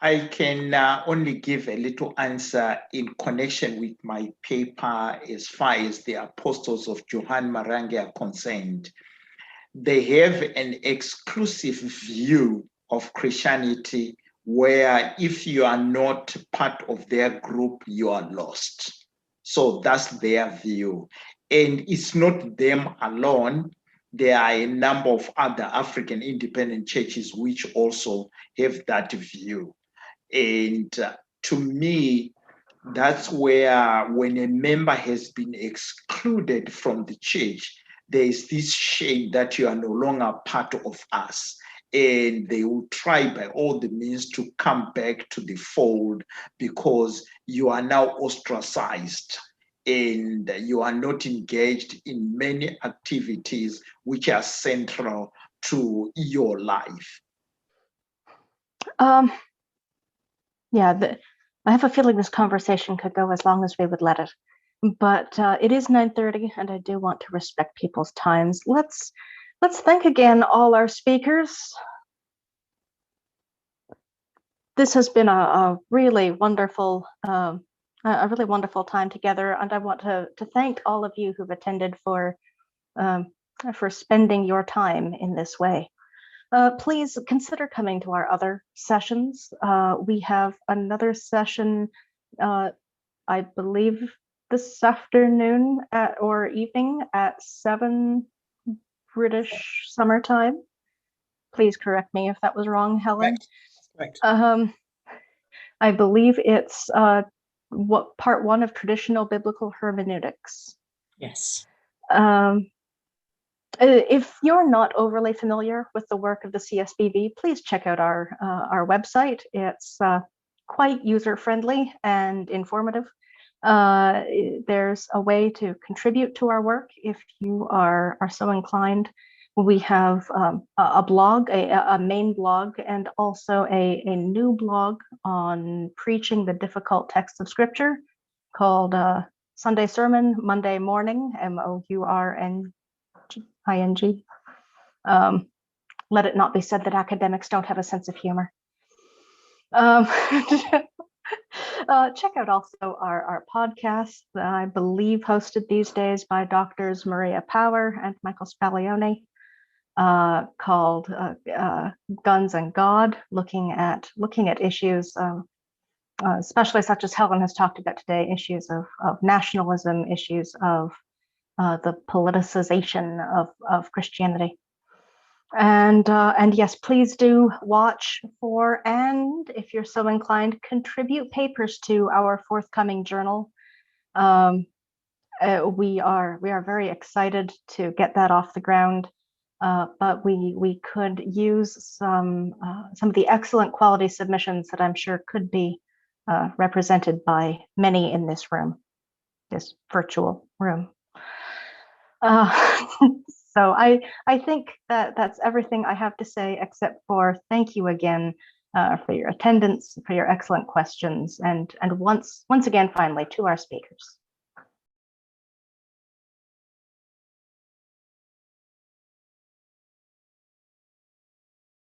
I can only give a little answer in connection with my paper as far as the apostles of Johanne Marange are concerned. They have an exclusive view of Christianity where if you are not part of their group, you are lost. So that's their view. And it's not them alone. There are a number of other African independent churches which also have that view. And to me, that's where when a member has been excluded from the church, there is this shame that you are no longer part of us. And they will try by all the means to come back to the fold because you are now ostracized and you are not engaged in many activities which are central to your life. Yeah, I have a feeling this conversation could go as long as we would let it, but it is 9:30 and I do want to respect people's times. Let's thank again all our speakers. This has been a really wonderful time together, and I want to thank all of you who've attended for spending your time in this way. Please consider coming to our other sessions. We have another session, I believe this afternoon or evening at 7 British summer time. Please correct me if that was wrong, Helen. Correct. I believe it's part 1 of traditional biblical hermeneutics. Yes. If you're not overly familiar with the work of the CSBV, please check out our website. It's quite user-friendly and informative. There's a way to contribute to our work if you are so inclined. We have a blog, a main blog, and also a new blog on preaching the difficult texts of Scripture called Sunday Sermon, Monday Morning, MOURNING. Let it not be said that academics don't have a sense of humor. Check out also our podcast, I believe hosted these days by Doctors Maria Power and Michael Spaglione, called Guns and God, looking at issues, especially such as Helen has talked about today, issues of nationalism, issues of the politicization of Christianity. And yes, please do watch for, and if you're so inclined, contribute papers to our forthcoming journal. we are very excited to get that off the ground, but we could use some of the excellent quality submissions that I'm sure could be represented by many in this room, this virtual room. So I think that's everything I have to say, except for thank you again for your attendance, for your excellent questions, and once again, finally, to our speakers.